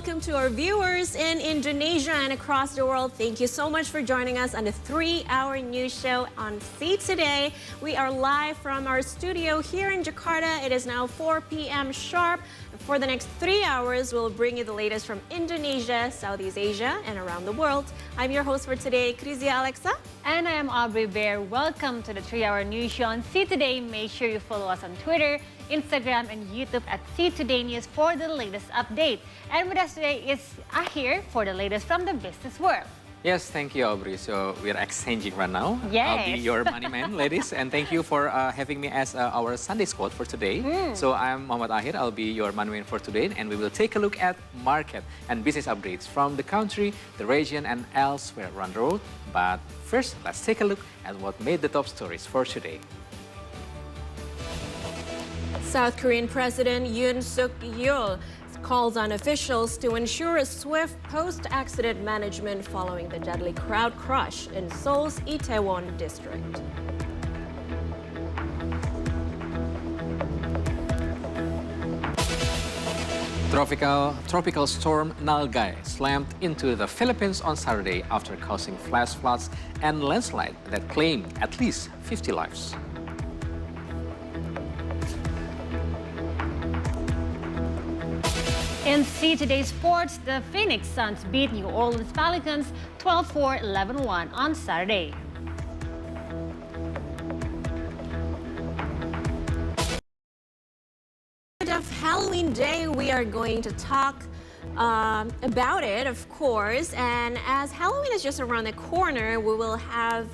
welcome to our viewers in Indonesia and across the world. Thank you so much for joining us on the 3-hour news show on See Today. We are live from our studio here in Jakarta. It is now 4 p.m. sharp. For the next 3 hours, we'll bring you the latest from Indonesia, Southeast Asia, and around the world. I'm your host for today, Krizia Alexa. And I am Aubrey Bear. Welcome to the 3-hour news show on See Today. Make sure you follow us on Twitter, Instagram, and YouTube at See Today News for the latest update. And with us today is Ahir for the latest from the business world. Yes, thank you, Aubrey. So we're exchanging right now. Yes. I'll be your money man, ladies. And thank you for having me as our Sunday squad for today. So I'm Muhammad Ahir. I'll be your money man for today. And we will take a look at market and business updates from the country, the region, and elsewhere around the world. But first, let's take a look at what made the top stories for today. South Korean President Yoon Suk-yeol calls on officials to ensure a swift post-accident management following the deadly crowd crush in Seoul's Itaewon district. Tropical storm Nalgae slammed into the Philippines on Saturday after causing flash floods and landslide that claimed at least 50 lives. In See Today Sports, the Phoenix Suns beat New Orleans Pelicans 12-4, 11-1 on Saturday. Of Halloween Day, we are going to talk about it, of course. And as Halloween is just around the corner, we will have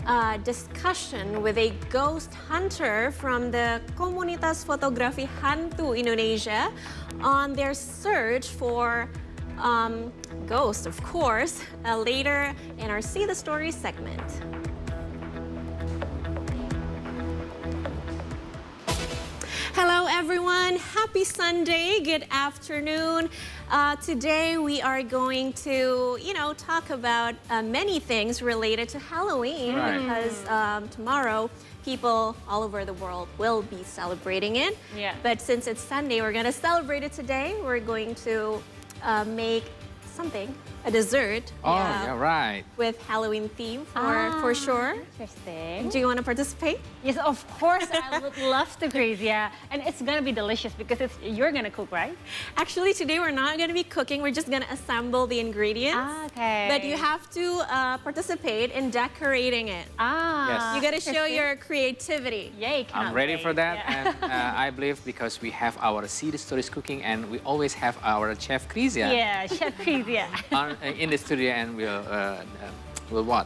a discussion with a ghost hunter from the Komunitas Fotografi Hantu Indonesia on their search for ghosts, of course, later in our See the Story segment. Hello everyone, happy Sunday, good afternoon. Today we are going to, talk about many things related to Halloween because tomorrow people all over the world will be celebrating it. Yeah. But since it's Sunday, we're going to celebrate it today. We're going to make something, a dessert. Yeah, right. With Halloween theme for sure. Interesting. Do you want to participate? Yes, of course. I would love to, Krizia. And it's going to be delicious because you're going to cook, right? Actually, today we're not going to be cooking. We're just going to assemble the ingredients. Okay. But you have to participate in decorating it. Yes. You got to show your creativity. Yay, I'm ready for that. Yeah. And I believe because we have our See the Stories cooking and we always have our chef Krizia. Yeah, Chef Krizia. In the studio and will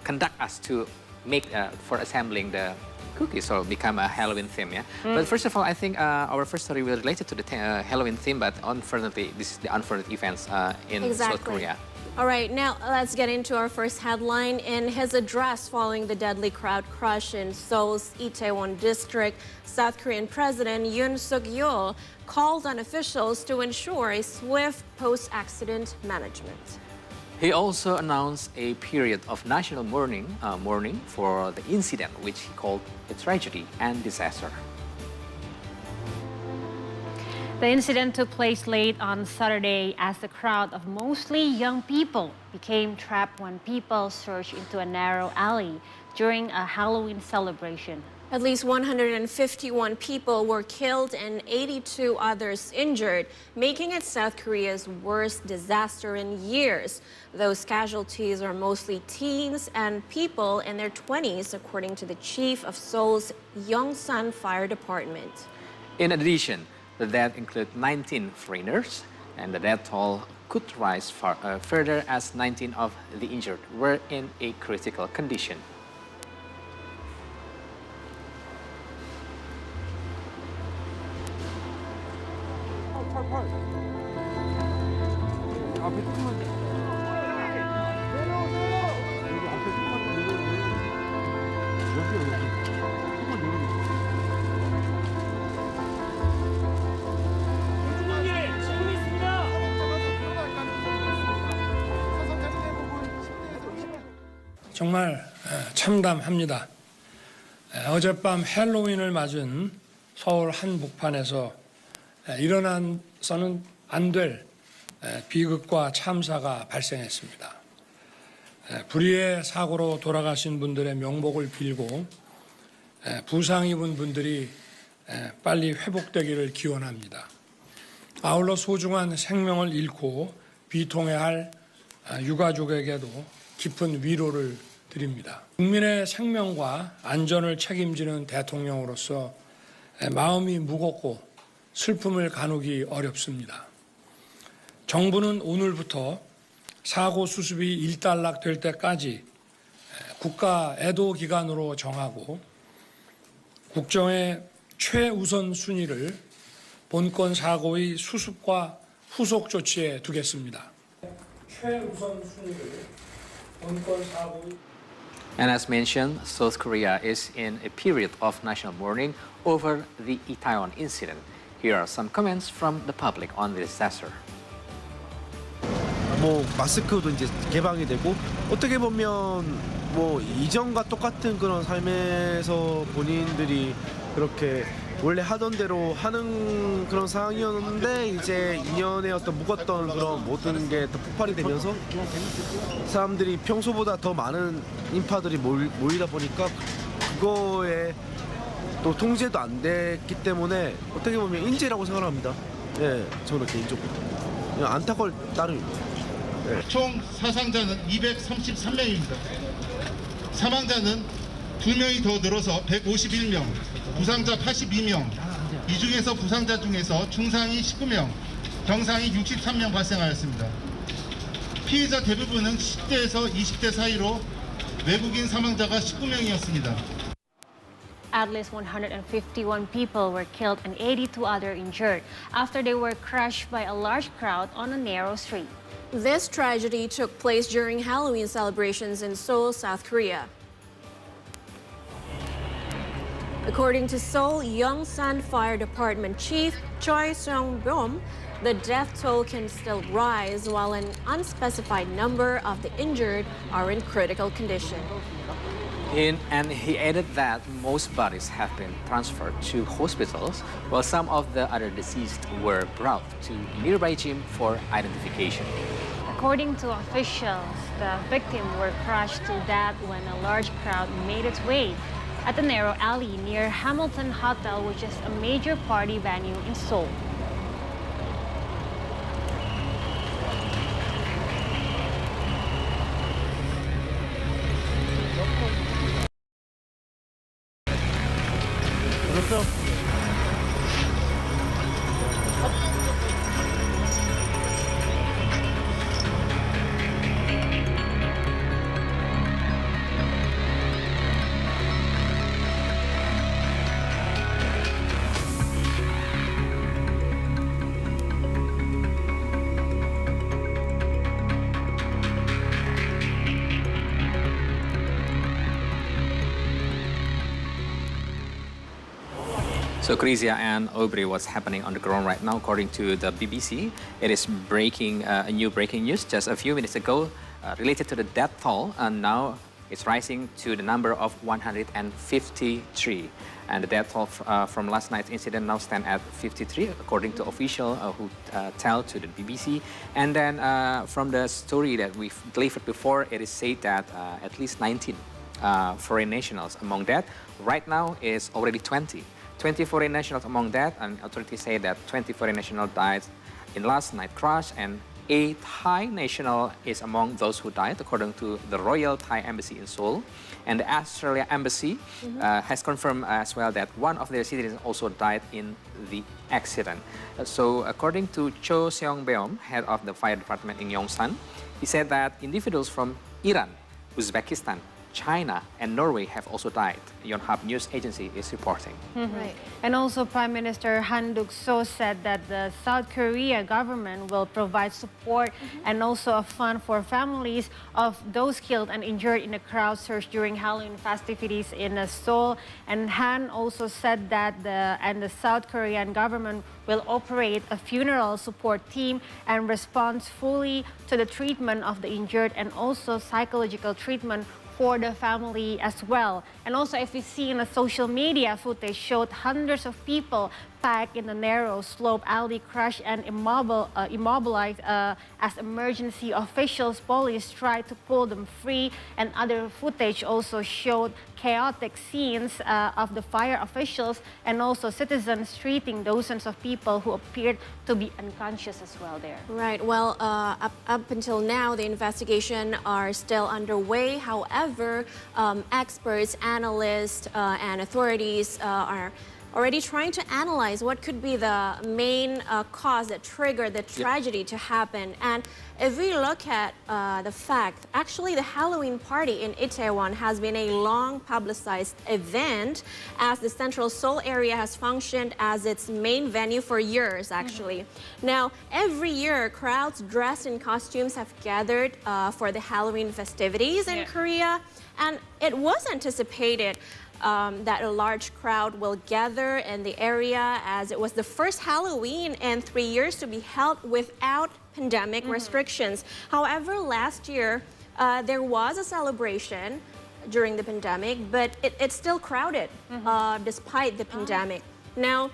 conduct us to make for assembling the cookies, so become a Halloween theme, yeah. But first of all, I think our first story will relate to the Halloween theme, but unfortunately, this is the unfortunate events in South Korea. All right, now let's get into our first headline. In his address following the deadly crowd crush in Seoul's Itaewon district, South Korean President Yoon Suk-yeol called on officials to ensure a swift post-accident management. He also announced a period of national mourning for the incident, which he called a tragedy and disaster. The incident took place late on Saturday as the crowd of mostly young people became trapped when people surged into a narrow alley during a Halloween celebration. At least 151 people were killed and 82 others injured, making it South Korea's worst disaster in years. Those casualties are mostly teens and people in their 20s, according to the chief of Seoul's Yongsan Fire Department. In addition, the death include 19 foreigners, and the death toll could rise further as 19 of the injured were in a critical condition. 정말 참담합니다. 어젯밤 헬로윈을 맞은 서울 한복판에서 일어나서는 안 될 비극과 참사가 발생했습니다. 불의의 사고로 돌아가신 분들의 명복을 빌고 부상 입은 분들이 빨리 회복되기를 기원합니다. 아울러 소중한 생명을 잃고 비통해할 유가족에게도 깊은 위로를 드립니다. 국민의 생명과 안전을 책임지는 대통령으로서 마음이 무겁고 슬픔을 가누기 어렵습니다. 정부는 오늘부터 사고 수습이 일단락될 때까지 국가 애도 기간으로 정하고 국정의 최우선 순위를 본건 사고의 수습과 후속 조치에 두겠습니다. 최우선 순위를 본건 사고의 And as mentioned, South Korea is in a period of national mourning over the Itaewon incident. Here are some comments from the public on the disaster. 뭐 마스크도 이제 개방이 되고 어떻게 보면 뭐 이전과 똑같은 그런 삶에서 본인들이 그렇게 원래 하던 대로 하는 그런 상황이었는데 이제 2년의 어떤 묵었던 그런 모든 게 더 폭발이 되면서 사람들이 평소보다 더 많은 인파들이 모이다 보니까 그거에 또 통제도 안 됐기 때문에 어떻게 보면 인재라고 생각합니다. 예, 저는 개인적으로 그냥 안타까울 따름입니다. 총 사상자는 233명입니다. 사망자는 2명이 더 늘어서 151명, 부상자 82명, 이 중에서 부상자 중에서 중상이 19명, 경상이 63명 발생하였습니다. 피해자 대부분은 10대에서 20대 사이로 외국인 사망자가 19명이었습니다. At least 151 people were killed and 82 others injured after they were crushed by a large crowd on a narrow street. This tragedy took place during Halloween celebrations in Seoul, South Korea. According to Seoul Yongsan Fire Department Chief Choi Seong-byom, the death toll can still rise while an unspecified number of the injured are in critical condition. And he added that most bodies have been transferred to hospitals, while some of the other deceased were brought to nearby gym for identification. According to officials, the victims were crushed to death when a large crowd made its way at the narrow alley near Hamilton Hotel, which is a major party venue in Seoul. So Chrysia and Aubrey, what's happening on the ground right now? According to the BBC, it is breaking a new breaking news just a few minutes ago related to the death toll, and now it's rising to the number of 153. And the death toll from last night's incident now stand at 53, according to official who tell to the BBC. And then from the story that we've delivered before, it is said that at least 19 foreign nationals among that. Right now is already 20 foreign nationals among that, and authorities say that 20 foreign nationals died in last night crash, and 8 Thai national is among those who died, according to the Royal Thai Embassy in Seoul. And the Australia Embassy has confirmed as well that one of their citizens also died in the accident. So according to Cho Seong-byom, head of the fire department in Yongsan, he said that individuals from Iran, Uzbekistan, China and Norway have also died, Yonhap News Agency is reporting. Right. And also Prime Minister Han Duck-seo said that the South Korea government will provide support and also a fund for families of those killed and injured in the crowd surge during Halloween festivities in Seoul. And Han also said that the South Korean government will operate a funeral support team and respond fully to the treatment of the injured and also psychological treatment for the family as well. And also, if we see in the social media footage showed hundreds of people packed in a narrow slope alley, crushed and immobilized as emergency officials. Police tried to pull them free, and other footage also showed chaotic scenes of the fire officials and also citizens treating dozens of people who appeared to be unconscious as well there. Right. Well, up until now, the investigation are still underway. However, experts, analysts, and authorities are already trying to analyze what could be the main cause that triggered the tragedy to happen. And if we look at the fact, actually the Halloween party in Itaewon has been a long publicized event, as the central Seoul area has functioned as its main venue for years, actually. Now, every year, crowds dressed in costumes have gathered for the Halloween festivities in Korea, and it was anticipated that a large crowd will gather in the area, as it was the first Halloween in 3 years to be held without pandemic restrictions. However, last year there was a celebration during the pandemic, but it's still crowded despite the pandemic. Now,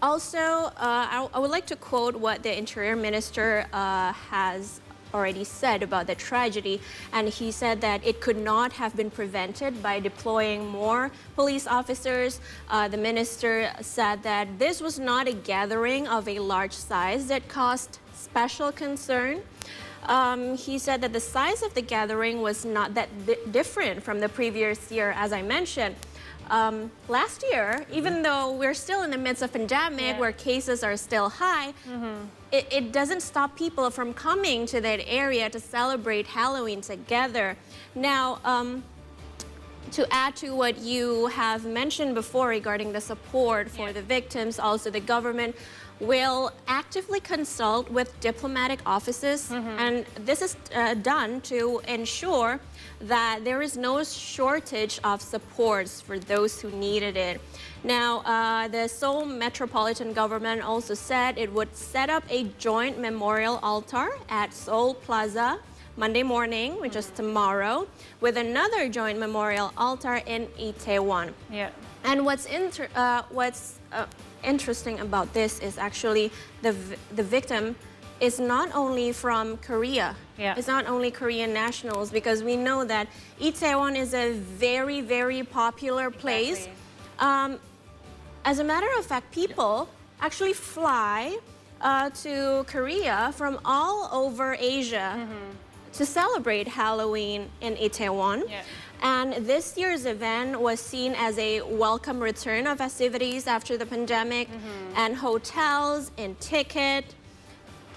also, I would like to quote what the Interior Minister has already said about the tragedy, and he said that it could not have been prevented by deploying more police officers. The minister said that this was not a gathering of a large size that caused special concern. He said that the size of the gathering was not that different from the previous year, as I mentioned. Last year, even though we're still in the midst of pandemic where cases are still high, it doesn't stop people from coming to that area to celebrate Halloween together. Now, to add to what you have mentioned before regarding the support for the victims, also the government will actively consult with diplomatic offices, and this is done to ensure that there is no shortage of supports for those who needed it. Now, the Seoul Metropolitan Government also said it would set up a joint memorial altar at Seoul Plaza Monday morning, which is tomorrow, with another joint memorial altar in Itaewon. Yeah. And what's interesting about this is actually the victim is not only from Korea. It's not only Korean nationals, because we know that Itaewon is a very, very popular place. As a matter of fact, people actually fly to Korea from all over Asia to celebrate Halloween in Itaewon. And this year's event was seen as a welcome return of festivities after the pandemic, and hotels and tickets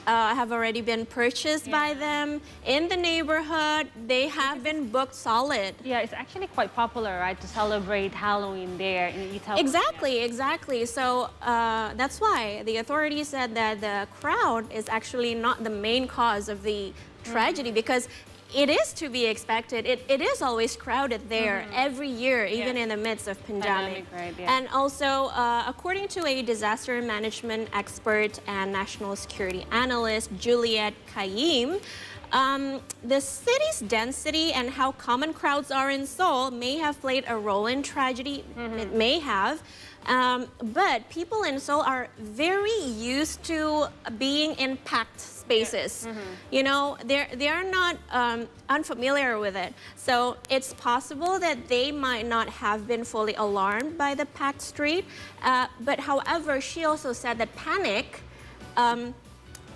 have already been purchased by them in the neighborhood. They have been booked solid. Yeah, it's actually quite popular, right, to celebrate Halloween there in Itaewon. Exactly. So that's why the authorities said that the crowd is actually not the main cause of the tragedy, because it is to be expected. It is always crowded there every year, even in the midst of pandemic. And also, according to a disaster management expert and national security analyst, Juliet Kaim, the city's density and how common crowds are in Seoul may have played a role in tragedy. It may have. But people in Seoul are very used to being in packed spaces. You know, they are not unfamiliar with it. So it's possible that they might not have been fully alarmed by the packed street. But however, she also said that panic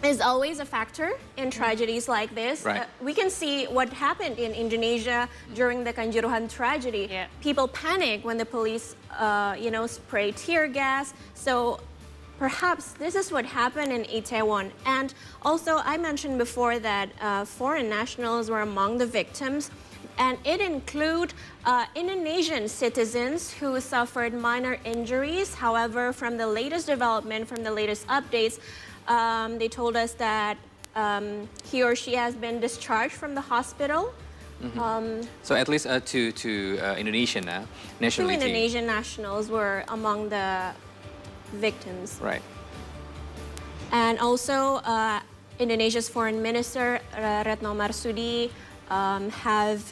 is always a factor in tragedies like this. We can see what happened in Indonesia during the Kanjuruhan tragedy. People panic when the police, spray tear gas. So perhaps this is what happened in Itaewon. And also, I mentioned before that foreign nationals were among the victims, and it include Indonesian citizens who suffered minor injuries. However, from the latest development, from the latest updates, they told us that he or she has been discharged from the hospital. So at least to Indonesian nationality. Two Indonesian nationals were among the victims. Right. And also, Indonesia's Foreign Minister Retno Marsudi have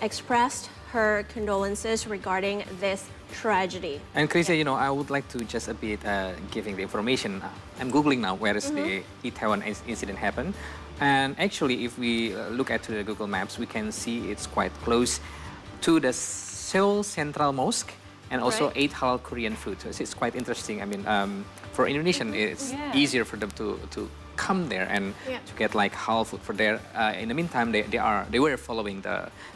expressed her condolences regarding this tragedy. And Chrissy, you know, I would like to just a bit giving the information. I'm Googling now where is the Itaewon incident happened. And actually, if we look at the Google Maps, we can see it's quite close to the Seoul Central Mosque and also Right. 8 halal Korean food. So it's quite interesting. I mean, for Indonesian, it's easier for them to come there and to get like halal food for there. In the meantime, they were following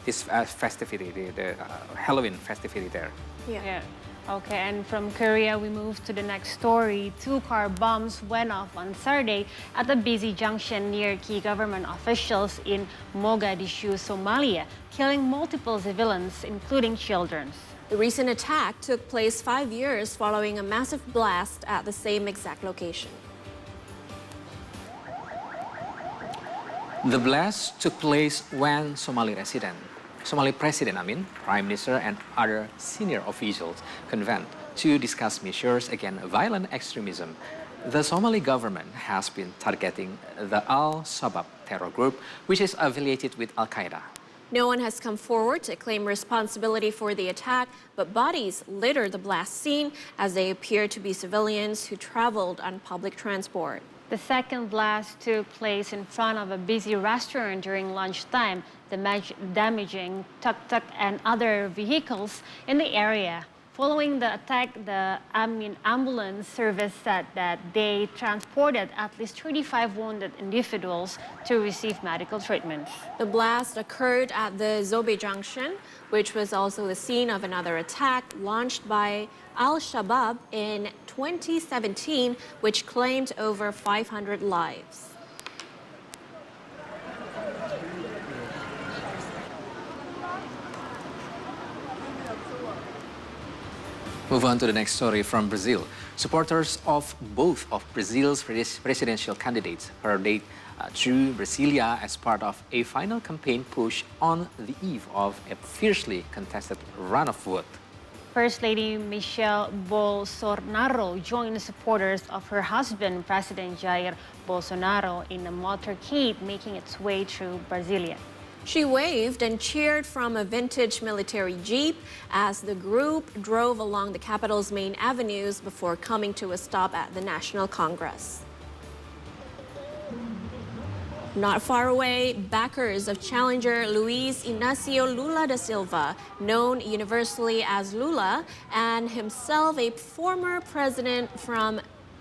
this festivity, the Halloween festivity there. Yeah. Okay, and from Korea, we move to the next story. 2 car bombs went off on Saturday at a busy junction near key government officials in Mogadishu, Somalia, killing multiple civilians, including children. The recent attack took place 5 years following a massive blast at the same exact location. The blast took place when Somali President, Prime Minister and other senior officials convened to discuss measures against violent extremism. The Somali government has been targeting the Al-Shabaab terror group, which is affiliated with Al-Qaeda. No one has come forward to claim responsibility for the attack, but bodies litter the blast scene as they appear to be civilians who traveled on public transport. The second blast took place in front of a busy restaurant during lunchtime, damaging tuk-tuk and other vehicles in the area. Following the attack, the ambulance service said that they transported at least 35 wounded individuals to receive medical treatment. The blast occurred at the Zobe Junction, which was also the scene of another attack launched by Al-Shabaab in 2017, which claimed over 500 lives. Move on to the next story from Brazil. Supporters of both of Brazil's presidential candidates paraded through Brasilia as part of a final campaign push on the eve of a fiercely contested runoff vote. First Lady Michelle Bolsonaro joined supporters of her husband, President Jair Bolsonaro, in a motorcade making its way through Brasilia. She waved and cheered from a vintage military jeep as the group drove along the capital's main avenues before coming to a stop at the National Congress. Not far away, backers of challenger Luiz Inácio Lula da Silva, known universally as Lula, and himself a former president from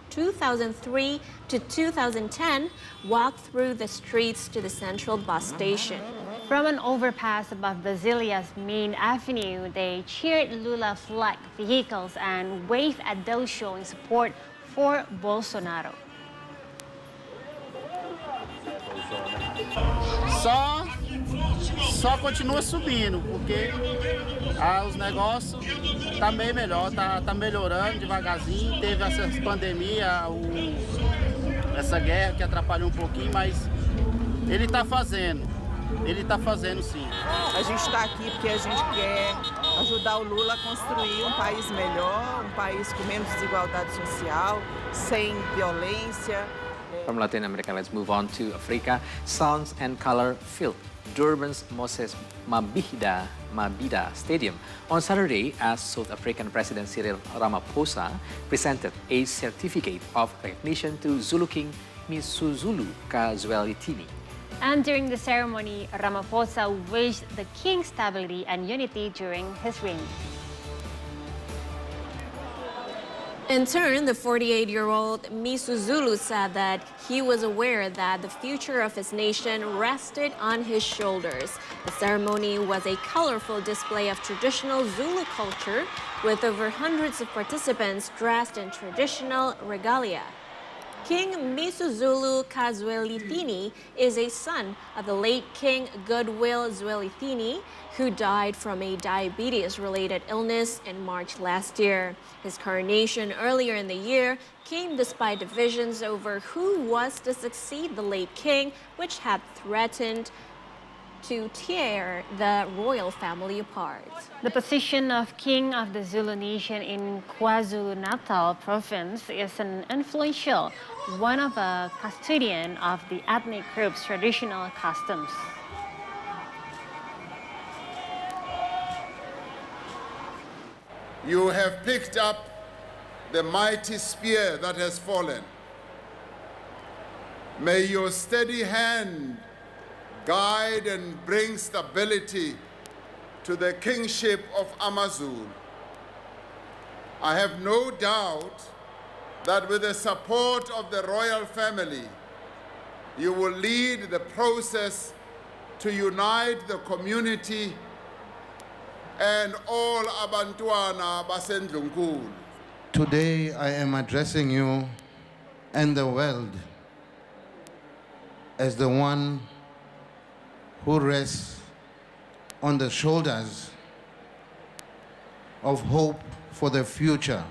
2003 to 2010, walked through the streets to the central bus station. From an overpass above Brasilia's main avenue, they cheered Lula-flagged vehicles and waved at those showing support for Bolsonaro. Só continua subindo, porque os negócios tá meio melhor, tá melhorando devagarzinho. Teve essa pandemia, essa guerra que atrapalhou um pouquinho, mas ele tá fazendo sim. A gente está aqui porque a gente quer ajudar o Lula a construir um país melhor, um país com menos desigualdade social, sem violência. From Latin America, let's move on to Africa. Sounds and color filled Durban's Moses Mabhida Stadium on Saturday as South African President Cyril Ramaphosa presented a certificate of recognition to Zulu King Misuzulu ka Zwelithini. And during the ceremony, Ramaphosa wished the king stability and unity during his reign. In turn, the 48-year-old Misuzulu said that he was aware that the future of his nation rested on his shoulders. The ceremony was a colorful display of traditional Zulu culture with over hundreds of participants dressed in traditional regalia. King Misuzulu ka Zwelithini is a son of the late King Goodwill Zwelithini, who died from a diabetes-related illness in March last year. His coronation earlier in the year came despite divisions over who was to succeed the late king, which had threatened to tear the royal family apart. The position of King of the Zulu Nation in KwaZulu-Natal province is an influential one of a custodian of the ethnic group's traditional customs. you have picked up the mighty spear that has fallen. May your steady hand guide and bring stability to the kingship of Amazulu. I have no doubt that with the support of the royal family, you will lead the process to unite the community and all Abantwana Basendlunkulu. Today I am addressing you and the world as the one who rests on the shoulders of hope for the future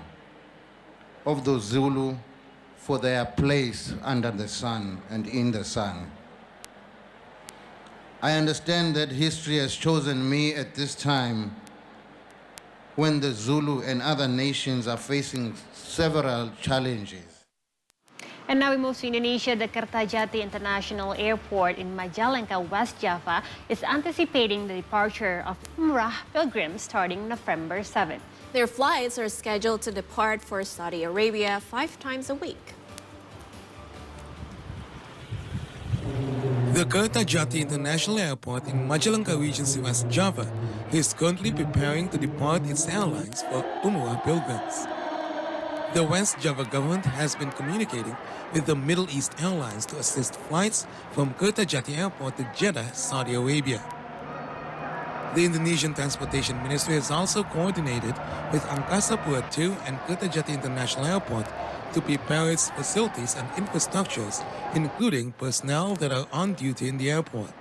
of the Zulu, for their place under the sun and in the sun. I understand that history has chosen me at this time when the Zulu and other nations are facing several challenges. And now we move to Indonesia. The Kertajati International Airport in Majalengka, West Java, is anticipating the departure of Umrah pilgrims starting November 7th. Their flights are scheduled to depart for Saudi Arabia 5 times a week. The Kertajati International Airport in Majalengka Regency, West Java, is currently preparing to depart its airlines for Umrah pilgrims. The West Java government has been communicating with the Middle East Airlines to assist flights from Kertajati Airport to Jeddah, Saudi Arabia. The Indonesian Transportation Ministry has also coordinated with Angkasa Pura II and Kertajati International Airport to prepare its facilities and infrastructures, including personnel that are on duty in the airport.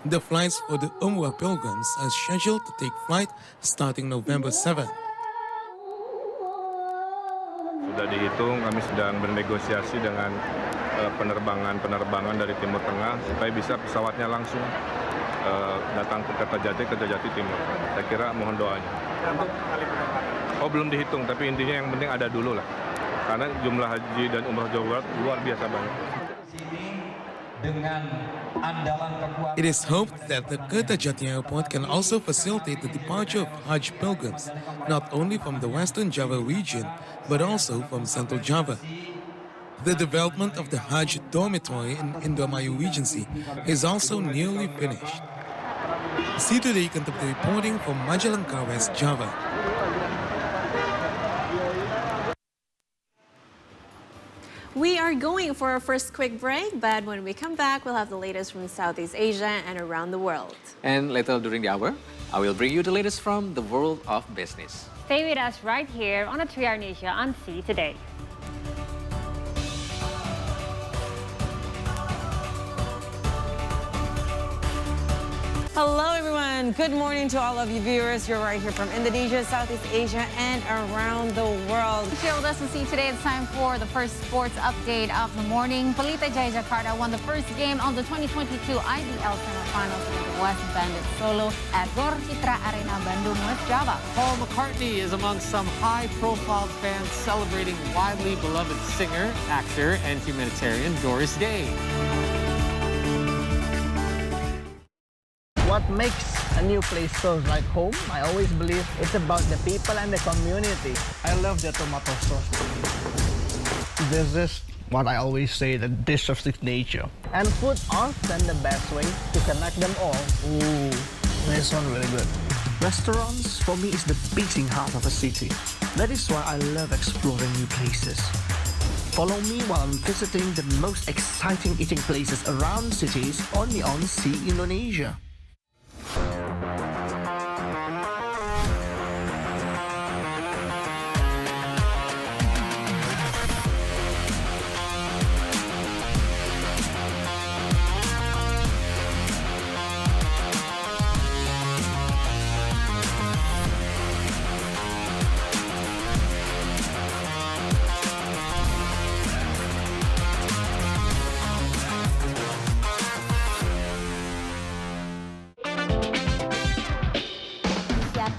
The flights for the Umrah pilgrims are scheduled to take flight starting November 7th. Sudah dihitung, kami sedang bernegosiasi dengan penerbangan dari Timur Tengah supaya bisa pesawatnya langsung datang ke Kertajati Timur. Saya kira mohon doanya. Oh, belum dihitung, tapi intinya yang penting ada dulu lah. Karena jumlah haji dan umrah Jawa Barat luar biasa banyak. It is hoped that the Kertajati Airport can also facilitate the departure of Hajj pilgrims, not only from the Western Java region, but also from Central Java. The development of the Hajj dormitory in Indramayu Regency is also nearly finished. See Today conducted reporting from Majalengka, West Java. We are going for our first quick break, but when we come back, we'll have the latest from Southeast Asia and around the world. And later during the hour, I will bring you the latest from the world of business. Stay with us right here on the 3R News on See Today. Hello everyone, good morning to all of you viewers. You're right here from Indonesia, Southeast Asia, and around the world. Here with us to See Today, it's time for the first sports update of the morning. Pelita Jaya Jakarta won the first game of the 2022 IBL semifinals with West Bandit Solo at Gor Citra Arena, Bandung, West Java. Paul McCartney is among some high-profile fans celebrating widely beloved singer, actor, and humanitarian Doris Day. What makes a new place feel like home? I always believe it's about the people and the community. I love the tomato sauce. This is what I always say, the dish of signature. And food often the best way to connect them all. Ooh, this one really good. Restaurants, for me, is the beating heart of a city. That is why I love exploring new places. Follow me while I'm visiting the most exciting eating places around cities only on See Indonesia.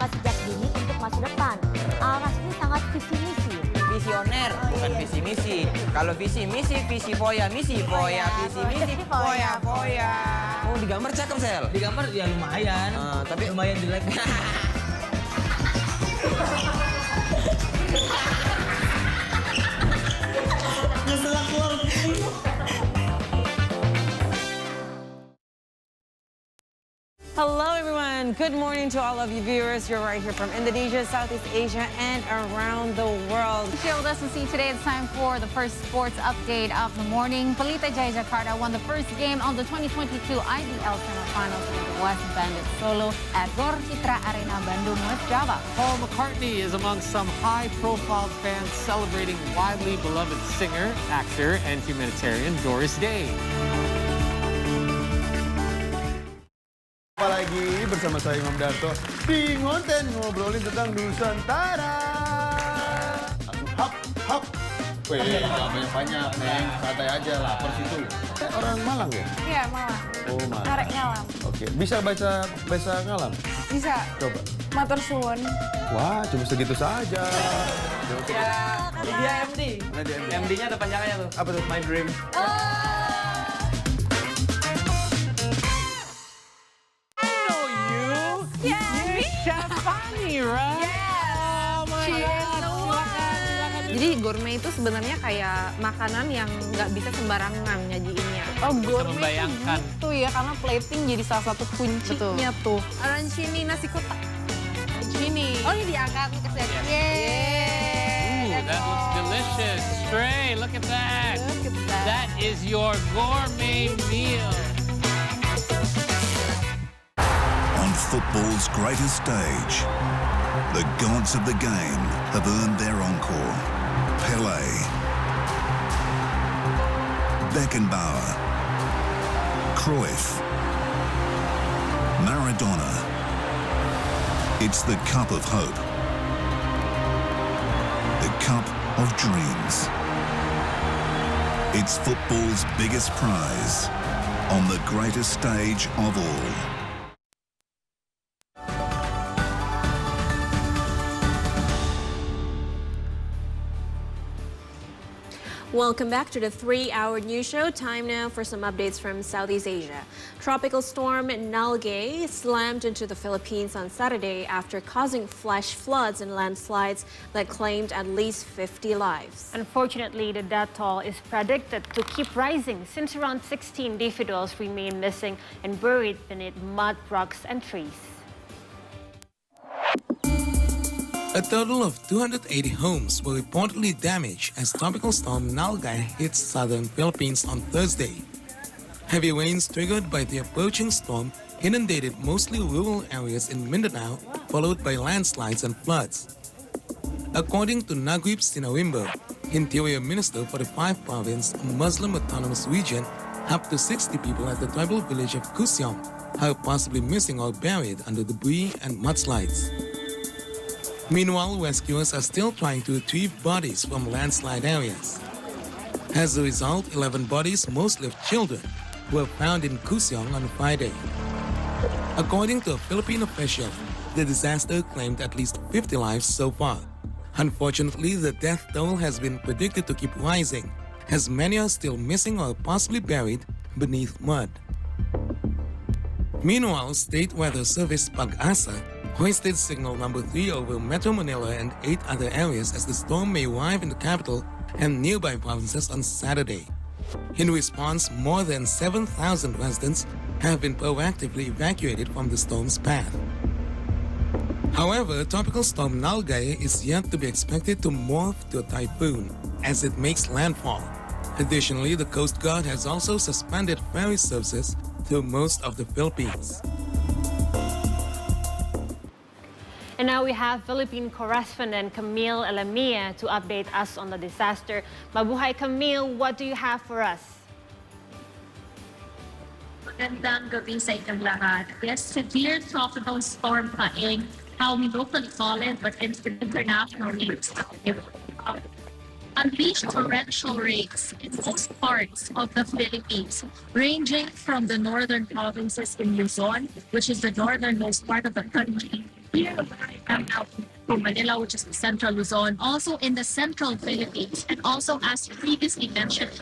Sejak dini untuk masa depan. Aras ini sangat visi-misi. Visioner, bukan visi-misi. Kalau visi-misi, visi foya, misi foya, visi-misi, foya, foya. Oh, digambar cakep, Sel? Digambar ya lumayan. Tapi lumayan jelek. everyone. Good morning to all of you viewers. You're right here from Indonesia, Southeast Asia, and around the world. Here with us to see today, it's time for the first sports update of the morning. Pelita Jaya Jakarta won the first game of the 2022 IDL semifinals with the West Bandits Solo at Gor Citra Arena, Bandung, West Java. Paul McCartney is among some high-profile fans celebrating widely beloved singer, actor, and humanitarian Doris Day. Apalagi bersama saya Imam Darto di Ngonten ngobrolin tentang Nusantara. Hap, hap. Weh, nggak banyak-banyak, Neng. Santai aja, lapar situ. Orang Malang ya? Iya, Malang. Oh, Malang. Arek ngalam. Oke, bisa baca bahasa ngalam? Bisa. Coba. Matur suwun. Wah, cuma segitu saja. Ya, Dia MD. Mana dia MD? MD-nya ada panjangannya tuh. Apa tuh? My Dream. Shafani, right? Yes. Oh my She is God. the one. Jadi gourmet itu sebenarnya kayak makanan yang nggak bisa sembarangan nyajiinnya. Oh, gourmet membayangkan. itu ya, karena plating jadi salah satu kuncinya tuh. Arancini nasi kotak. Sini. Oh, ini diangkat nih kesini. Ooh, that looks delicious. Stray, look at that. Look at that. That is your gourmet meal. On football's greatest stage, the gods of the game have earned their encore. Pelé, Beckenbauer, Cruyff, Maradona. It's the cup of hope. The cup of dreams. It's football's biggest prize on the greatest stage of all. Welcome back to the 3-hour news show. Time now for some updates from Southeast Asia. Tropical storm Nalgae slammed into the Philippines on Saturday after causing flash floods and landslides that claimed at least 50 lives. Unfortunately, the death toll is predicted to keep rising since around 16 individuals remain missing and buried beneath mud, rocks, and trees. A total of 280 homes were reportedly damaged as Tropical Storm Nalgae hit southern Philippines on Thursday. Heavy rains triggered by the approaching storm inundated mostly rural areas in Mindanao, followed by landslides and floods. According to Naguib Sinawimbo, Interior Minister for the 5 province Muslim Autonomous Region, up to 60 people at the tribal village of Kusyong are possibly missing or buried under debris and mudslides. Meanwhile, rescuers are still trying to retrieve bodies from landslide areas. As a result, 11 bodies, mostly of children, were found in Kusyong on Friday. According to a Philippine official, the disaster claimed at least 50 lives so far. Unfortunately, the death toll has been predicted to keep rising, as many are still missing or possibly buried beneath mud. Meanwhile, State Weather Service Pag-asa hoisted signal number 3 over Metro Manila and 8 other areas as the storm may arrive in the capital and nearby provinces on Saturday. In response, more than 7,000 residents have been proactively evacuated from the storm's path. However, Tropical Storm Nalgae is yet to be expected to morph to a typhoon as it makes landfall. Additionally, the Coast Guard has also suspended ferry services through most of the Philippines. And now we have Philippine correspondent Camille Elamia to update us on the disaster. Mabuhay Camille, what do you have for us? Magandang gabi sa inyong lahat. Yes, severe tropical storm Paeng, how we locally call it, but internationally it's unleashed torrential rains in most parts of the Philippines, ranging from the northern provinces in Luzon, which is the northernmost part of the country, here out to Manila, which is the central Luzon, also in the central Philippines, and also as previously mentioned,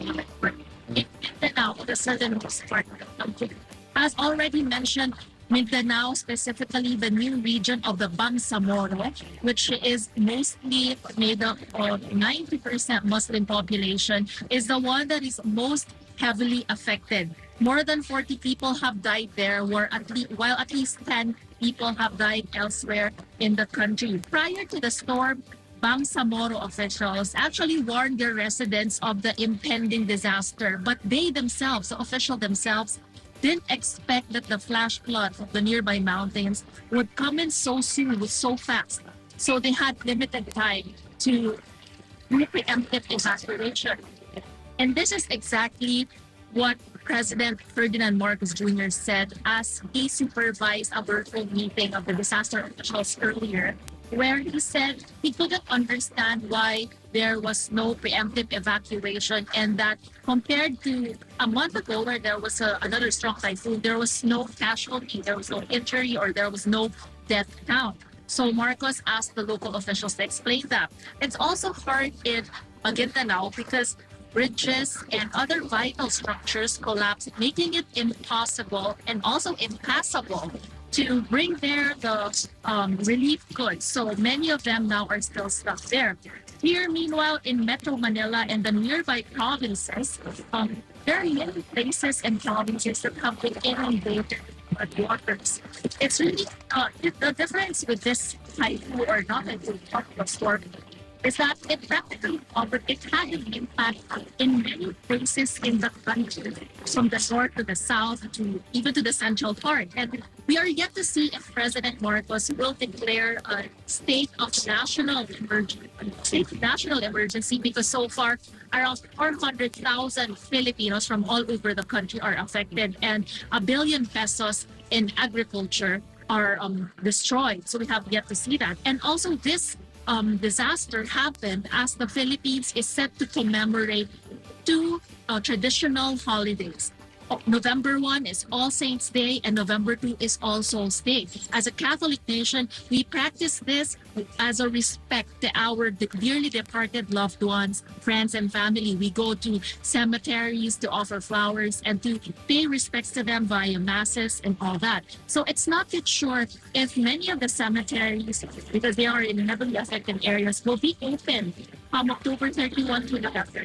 in Mindanao, the southernmost part of the country. As already mentioned, Mindanao, specifically the new region of the Bangsamoro, which is mostly made up of 90% Muslim population, is the one that is most heavily affected. More than 40 people have died there, while at least 10 people have died elsewhere in the country. Prior to the storm, Bangsamoro officials actually warned their residents of the impending disaster, but they themselves, the officials themselves, didn't expect that the flash flood of the nearby mountains would come in so soon, so fast. So they had limited time to do preemptive evacuation. And this is exactly what President Ferdinand Marcos Jr. said as he supervised a virtual meeting of the disaster officials earlier, where he said he couldn't understand why there was no preemptive evacuation, and that compared to a month ago where there was another strong typhoon, there was no casualty, there was no injury, or there was no death count. So Marcos asked the local officials to explain that. It's also hard in Maguindanao because bridges and other vital structures collapsed, making it impossible and also impassable to bring there the relief goods. So many of them now are still stuck there. Here, meanwhile, in Metro Manila and the nearby provinces, there are many places and provinces that have been inundated by waters. It's really the difference with this typhoon, or not a tropical storm, is that it practically covered, it had an impact in many places in the country, from the north to the south to even to the central part. And we are yet to see if President Marcos will declare a state of national emergency, because so far around 400,000 Filipinos from all over the country are affected, and ₱1 billion in agriculture are destroyed. So we have yet to see that. And also this disaster happened as the Philippines is set to commemorate two traditional holidays. November 1 is All Saints Day and November 2 is All Souls Day. As a Catholic nation, we practice this as a respect to our dearly departed loved ones, friends, and family. We go to cemeteries to offer flowers and to pay respects to them via masses and all that. So it's not yet sure if many of the cemeteries, because they are in heavily affected areas, will be open from October 31 to November.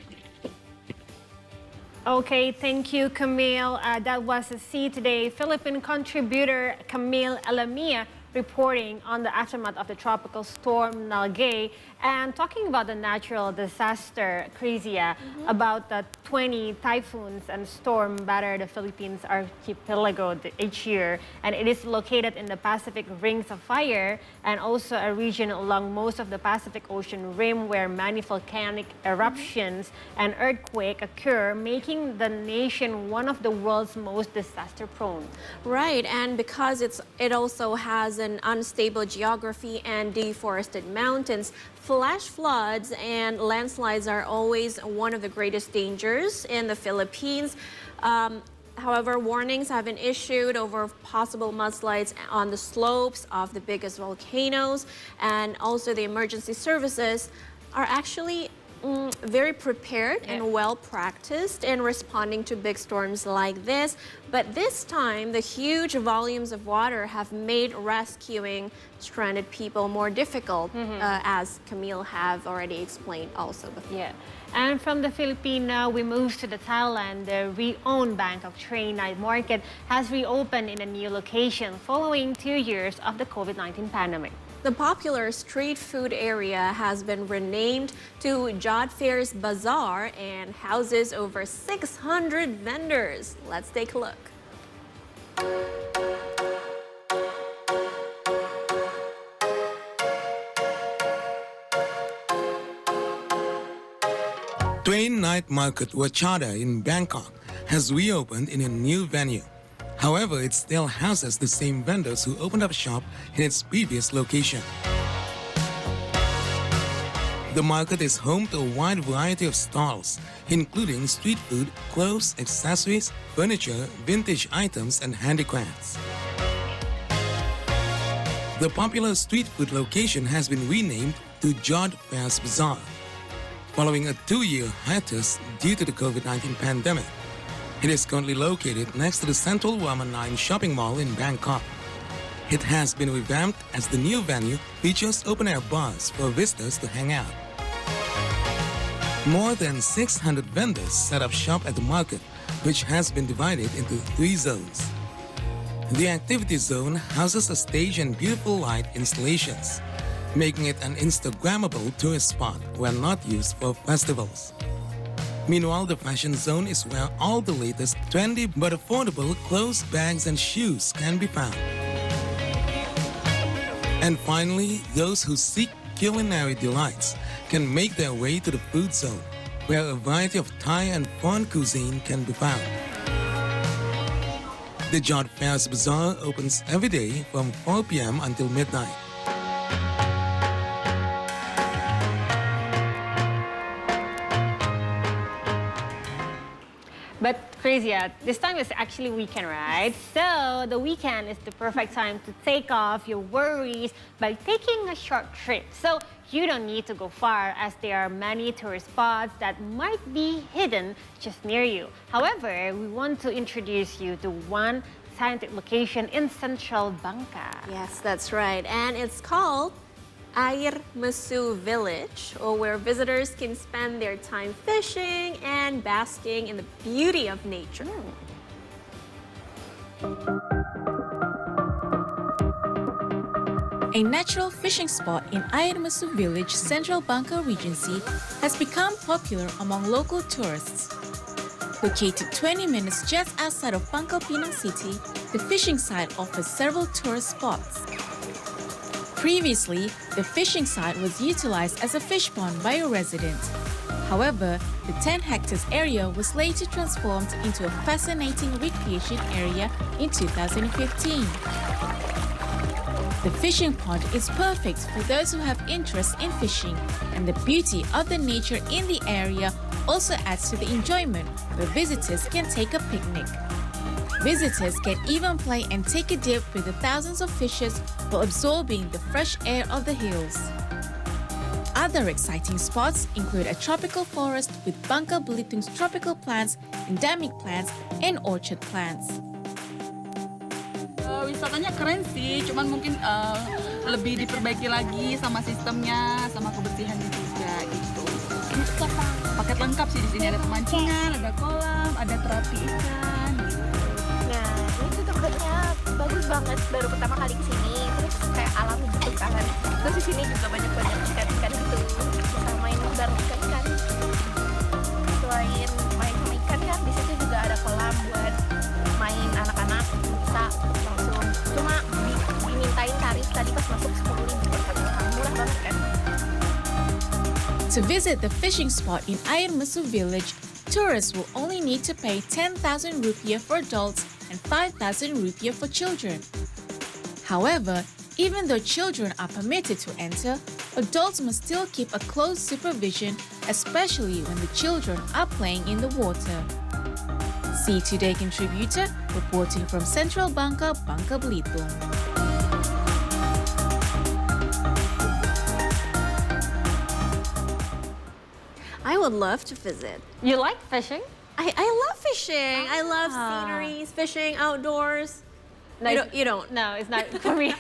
Okay, thank you, Camille. That was a See Today Philippine contributor, Camille Alamia, reporting on the aftermath of the tropical storm Nalgae and talking about the natural disaster, Crazia, about the 20 typhoons and storm batter the Philippines archipelago each year. And it is located in the Pacific Rings of Fire and also a region along most of the Pacific Ocean rim where many volcanic eruptions and earthquakes occur, making the nation one of the world's most disaster-prone. Right, and because it also has an unstable geography and deforested mountains, flash floods and landslides are always one of the greatest dangers in the Philippines. However, warnings have been issued over possible mudslides on the slopes of the biggest volcanoes, and also the emergency services are actually very prepared and well practiced in responding to big storms like this. But this time, the huge volumes of water have made rescuing stranded people more difficult, as Camille have already explained also before. Yeah. And from the Philippines, we move to the Thailand. The re-owned Bangkok Train Night Market has reopened in a new location following 2 years of the COVID-19 pandemic. The popular street food area has been renamed to Jod Fair's Bazaar and houses over 600 vendors. Let's take a look. Train Night Market Wachada in Bangkok has reopened in a new venue. However, it still houses the same vendors who opened up shop in its previous location. The market is home to a wide variety of stalls, including street food, clothes, accessories, furniture, vintage items, and handicrafts. The popular street food location has been renamed to Jod Fair's Bazaar, following a 2-year hiatus due to the COVID-19 pandemic. It is currently located next to the Central Raman 9 shopping mall in Bangkok. It has been revamped as the new venue features open-air bars for visitors to hang out. More than 600 vendors set up shop at the market, which has been divided into 3 zones. The activity zone houses a stage and beautiful light installations, making it an Instagrammable tourist spot when not used for festivals. Meanwhile, the fashion zone is where all the latest trendy but affordable clothes, bags, and shoes can be found. And finally, those who seek culinary delights can make their way to the food zone, where a variety of Thai and foreign cuisine can be found. The Jot Fairs Bazaar opens every day from 4 p.m. until midnight. But Crazia, this time is actually weekend, right? So the weekend is the perfect time to take off your worries by taking a short trip. So you don't need to go far, as there are many tourist spots that might be hidden just near you. However, we want to introduce you to one scientific location in central Bangka. Yes, that's right. And it's called Air Mesu Village, or where visitors can spend their time fishing and basking in the beauty of nature. A natural fishing spot in Air Mesu Village, Central Bangka Regency, has become popular among local tourists. Located 20 minutes just outside of Pangkal Pinang city, the fishing site offers several tourist spots. Previously, the fishing site was utilized as a fish pond by a resident. However, the 10 hectares area was later transformed into a fascinating recreation area in 2015. The fishing pond is perfect for those who have interest in fishing, and the beauty of the nature in the area also adds to the enjoyment, where visitors can take a picnic. Visitors can even play and take a dip with the thousands of fishes while absorbing the fresh air of the hills. Other exciting spots include a tropical forest with Bangka Belitung's tropical plants, endemic plants, and orchard plants. Wisatanya keren sih, cuman mungkin lebih diperbaiki lagi sama sistemnya, sama kebersihannya juga gitu. Paket lengkap sih di sini, ada pemancingan, ada kolam, ada terapi ikan. Nah, ini tuh tempatnya bagus banget, baru pertama kali kesini, terus kayak alami gitu kan. Terus di sini juga banyak ikan-ikan gitu, bisa main bareng ikan-ikan. Selain main sama ikan kan, di situ juga ada kolam buat main anak-anak, bisa langsung. Cuma dimintain tarif tadi pas masuk 10.000 per orang, murah banget kan. To visit the fishing spot in Air Mesu Village, tourists will only need to pay 10,000 rupiah for adults and 5,000 rupiah for children. However, even though children are permitted to enter, adults must still keep a close supervision, especially when the children are playing in the water. See Today contributor reporting from Central Bangka, Bangka Belitung. I would love to visit. You like fishing? I love fishing. I love sceneries, fishing outdoors. No, you don't. No, it's not for me.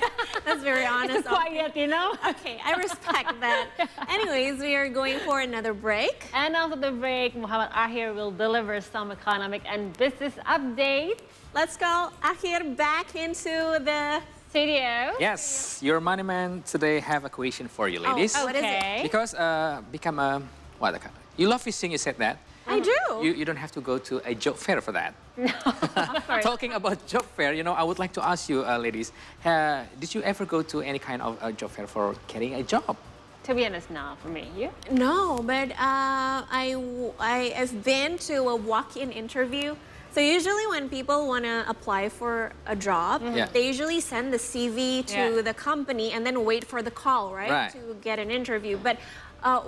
That's very honest. It's quiet, you know? Okay, I respect that. Anyways, we are going for another break. And after the break, Muhammad Ahir will deliver some economic and business updates. Let's go, Ahir, back into the studio. Yes, your money man today have a question for you, ladies. Oh, what is it? Because become a you love fishing, you said that. I do. You don't have to go to a job fair for that. No, of course. Talking about job fair, you know, I would like to ask you, ladies, did you ever go to any kind of job fair for getting a job? To be honest, no, for me. You? No, but I've been to a walk-in interview. So usually when people want to apply for a job, they usually send the CV to the company and then wait for the call, right? To get an interview. But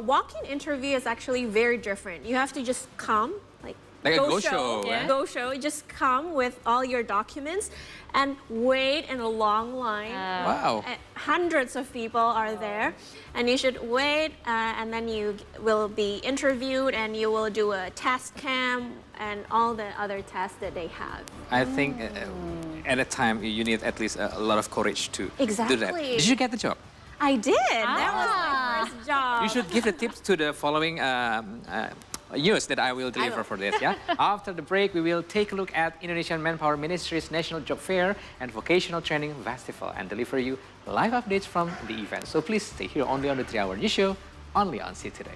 walk-in interview is actually very different. You have to just come, like a go show, right? Go show. Just come with all your documents and wait in a long line. Wow. Hundreds of people are there, and you should wait, and then you will be interviewed, and you will do a test cam and all the other tests that they have. I think at a time you need at least a lot of courage to do that. Did you get the job? I did. That was my first job. You should give the tips to the following news that I will deliver for this, yeah? After the break, we will take a look at Indonesian Manpower Ministry's National Job Fair and Vocational Training Festival and deliver you live updates from the event. So please stay here only on the 3-Hour News Show, only on See Today.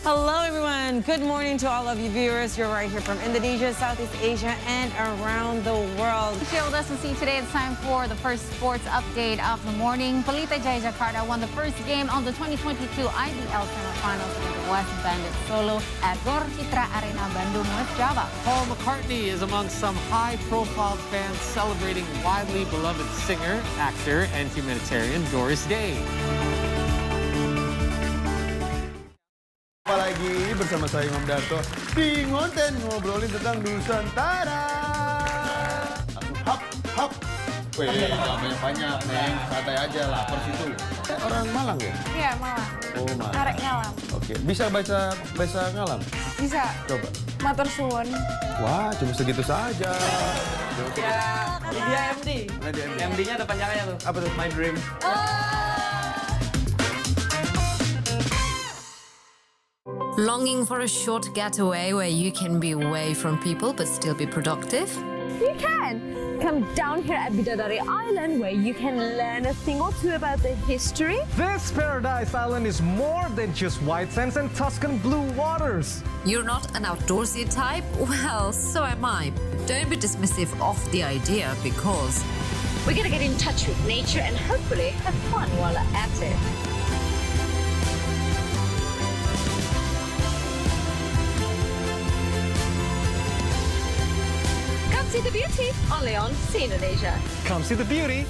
Hello, everyone. Good morning to all of you viewers. You're right here from Indonesia, Southeast Asia, and around the world. Here with us to see today, it's time for the first sports update of the morning. Pelita Jaya Jakarta won the first game of the 2022 IDL semifinals against the West Bandits Solo at Gor Citra Arena, Bandung, West Java. Paul McCartney is among some high-profile fans celebrating widely beloved singer, actor, and humanitarian Doris Day. Apalagi bersama saya Imam Darto di Ngonten ngobrolin tentang Nusantara. Langsung hap. Weh, jangan banyak-banyak, Neng. Santai aja, lapar situ. Orang Malang ya? Iya, Malang. Oh, Malang. Arek ngalam. Oke, bisa baca bahasa ngalam? Bisa. Coba. Matur suwun. Wah, cuma segitu saja. Ya, dia MD. MD-nya ada panjangannya tuh. Apa tuh? My Dream. Longing for a short getaway where you can be away from people but still be productive? You can! Come down here at Bidadari Island where you can learn a thing or two about the history. This paradise island is more than just white sands and Tuscan blue waters. You're not an outdoorsy type? Well, so am I. Don't be dismissive of the idea because We're gonna get in touch with nature and hopefully have fun while at it. Come see the beauty only on See Indonesia. Come see the beauty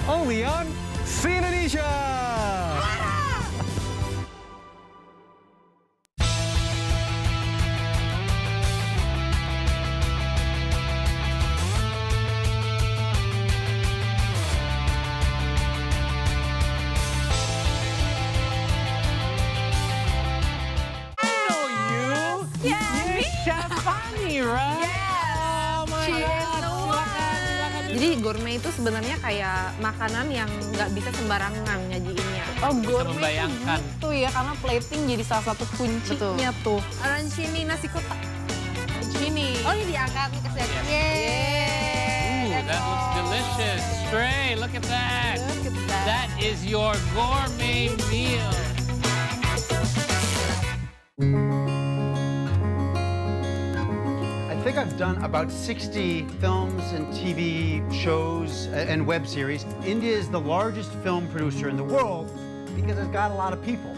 only on See Indonesia. Jadi gourmet itu sebenarnya kayak makanan yang nggak bisa sembarangan nyajiinnya. Oh, gourmet membayangkan. Itu ya, karena plating jadi salah satu kuncinya tuh. Arancini nasi kotak. Arancini. Oh, ini diangkat nih ke set. Ooh, that looks delicious. Stray, look at that. Look at that. That is your gourmet meal. I think I've done about 60 films and TV shows and web series. India is the largest film producer in the world because it's got a lot of people.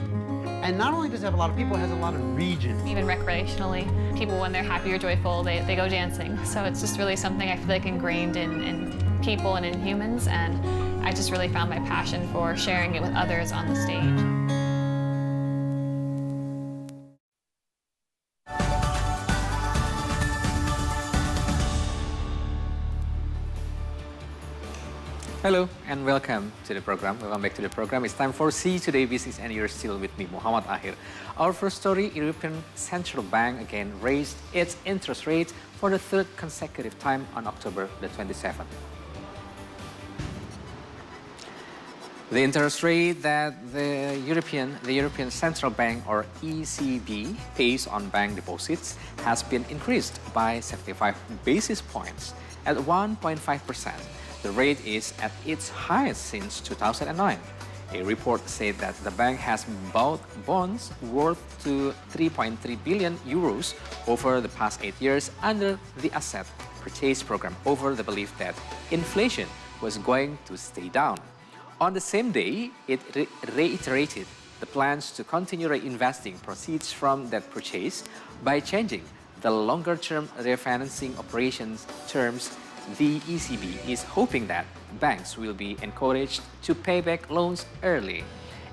And not only does it have a lot of people, it has a lot of regions. Even recreationally, people, when they're happy or joyful, they go dancing. So it's just really something I feel like ingrained in people and in humans. And I just really found my passion for sharing it with others on the stage. Hello and welcome to the program. Welcome back to the program. It's time for See Today Business and you're still with me, Muhammad Ahir. Our first story, European Central Bank again raised its interest rate for the third consecutive time on October the 27th. The interest rate that the European Central Bank or ECB pays on bank deposits has been increased by 75 basis points at 1.5%. The rate is at its highest since 2009. A report said that the bank has bought bonds worth to 3.3 billion euros over the past 8 years under the asset purchase program over the belief that inflation was going to stay down. On the same day, it reiterated the plans to continue reinvesting proceeds from that purchase by changing the longer-term refinancing operations terms. The ECB is hoping that banks will be encouraged to pay back loans early.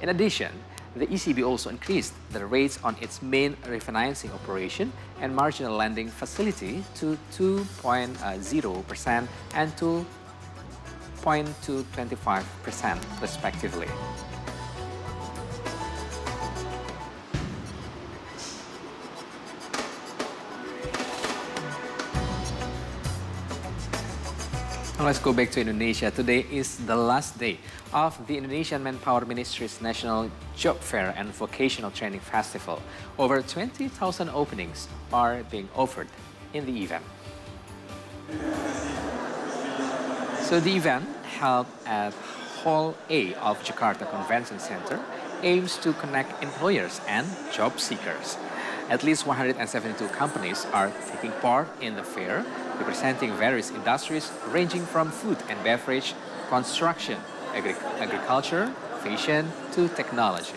In addition, the ECB also increased the rates on its main refinancing operation and marginal lending facility to 2.0% and 2.225% respectively. Let's go back to Indonesia. Today is the last day of the Indonesian Manpower Ministry's National Job Fair and Vocational Training Festival. Over 20,000 openings are being offered in the event. So the event, held at Hall A of Jakarta Convention Center, aims to connect employers and job seekers. At least 172 companies are taking part in the fair, representing various industries ranging from food and beverage, construction, agriculture, fashion to technology.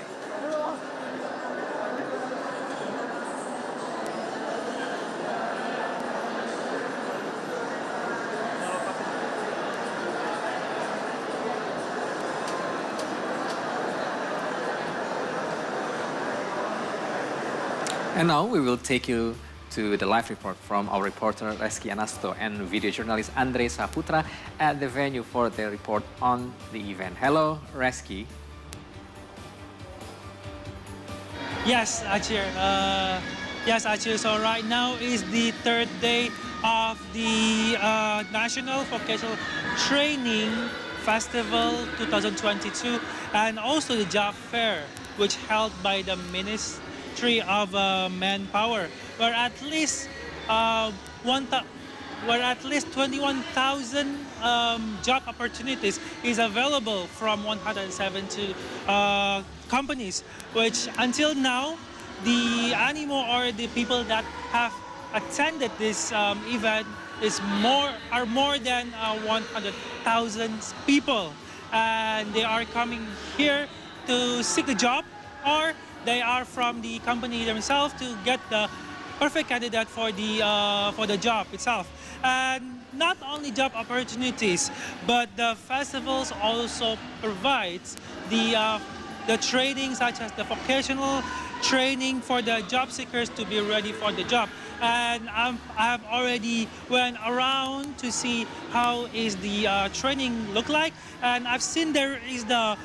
And now we will take you to the live report from our reporter Reski Anasto and video journalist Andre Saputra at the venue for their report on the event. Hello, Reski. Yes, Achir. So right now is the third day of the National Vocational Training Festival 2022 and also the Job Fair, which held by the Ministry of Manpower, where at least 21,000 job opportunities is available from 170 companies, which until now the animal or the people that have attended this event are more than 100,000 people, and they are coming here to seek a job, or they are from the company themselves to get the perfect candidate for the job itself. And not only job opportunities, but the festivals also provides the training, such as the vocational training for the job seekers to be ready for the job. And I have already went around to see how is the training look like, and I've seen there is the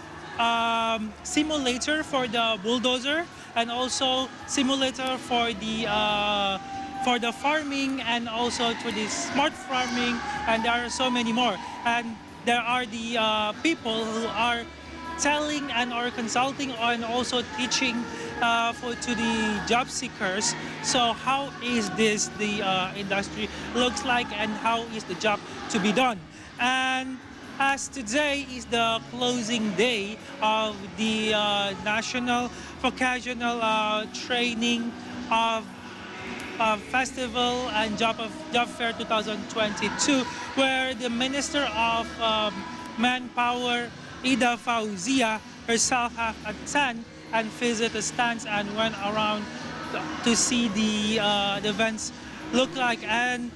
simulator for the bulldozer, and also simulator for the farming, and also for the smart farming, and there are so many more. And there are the people who are telling and or consulting and also teaching to the job seekers. So how is this the industry looks like, and how is the job to be done? And as today is the closing day of the National Vocational Training of Festival and Job Fair 2022, where the Minister of Manpower, Ida Fauzia, herself have attended and visit the stands and went around to see the events look like. And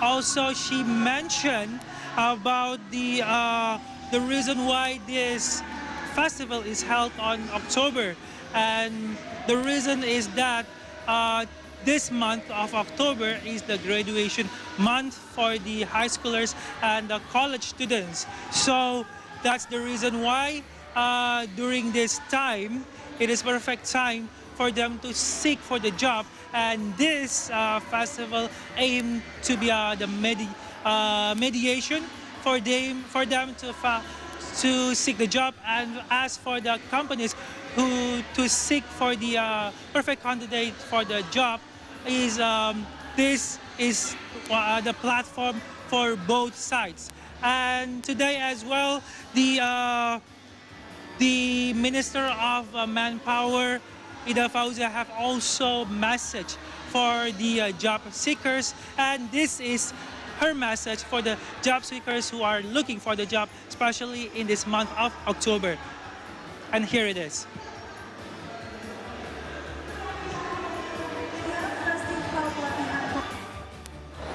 also she mentioned about the reason why this festival is held on October, and the reason is that this month of October is the graduation month for the high schoolers and the college students. So that's the reason why during this time it is perfect time for them to seek for the job, and this festival aimed to be the mediation for them to seek the job. And as for the companies who to seek for the perfect candidate for the job, is this is the platform for both sides. And today as well, the Minister of Manpower, Ida Fauzia, have also message for the job seekers, and this is her message for the job seekers who are looking for the job, especially in this month of October. And here it is.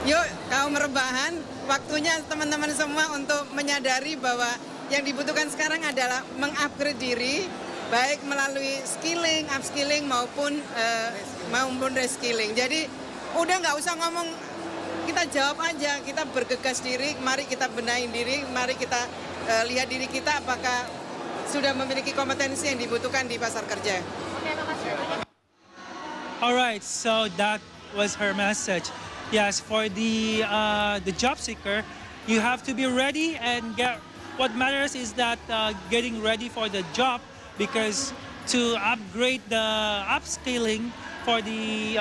Yuk, kaum rebahan, waktunya teman-teman semua untuk menyadari bahwa yang dibutuhkan sekarang adalah mengupgrade diri, baik melalui skilling, upskilling maupun reskilling. Jadi udah nggak usah ngomong, kita jawab aja, kita bergegas diri, mari kita benahin diri, mari kita lihat diri kita apakah sudah memiliki kompetensi yang dibutuhkan di pasar kerja. Alright, so that was her message. Yes, for the job seeker, you have to be ready and what matters is that getting ready for the job, because to upgrade the upskilling for the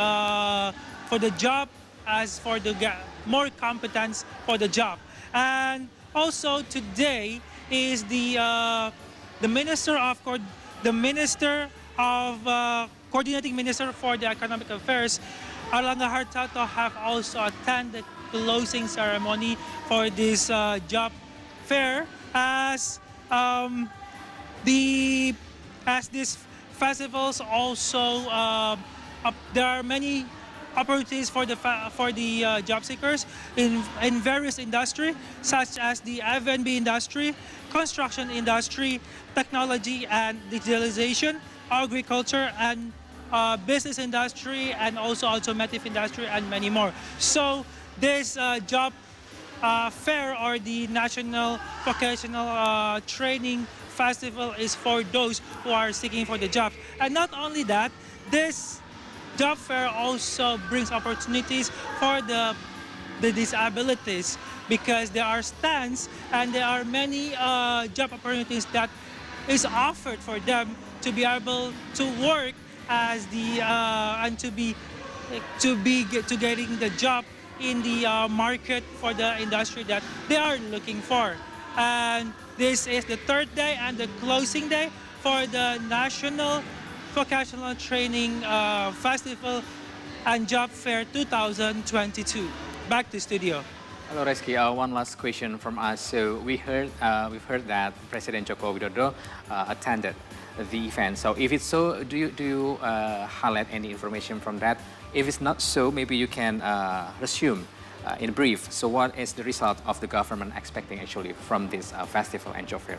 job as for the more competence for the job. And also today is the Minister of Coordinating Minister for the Economic Affairs, Airlangga Hartarto, have also attended the closing ceremony for this job fair, as these festivals also there are many opportunities for the job seekers in various industries, such as the F&B industry, construction industry, technology and digitalization, agriculture and business industry, and also automotive industry, and many more. So this job fair, or the National Vocational Training Festival, is for those who are seeking for the job. And not only that, this job fair also brings opportunities for the disabilities, because there are stands and there are many job opportunities that is offered for them to be able to work as the and to getting the job in the market for the industry that they are looking for. And this is the third day and the closing day for the National Vocational Training Festival and Job Fair 2022. Back to studio. Hello, Reski. One last question from us. So we've heard that President Joko Widodo attended the event. So if it's so, do you highlight any information from that? If it's not so, maybe you can resume in brief. So what is the result of the government expecting actually from this festival and job fair?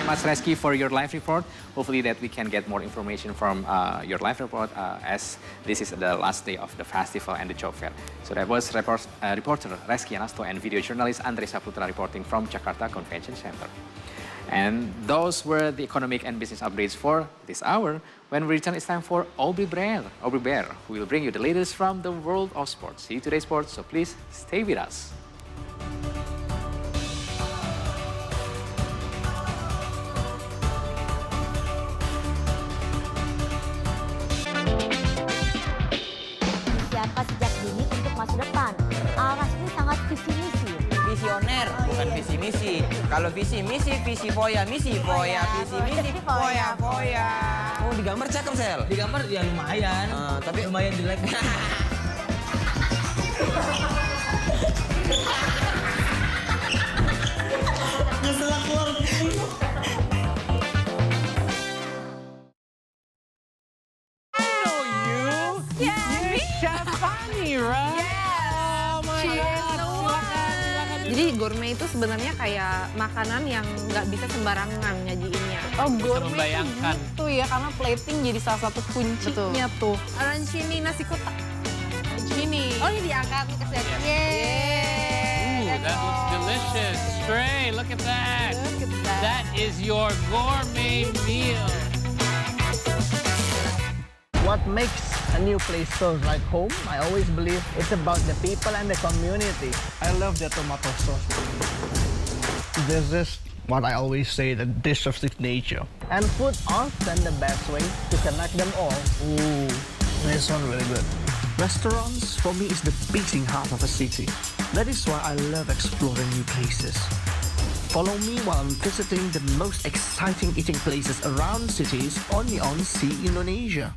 Much, Reski, for your live report. Hopefully that we can get more information from your live report, as this is the last day of the festival and the job fair. So that was reporter Reski Anasto and video journalist Andre Saputra reporting from Jakarta Convention Center. And those were the economic and business updates for this hour. When we return, it's time for Aubrey Bear, who will bring you the latest from the world of sports. See you today's sports, so please stay with us. Sejak dini untuk masa depan. Aras ini sangat visi misi. Visioner, bukan visi misi. Kalau visi misi, visi foya, visi foya. Oh, digambar cakep, Sel. Digambar ya lumayan. Tapi lumayan jelek. Ngeselak keluar. Jadi gourmet itu sebenarnya kayak makanan yang nggak bisa sembarangan nyajiinnya. Oh, gourmet itu ya, karena plating jadi salah satu kuncinya tuh. Arancini nasi kotak. Arancini. Oh, ini diangkat ke set. Ooh, that looks delicious. Stray, look at that. Look at that. That is your gourmet meal. What makes a new place feels like home? I always believe it's about the people and the community. I love the tomato sauce. This is what I always say, the dish of signature. And food often the best way to connect them all. Ooh, this one really good. Restaurants, for me, is the beating heart of a city. That is why I love exploring new places. Follow me while I'm visiting the most exciting eating places around cities only on See Indonesia.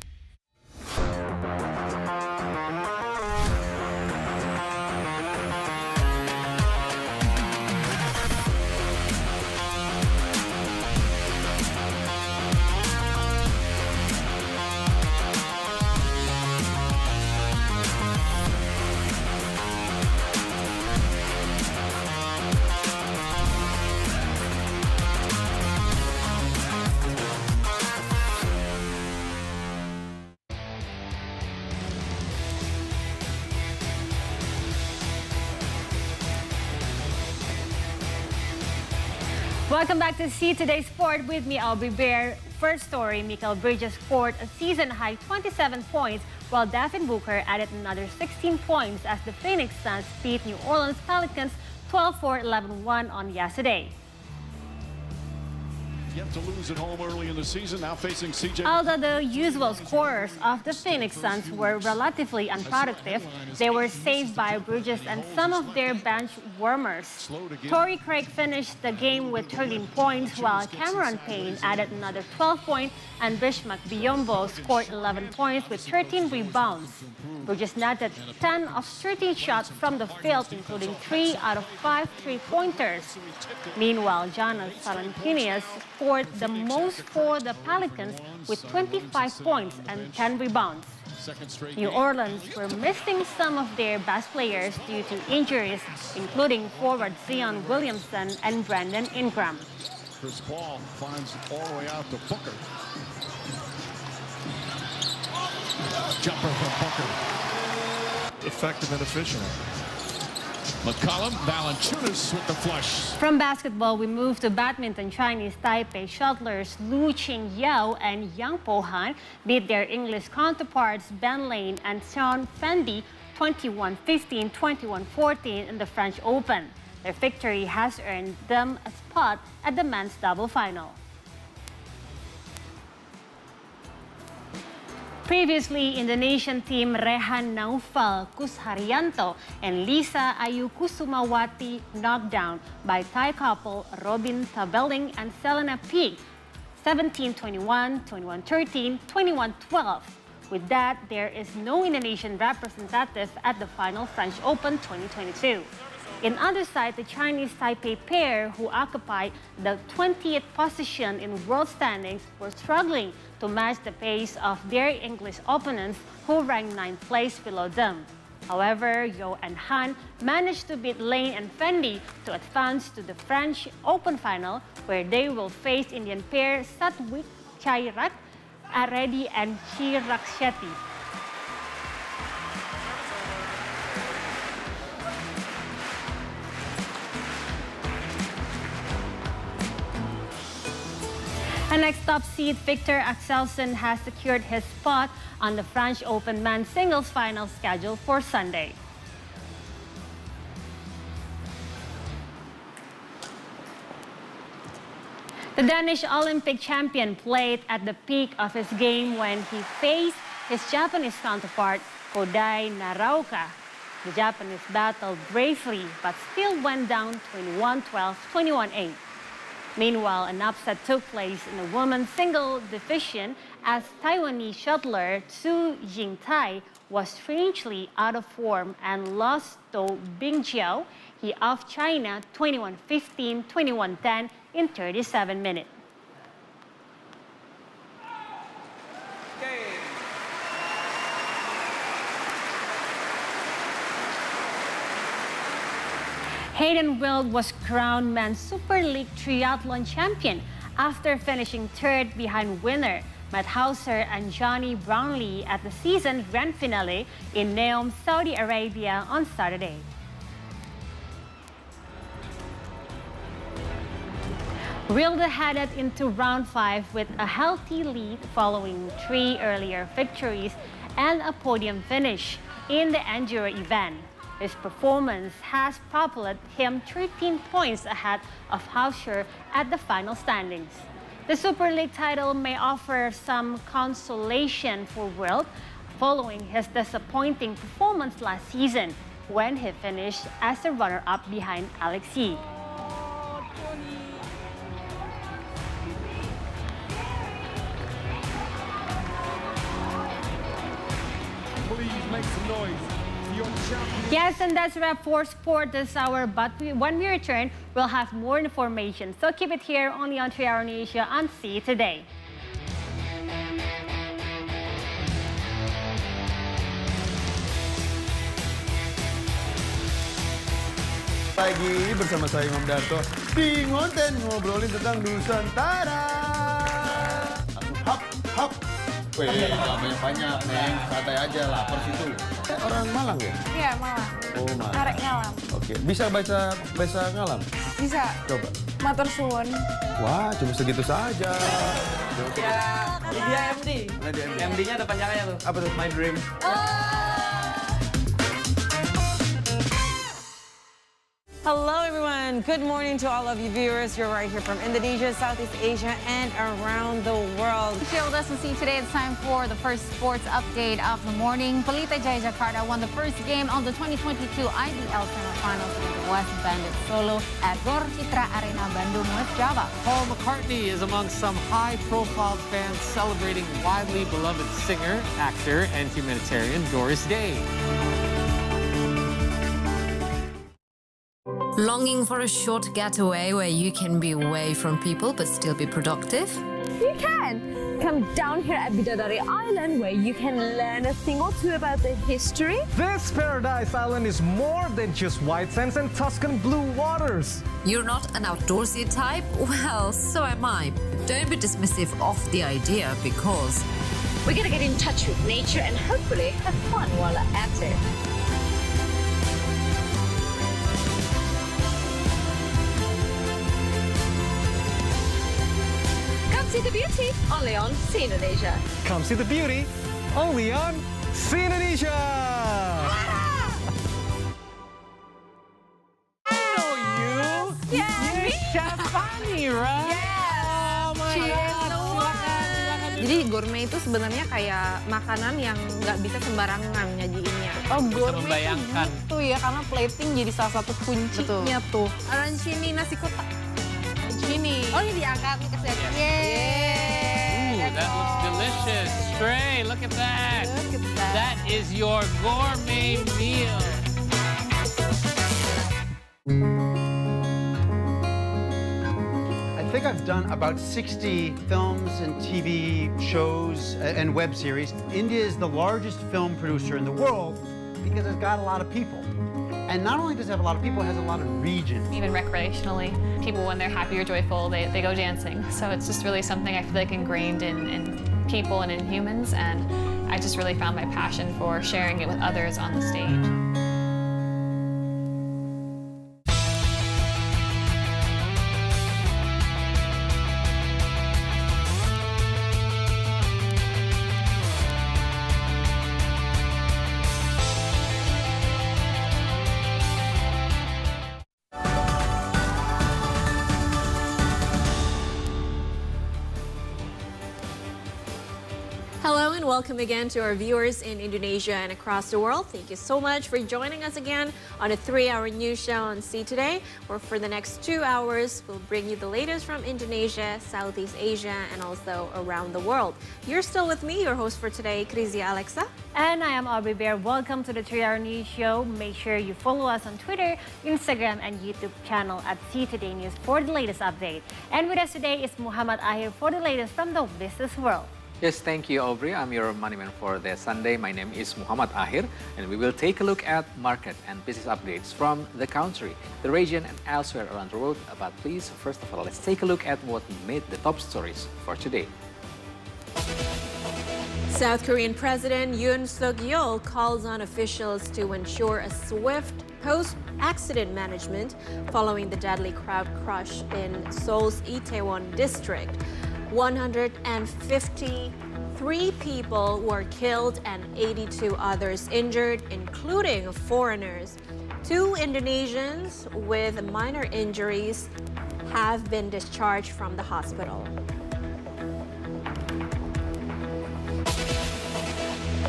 Welcome back to See Today Sport with me, Aubrey Bear. First story, Mikel Bridges scored a season-high 27 points, while Devin Booker added another 16 points as the Phoenix Suns beat New Orleans Pelicans 12-4, 11-1 on yesterday. Yet to lose at home early in the season, now facing CJ. Although the usual scorers of the Phoenix Suns were relatively unproductive, they were saved by Bridges and some of their bench warmers. Torrey Craig finished the game with 13 points, while Cameron Payne added another 12 points, and Bismack Biyombo scored 11 points with 13 rebounds. Bridges netted 10 of 13 shots from the field, including 3 out of 5 three-pointers. Meanwhile, Jonas Valanciunas scored the most for the Pelicans with 25 points and 10 rebounds. New Orleans were missing some of their best players due to injuries, including forward Zion Williamson and Brandon Ingram. Chris Paul finds all the way out to Booker. Jumper from Booker. Effective and efficient. McCollum, Valanciunas with the flush. From basketball, we move to badminton. Chinese Taipei shuttlers Lu Qingyao and Yang Pohan beat their English counterparts Ben Lane and Sean Fendi 21-15, 21-14 in the French Open. Their victory has earned them a spot at the men's double final. Previously, Indonesian team Rehan Naufal Kusharyanto and Lisa Ayu Kusumawati knocked down by Thai couple Robin Tabeling and Selena Peak 17-21, 21-13, 21-12. With that, there is no Indonesian representative at the final French Open 2022. In other side, the Chinese Taipei pair, who occupied the 20th position in world standings, were struggling to match the pace of their English opponents, who ranked 9th place below them. However, Yo and Han managed to beat Lane and Fendi to advance to the French Open final, where they will face Indian pair Satwik Chairak Aredi and Chirag Shetty. And next top seed Victor Axelsen has secured his spot on the French Open men's singles final scheduled for Sunday. The Danish Olympic champion played at the peak of his game when he faced his Japanese counterpart, Kodai Naraoka. The Japanese battled bravely but still went down 21-12, 21-8. Meanwhile, an upset took place in the women's single division as Taiwanese shuttler Su Jingtai was strangely out of form and lost to Bingjiao he of China 21-15, 21-10 in 37 minutes. Hayden Wilde was crowned Men's Super League Triathlon champion after finishing third behind winner Matt Hauser and Johnny Brownlee at the season grand finale in Neom, Saudi Arabia on Saturday. Wilde headed into round 5 with a healthy lead following 3 earlier victories and a podium finish in the enduro event. His performance has propelled him 13 points ahead of Hauser at the final standings. The Super League title may offer some consolation for Wilde following his disappointing performance last season when he finished as a runner-up behind Alex Yee. Please make some noise. Yes, and that's a wrap for sport this hour. But when we return, we'll have more information. So keep it here only on 3 Hour News on See Today. Lagi bersama saya Imam Darto di Ngonten ngobrolin tentang Nusantara. Hap, hap. Wih, nggak banyak-banyak, Neng. Santai aja, lapar situ. Orang Malang ya? Iya, Malang. Oh, Malang. Arek ngalam. Oke, bisa baca bahasa ngalam? Bisa. Coba. Matur suwun. Wah, cuma segitu saja. Dia MD. Mana dia MD? MD-nya ada panjangannya tuh. Apa tuh? My Dream. Hello, everyone. Good morning to all of you viewers. You're right here from Indonesia, Southeast Asia, and around the world. Share with us and see today. It's time for the first sports update of the morning. Pelita Jaya Jakarta won the first game of the 2022 IDL semifinals with the West Bandits Solo at Gor Citra Arena, Bandung, West Java. Paul McCartney is among some high-profile fans celebrating widely beloved singer, actor, and humanitarian Doris Day. Longing for a short getaway where you can be away from people but still be productive? You can! Come down here at Bidadari Island where you can learn a thing or two about the history. This paradise island is more than just white sands and Tuscan blue waters. You're not an outdoorsy type? Well, so am I. Don't be dismissive of the idea because We're gonna get in touch with nature and hopefully have fun while at it. See the beauty only on See Indonesia. Come see the beauty only on See Indonesia. I know you. Yeah, You're Shafani, right? Yeah. Oh my She is God. the one. Jadi gourmet itu sebenarnya kayak makanan yang nggak bisa sembarangan nyajiinnya. Oh, gourmet membayangkan. itu ya, karena plating jadi salah satu kuncinya tuh. Arancini nasi kotak. Arancini. Oh, ini diangkat nih ke set. Ooh, that looks delicious. Stray, look at that. Look at that. That is your gourmet meal. I think I've done about 60 films and TV shows and web series. India is the largest film producer in the world because it's got a lot of people. And not only does it have a lot of people, it has a lot of regions. Even recreationally, people, when they're happy or joyful, they go dancing. So it's just really something I feel like ingrained in people and in humans. And I just really found my passion for sharing it with others on the stage. Hello and welcome again to our viewers in Indonesia and across the world. Thank you so much for joining us again on a 3-hour news show on See Today, where for the next 2 hours, we'll bring you the latest from Indonesia, Southeast Asia, and also around the world. You're still with me, your host for today, Krizia Alexa. And I am Aubrey Bear. Welcome to the 3-hour news show. Make sure you follow us on Twitter, Instagram, and YouTube channel at See Today News for the latest update. And with us today is Muhammad Ahir for the latest from the business world. Yes, thank you, Aubrey. I'm your moneyman for the Sunday. My name is Muhammad Ahir, and we will take a look at market and business updates from the country, the region, and elsewhere around the world. But please, first of all, let's take a look at what made the top stories for today. South Korean President Yoon Suk-yeol calls on officials to ensure a swift post-accident management following the deadly crowd crush in Seoul's Itaewon district. 153 people were killed and 82 others injured, including foreigners. 2 Indonesians with minor injuries have been discharged from the hospital.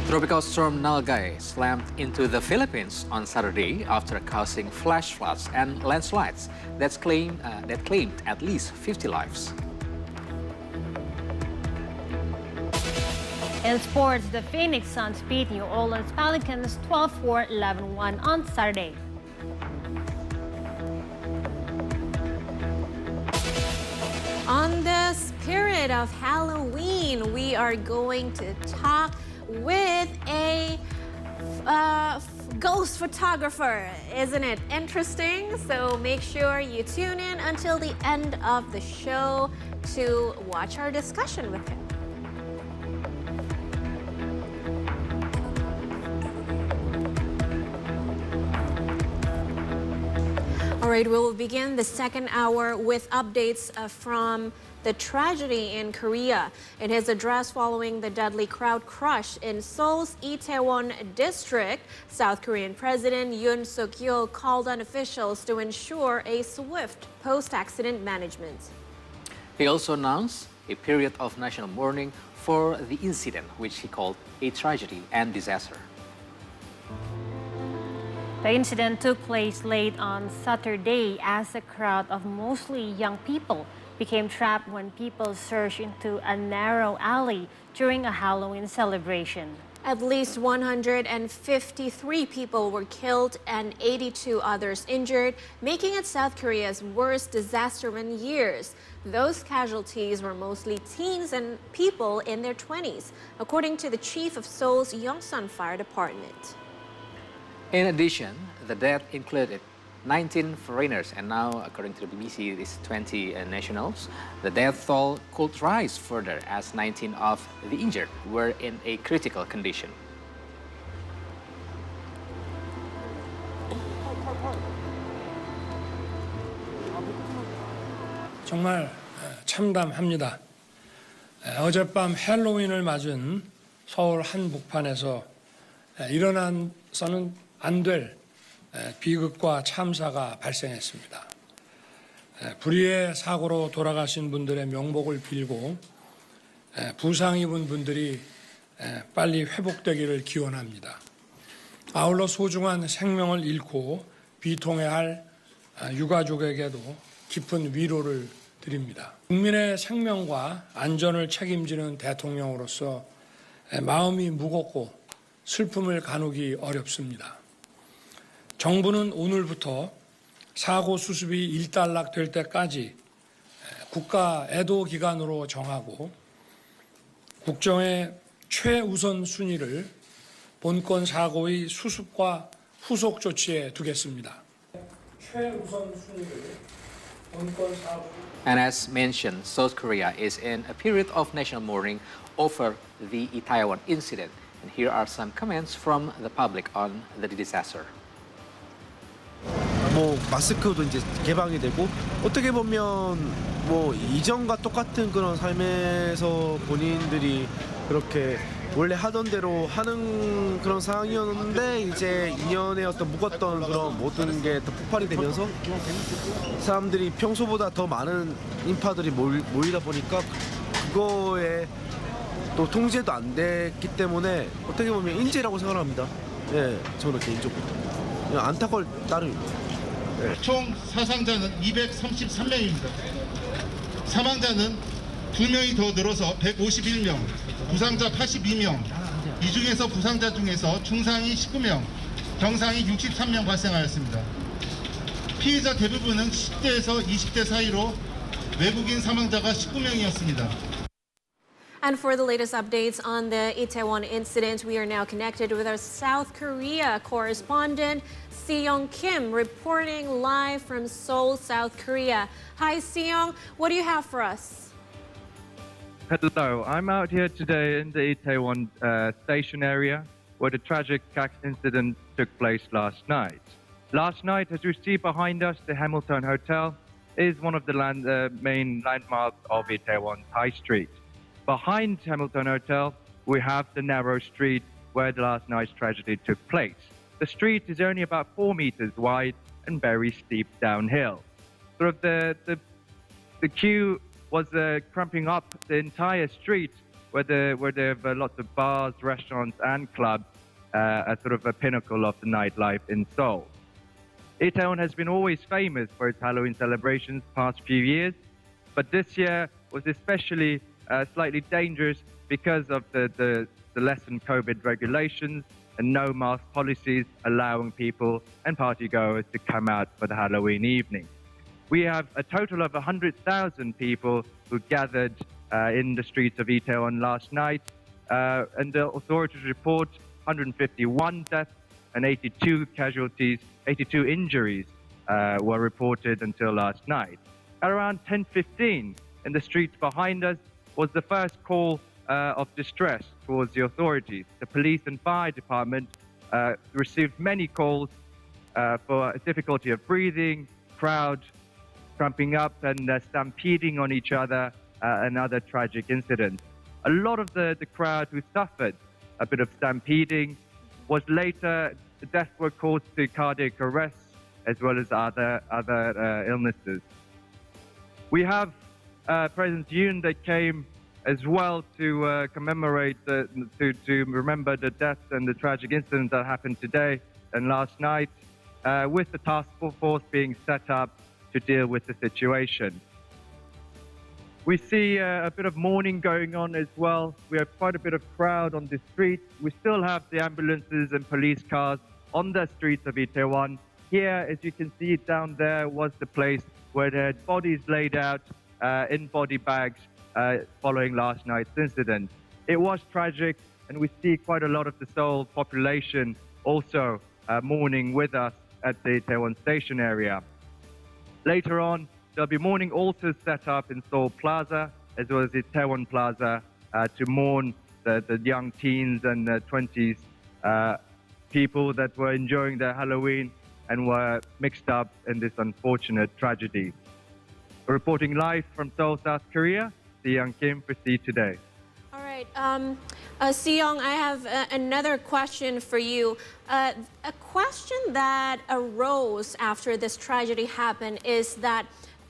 Tropical storm Nalgae slammed into the Philippines on Saturday after causing flash floods and landslides that claimed at least 50 lives. In sports, the Phoenix Suns beat New Orleans Pelicans 12-4, 11-1 on Saturday. On the spirit of Halloween, we are going to talk with a ghost photographer. Isn't it interesting? So make sure you tune in until the end of the show to watch our discussion with him. All right, we'll begin the second hour with updates from the tragedy in Korea. In his address following the deadly crowd crush in Seoul's Itaewon district, South Korean President Yoon Suk-yeol called on officials to ensure a swift post-accident management. He also announced a period of national mourning for the incident, which he called a tragedy and disaster. The incident took place late on Saturday as a crowd of mostly young people became trapped when people surged into a narrow alley during a Halloween celebration. At least 153 people were killed and 82 others injured, making it South Korea's worst disaster in years. Those casualties were mostly teens and people in their 20s, according to the chief of Seoul's Yongsan Fire Department. In addition, the death included 19 foreigners, and now, according to the BBC, it is 20 nationals. The death toll could rise further as 19 of the injured were in a critical condition. 정말 참담합니다. 어젯밤 헬로윈을 맞은 서울 한복판에서 일어나서는 안 될 비극과 참사가 발생했습니다. 불의의 사고로 돌아가신 분들의 명복을 빌고 부상 입은 분들이 빨리 회복되기를 기원합니다. 아울러 소중한 생명을 잃고 비통해야 할 유가족에게도 깊은 위로를 드립니다. 국민의 생명과 안전을 책임지는 대통령으로서 마음이 무겁고 슬픔을 가누기 어렵습니다. 정부는 오늘부터 사고 수습이 일단락될 때까지 국가 애도 기간으로 정하고 국정의 최우선 순위를 본건 사고의 수습과 후속 조치에 두겠습니다. 최우선 순위를 본건 사고. And as mentioned, South Korea is in a period of national mourning over the Itaewon incident. And here are some comments from the public on the disaster. 뭐 마스크도 이제 개방이 되고 어떻게 보면 뭐 이전과 똑같은 그런 삶에서 본인들이 그렇게 원래 하던 대로 하는 그런 상황이었는데 이제 2년의 어떤 묵었던 그런 모든 게 또 폭발이 되면서 사람들이 평소보다 더 많은 인파들이 모이다 보니까 그거에 또 통제도 안 됐기 때문에 어떻게 보면 인재라고 생각합니다. 예, 저는 개인적으로 그냥 안타까울 따름입니다. 총 사상자는 233명입니다. 사망자는 2명이 더 늘어서 151명, 부상자 82명, 이 중에서 부상자 중에서 중상이 19명, 경상이 63명 발생하였습니다. 피해자 대부분은 10대에서 20대 사이로 외국인 사망자가 19명이었습니다. And for the latest updates on the Itaewon incident, we are now connected with our South Korea correspondent, Seong Kim, reporting live from Seoul, South Korea. Hi, Seong. What do you have for us? Hello. I'm out here today in the Itaewon station area where the tragic incident took place last night. Last night, as you see behind us, the Hamilton Hotel is one of the main landmarks of Itaewon High Street. Behind Hamilton Hotel, we have the narrow street where the last night's tragedy took place. The street is only about 4 meters wide and very steep downhill. Sort of the queue was cramping up the entire street where there were lots of bars, restaurants and clubs as sort of a pinnacle of the nightlife in Seoul. Itaewon has been always famous for its Halloween celebrations past few years, but this year was especially slightly dangerous because of the lessened COVID regulations and no mask policies allowing people and partygoers to come out for the Halloween evening. We have a total of 100,000 people who gathered in the streets of Itaewon last night, and the authorities report 151 deaths and 82 casualties, 82 injuries were reported until last night. At around 10:15 in the streets behind us was the first call of distress towards the authorities. The police and fire department received many calls for difficulty of breathing, crowd tramping up and stampeding on each other, another tragic incident. A lot of the crowd who suffered a bit of stampeding was later, deaths were caused to cardiac arrests as well as other illnesses. We have President Yoon that came as well to commemorate, to remember the deaths and the tragic incidents that happened today and last night, with the task force being set up to deal with the situation. We see a bit of mourning going on as well. We have quite a bit of crowd on the streets. We still have the ambulances and police cars on the streets of Itaewon. Here, as you can see down there, was the place where there had bodies laid out in body bags following last night's incident. It was tragic, and we see quite a lot of the Seoul population also mourning with us at the Itaewon Station area. Later on, there'll be mourning altars set up in Seoul Plaza, as well as Itaewon Plaza, to mourn the young teens and 20s people that were enjoying their Halloween and were mixed up in this unfortunate tragedy. Reporting live from Seoul, South Korea, Seong Kim for See Today. All right, Seong, I have another question for you. A question that arose after this tragedy happened is that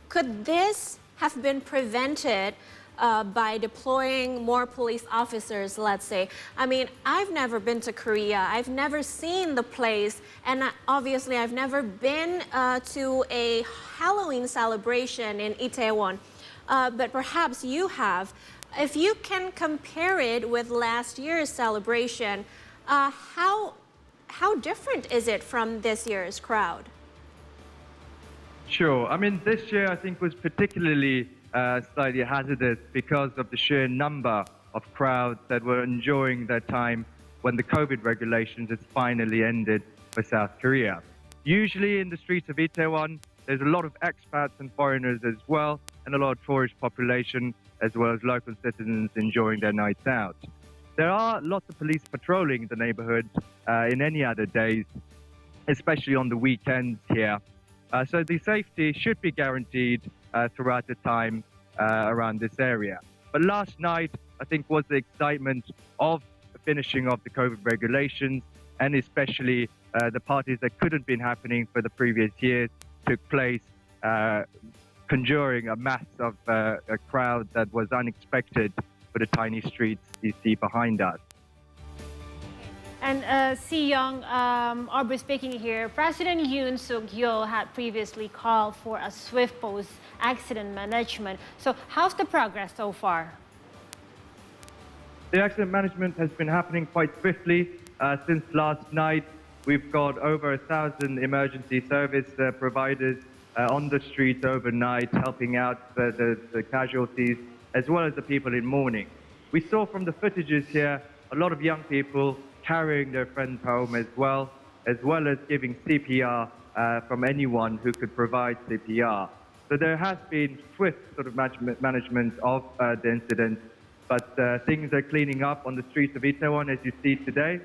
could this have been prevented by deploying more police officers, let's say? I mean, I've never been to Korea. I've never seen the place. And obviously, I've never been to a Halloween celebration in Itaewon. But perhaps you have. If you can compare it with last year's celebration, how different is it from this year's crowd? Sure. I mean, this year I think was particularly slightly hazardous because of the sheer number of crowds that were enjoying their time when the COVID regulations had finally ended for South Korea. Usually in the streets of Itaewon, there's a lot of expats and foreigners as well, and a lot of tourist population, as well as local citizens enjoying their nights out. There are lots of police patrolling the neighborhood in any other days, especially on the weekends here. So the safety should be guaranteed throughout the time around this area. But last night, I think, was the excitement of the finishing of the COVID regulations, and especially the parties that couldn't have been happening for the previous years took place, conjuring a mass of a crowd that was unexpected for the tiny streets you see behind us. And Seong, Aubrey speaking here, President Yoon Suk-yeol had previously called for a swift post-accident management. So how's the progress so far? The accident management has been happening quite swiftly. Since last night, we've got over 1,000 emergency service providers on the streets overnight, helping out the casualties, as well as the people in mourning. We saw from the footages here a lot of young people carrying their friends home as well as giving CPR from anyone who could provide CPR. So there has been swift sort of management of the incident, but things are cleaning up on the streets of Itaewon as you see today.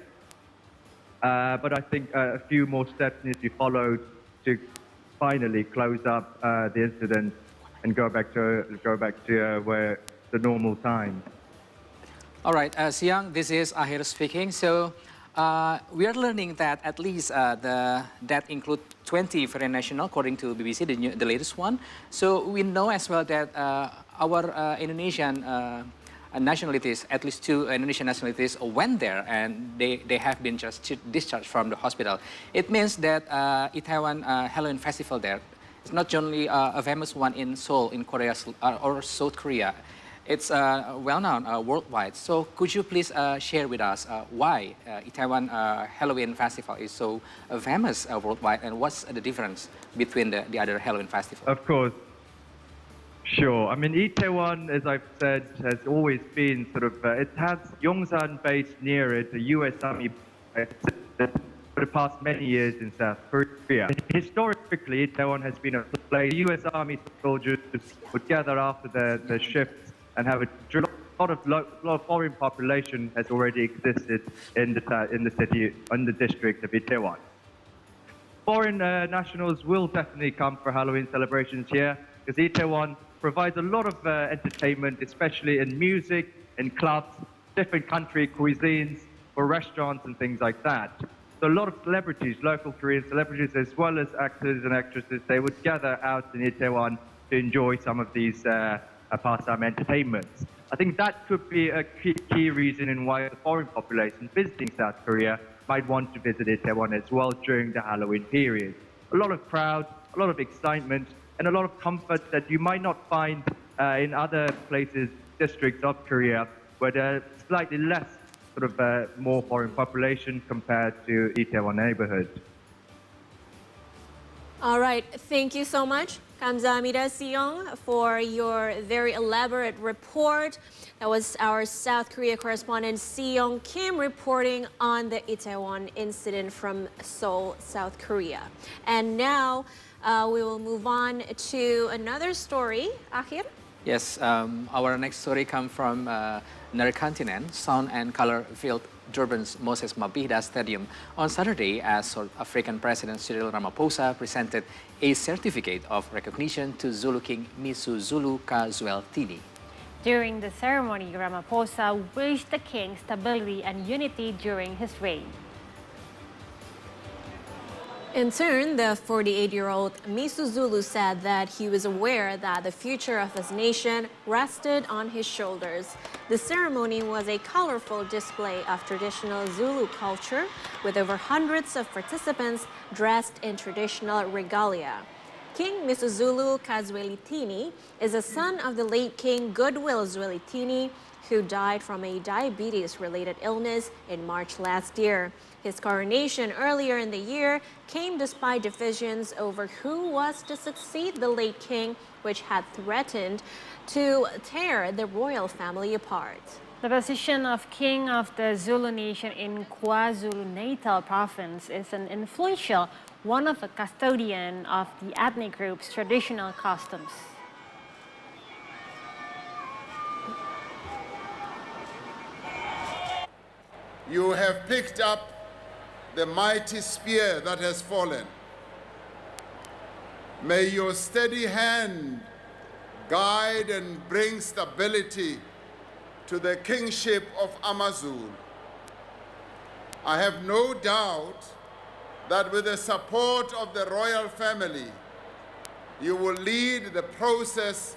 But I think a few more steps need to be followed to finally close up the incident and go back to where the normal time. All right, Seong, this is Ahir speaking. So we are learning that at least that include 20 foreign nationals, according to BBC, the latest one. So we know as well that our Indonesian nationalities, at least 2 Indonesian nationalities, went there and they have been just discharged from the hospital. It means that Itaewon Halloween Festival there is not only a famous one in Seoul, in Korea or South Korea. It's well-known worldwide. So could you please share with us why Itaewon Halloween Festival is so famous worldwide, and what's the difference between the other Halloween festivals? Of course. Sure. I mean, Itaewon, as I've said, has always been sort of, it has Yongsan based near it, the US Army base, for the past many years in South Korea. Historically, Itaewon has been a place US Army soldiers would gather after their shifts and have a lot of foreign population has already existed in the city, in the district of Itaewon. Foreign nationals will definitely come for Halloween celebrations here because Itaewon provides a lot of entertainment, especially in music, in clubs, different country cuisines, for restaurants and things like that. So a lot of celebrities, local Korean celebrities, as well as actors and actresses, they would gather out in Itaewon to enjoy some of these pastime entertainments. I think that could be a key reason in why the foreign population visiting South Korea might want to visit Itaewon as well during the Halloween period. A lot of crowd, a lot of excitement, and a lot of comfort that you might not find in other places, districts of Korea, where there are slightly less more foreign population compared to Itaewon neighborhood. All right, thank you so much, 감사합니다, Seong, for your very elaborate report. That was our South Korea correspondent Seong Kim reporting on the Itaewon incident from Seoul, South Korea. And now we will move on to another story. Ahir? Yes, our next story comes from Narcontinent, sound and color-filled Durban's Moses Mabhida Stadium on Saturday as South African President Cyril Ramaphosa presented a certificate of recognition to Zulu King Misuzulu ka Zwelithini. During the ceremony, Ramaphosa wished the king stability and unity during his reign. In turn, the 48-year-old Misuzulu said that he was aware that the future of his nation rested on his shoulders. The ceremony was a colorful display of traditional Zulu culture with over hundreds of participants dressed in traditional regalia. King Misuzulu ka Zwelithini is a son of the late King Goodwill Zwelithini, who died from a diabetes-related illness in March last year. His coronation earlier in the year came despite divisions over who was to succeed the late king, which had threatened to tear the royal family apart. The position of King of the Zulu Nation in KwaZulu-Natal province is an influential one of a custodian of the ethnic group's traditional customs. You have picked up the mighty spear that has fallen. May your steady hand guide and bring stability to the kingship of Amazulu. I have no doubt that with the support of the royal family, you will lead the process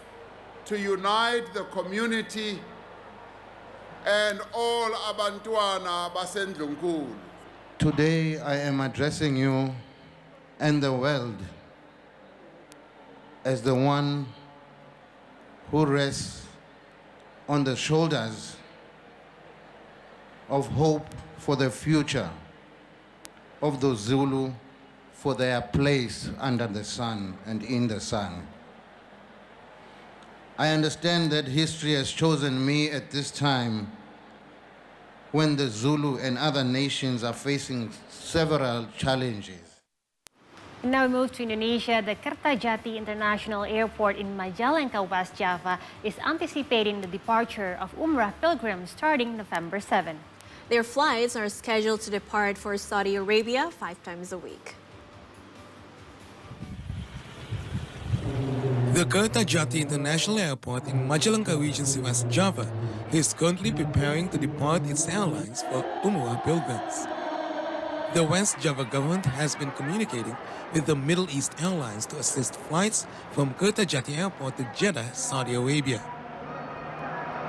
to unite the community and all Abantwana Basendlunkulu. Today I am addressing you and the world as the one who rests on the shoulders of hope for the future of the Zulu, for their place under the sun and in the sun. I understand that history has chosen me at this time when the Zulu and other nations are facing several challenges. And now we move to Indonesia. The Kertajati International Airport in Majalengka, West Java is anticipating the departure of Umrah pilgrims starting November 7. Their flights are scheduled to depart for Saudi Arabia 5 times a week. The Kertajati International Airport in Majalengka Regency, West Java is currently preparing to depart its airlines for Umrah pilgrims. The West Java government has been communicating with the Middle East Airlines to assist flights from Kertajati Airport to Jeddah, Saudi Arabia.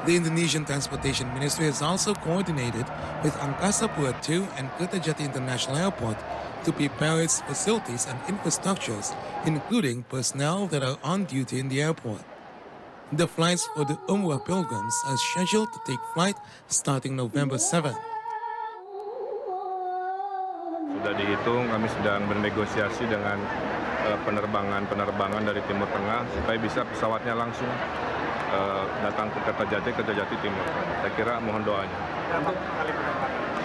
The Indonesian Transportation Ministry has also coordinated with Angkasa Pura II and Kertajati International Airport to prepare its facilities and infrastructures, including personnel that are on duty in the airport. The flights for the Umrah pilgrims are scheduled to take flight starting November 7. Sudah dihitung, kami sedang bernegosiasi dengan penerbangan dari Timur Tengah supaya bisa pesawatnya langsung datang ke Kertajati Timur. Saya kira mohon doanya.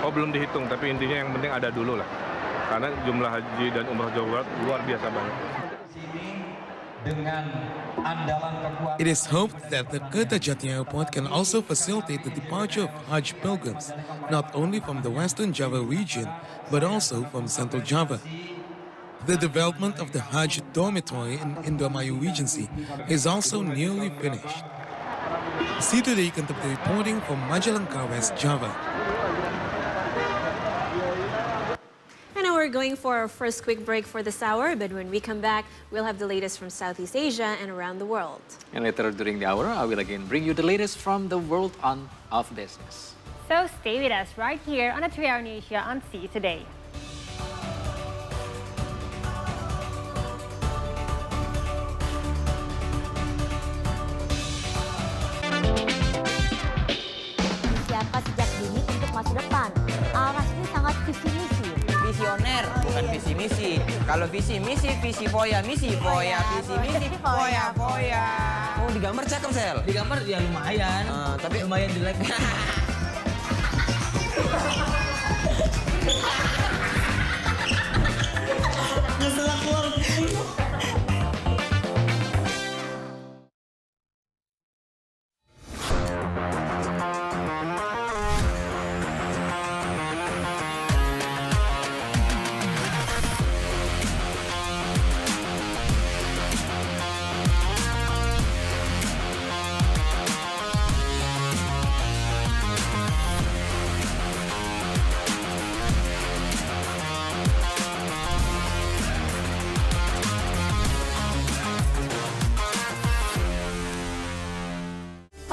Oh, belum dihitung, tapi intinya yang penting ada dulu lah. Karena jumlah haji dan umrah Jawa Barat luar biasa banyak. It is hoped that the Kertajati Airport can also facilitate the departure of Hajj pilgrims, not only from the Western Java region, but also from Central Java. The development of the Hajj dormitory in Indramayu Regency is also nearly finished. See Today conducted reporting from Majalengka, West Java. And now we're going for our first quick break for this hour, but when we come back, we'll have the latest from Southeast Asia and around the world. And later during the hour, I will again bring you the latest from the world of business. So stay with us right here on the 3-Hour News Show on See Today. Siapa sejak dini untuk masa depan. Arasnya sangat visi misi. Visioner, bukan visi misi. Kalau visi misi, visi foya, misi foya, visi misi, foya, foya. Oh, digambar cakep, Sel. Digambar ya lumayan. Tapi lumayan jelek. Ngeselak keluar.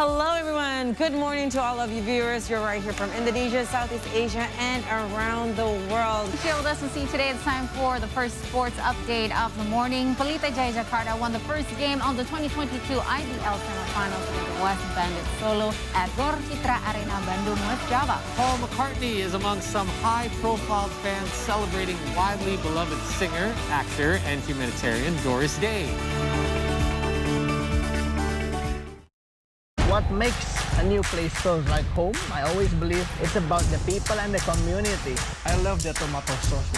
Hello, everyone. Good morning to all of you viewers. You're right here from Indonesia, Southeast Asia, and around the world. Here with us on See Today, it's time for the first sports update of the morning. Pelita Jaya Jakarta won the first game of the 2022 IDL semifinals with the West Bandits Solo at Gor Citra Arena, Bandung, West Java. Paul McCartney is among some high-profile fans celebrating widely beloved singer, actor, and humanitarian Doris Day. What makes a new place feel like home? I always believe it's about the people and the community. I love the tomato sauce.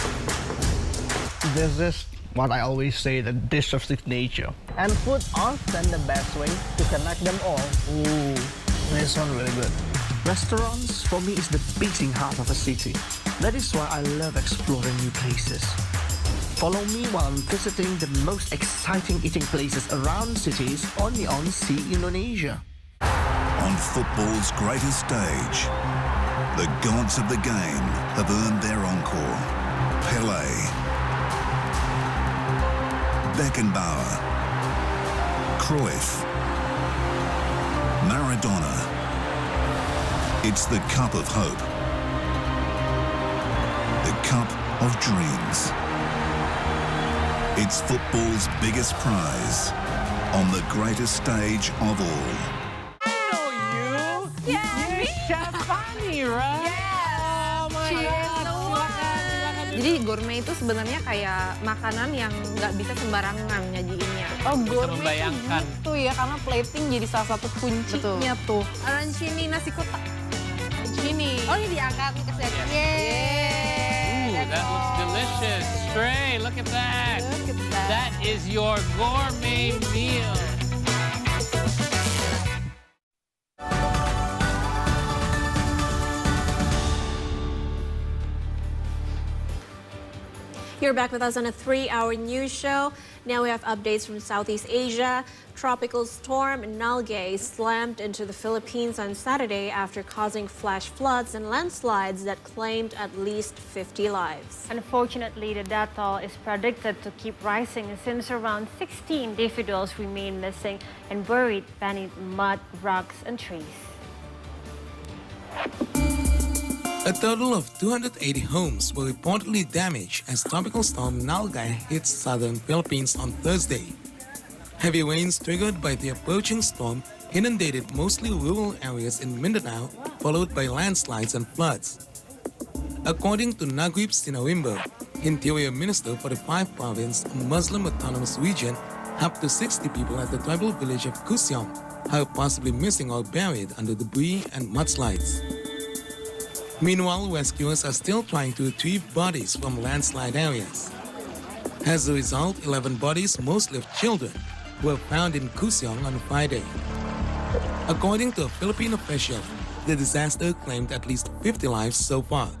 This is what I always say, the dish of signature. And food often the best way to connect them all. Ooh, this one really good. Restaurants, for me, is the beating heart of a city. That is why I love exploring new places. Follow me while I'm visiting the most exciting eating places around cities only on See Indonesia. On football's greatest stage, the gods of the game have earned their encore. Pelé, Beckenbauer, Cruyff, Maradona. It's the cup of hope. The cup of dreams. It's football's biggest prize on the greatest stage of all. Jadi gourmet itu sebenarnya kayak makanan yang nggak bisa sembarangan nyajiinnya. Oh, Bisa membayangkan. Itu ya, karena plating jadi salah satu kuncinya tuh. Arancini nasi kotak. Arancini. Oh, ini diangkat ke set. Ooh, that looks delicious. Stray, look at that. Look at that. That is your gourmet meal. You're back with us on a 3-hour news show. Now we have updates from Southeast Asia. Tropical storm Nalgae slammed into the Philippines on Saturday after causing flash floods and landslides that claimed at least 50 lives. Unfortunately, the death toll is predicted to keep rising since around 60 individuals remain missing and buried beneath mud, rocks, and trees. A total of 280 homes were reportedly damaged as Tropical Storm Nalgae hit southern Philippines on Thursday. Heavy rains triggered by the approaching storm inundated mostly rural areas in Mindanao, followed by landslides and floods. According to Naguib Sinawimbo, Interior Minister for the 5-province Muslim Autonomous Region, up to 60 people at the tribal village of Kusyong are possibly missing or buried under debris and mudslides. Meanwhile, rescuers are still trying to retrieve bodies from landslide areas. As a result, 11 bodies, mostly of children, were found in Kusyong on Friday. According to a Philippine official, the disaster claimed at least 50 lives so far.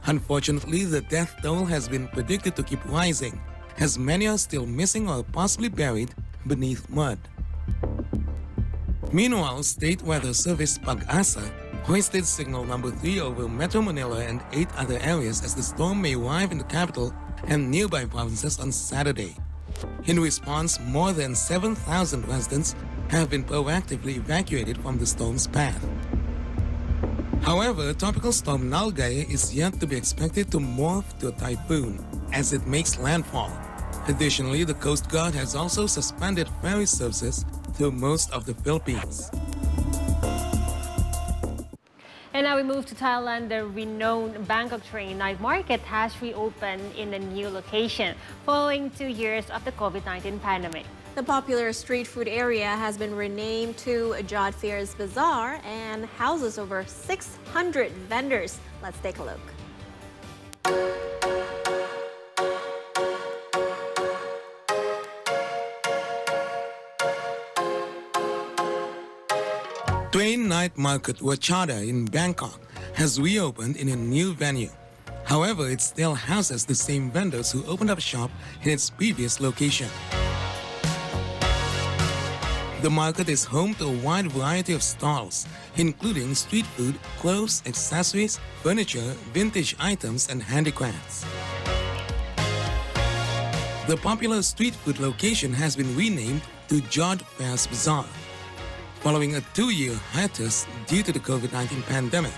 Unfortunately, the death toll has been predicted to keep rising as many are still missing or possibly buried beneath mud. Meanwhile, State Weather Service Pag-asa hoisted signal number 3 over Metro Manila and 8 other areas as the storm may arrive in the capital and nearby provinces on Saturday. In response, more than 7,000 residents have been proactively evacuated from the storm's path. However, Tropical Storm Nalgae is yet to be expected to morph to a typhoon as it makes landfall. Additionally, the Coast Guard has also suspended ferry services through most of the Philippines. And now we move to Thailand. The renowned Bangkok Train Night Market has reopened in a new location following 2 years of the COVID-19 pandemic. The popular street food area has been renamed to Jod Fairs Bazaar and houses over 600 vendors. Let's take a look. Train Night Market Wachada in Bangkok has reopened in a new venue. However, it still houses the same vendors who opened up shop in its previous location. The market is home to a wide variety of stalls, including street food, clothes, accessories, furniture, vintage items, and handicrafts. The popular street food location has been renamed to Jod Fairs Bazaar, following a 2-year hiatus due to the COVID-19 pandemic.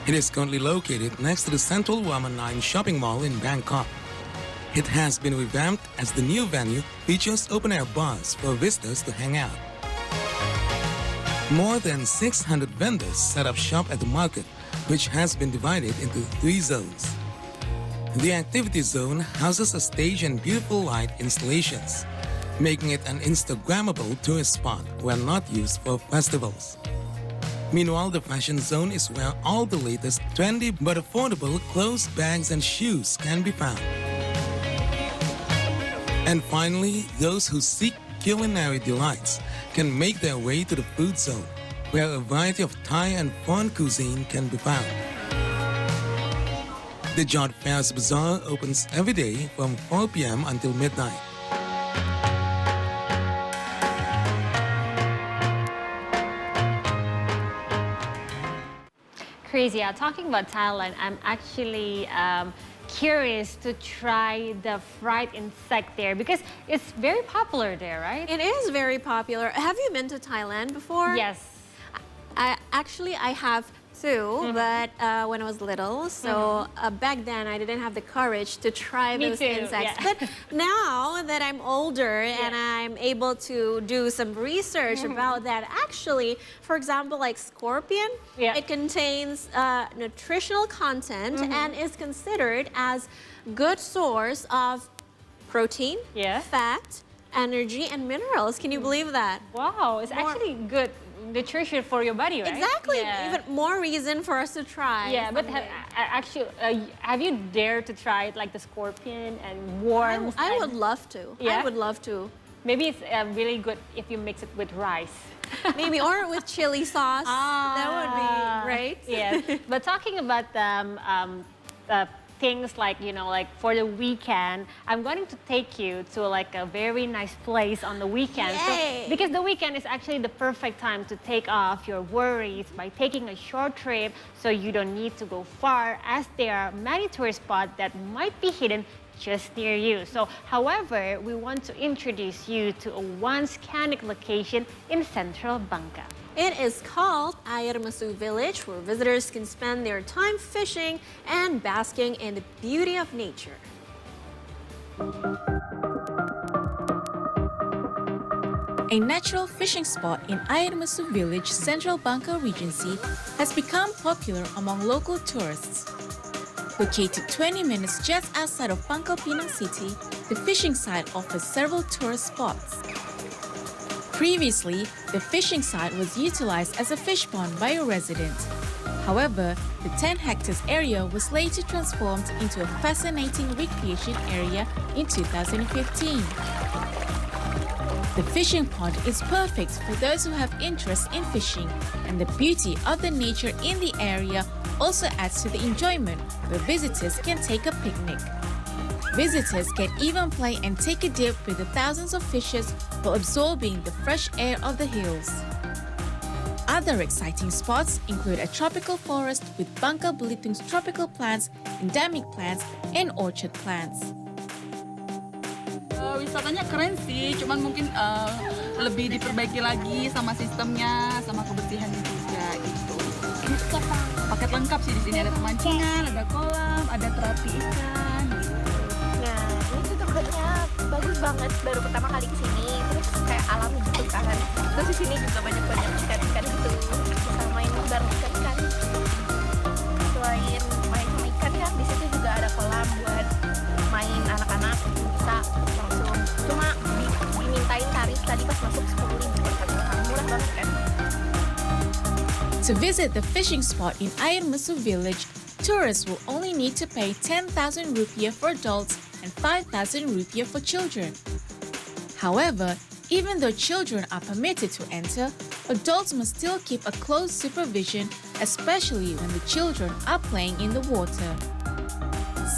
It is currently located next to the Central Rama 9 shopping mall in Bangkok. It has been revamped as the new venue features open-air bars for visitors to hang out. More than 600 vendors set up shop at the market, which has been divided into 3 zones. The activity zone houses a stage and beautiful light installations, making it an Instagrammable tourist spot when not used for festivals. Meanwhile, the fashion zone is where all the latest trendy but affordable clothes, bags, and shoes can be found. And finally, those who seek culinary delights can make their way to the food zone, where a variety of Thai and foreign cuisine can be found. The Jod Fairs Bazaar opens every day from 4 p.m. until midnight. Crazy. Talking about Thailand, I'm actually curious to try the fried insect there because it's very popular there, right? It is very popular. Have you been to Thailand before? Yes. I have too, but when I was little, so back then I didn't have the courage to try those insects. Yeah. But now that I'm older and I'm able to do some research about that, actually, for example, like scorpion, it contains nutritional content and is considered as good source of protein, fat, energy, and minerals. Can you believe that? Wow, it's actually good nutrition for your body, right? Exactly. Even more reason for us to try. Yeah, but have you dared to try it, like the scorpion and worms? I would love to. Yeah? I would love to. Maybe it's really good if you mix it with rice. Maybe, or with chili sauce. That would be great. Yeah. But talking about things like, you know, like for the weekend, I'm going to take you to like a very nice place on the weekend. Yay. So, because the weekend is actually the perfect time to take off your worries by taking a short trip so you don't need to go far, as there are many tourist spots that might be hidden just near you. So, however, we want to introduce you to a once scenic location in central Bangkok. It is called Air Masu Village, where visitors can spend their time fishing and basking in the beauty of nature. A natural fishing spot in Air Masu Village, Central Bangkok Regency, has become popular among local tourists. Located 20 minutes just outside of Bangkok Pinang City, the fishing site offers several tourist spots. Previously, the fishing site was utilized as a fish pond by a resident. However, the 10 hectares area was later transformed into a fascinating recreation area in 2015. The fishing pond is perfect for those who have interest in fishing, and the beauty of the nature in the area also adds to the enjoyment, where visitors can take a picnic. Visitors can even play and take a dip with the thousands of fishes while absorbing the fresh air of the hills. Other exciting spots include a tropical forest with Bangka Belitung's tropical plants, endemic plants, and orchard plants. Wisatanya keren sih, cuman mungkin lebih diperbaiki lagi sama sistemnya, sama kebersihannya juga gitu. Paket lengkap sih di sini, ada pemancingan, ada kolam, ada terapi ikan. Gitu. Nah, ini tempatnya bagus banget, baru pertama kali kesini, terus kayak alam gitu kan. Terus di sini juga banyak ikan-ikan gitu, bisa main bareng ikan-ikan. Selain main sama ikan kan, di situ juga ada kolam buat main anak-anak, bisa langsung. Cuma dimintain tarif tadi pas masuk 10.000 per orang, murah banget kan. To visit the fishing spot in Air Mesu village, tourists will only need to pay 10,000 rupiah for adults and 5,000 rupiah for children. However, even though children are permitted to enter, adults must still keep a close supervision, especially when the children are playing in the water.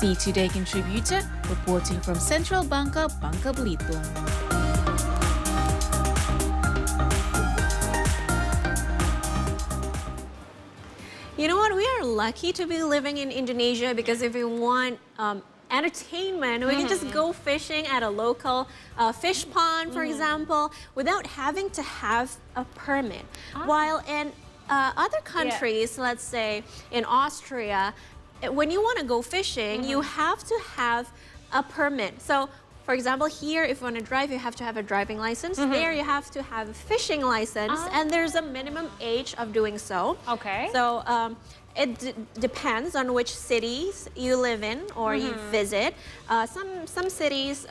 See Today contributor reporting from Central Bangka, Bangka Belitung. You know what? We are lucky to be living in Indonesia because if we want entertainment, we can just go fishing at a local fish pond, for example, without having to have a permit. While in other countries, let's say in Austria, when you want to go fishing, you have to have a permit. So, for example, here, if you want to drive, you have to have a driving license. There, you have to have a fishing license, and there's a minimum age of doing so. Okay. So, it depends on which cities you live in or you visit. Some cities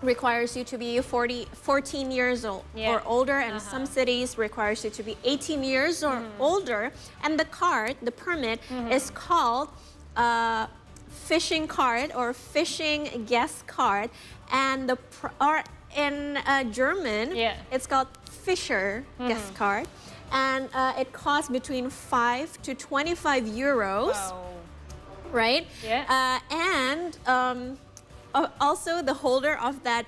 requires you to be 14 years old or older, and some cities requires you to be 18 years or older. And the card, the permit, is called fishing card or fishing guest card, and in German, it's called Fischer guest card, and it costs between 5 to 25 euros, right? And also the holder of that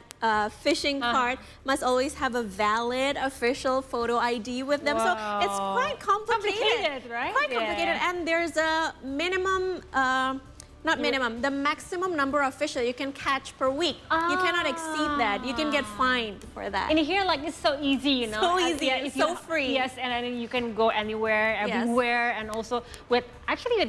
fishing card must always have a valid official photo ID with them. So it's quite complicated, right? Quite complicated, and there's a minimum. Not minimum, the maximum number of fish that you can catch per week. You cannot exceed that. You can get fined for that. And here, like, it's so easy, you know. So easy, If so you- free. Yes, and then you can go anywhere, everywhere, and also with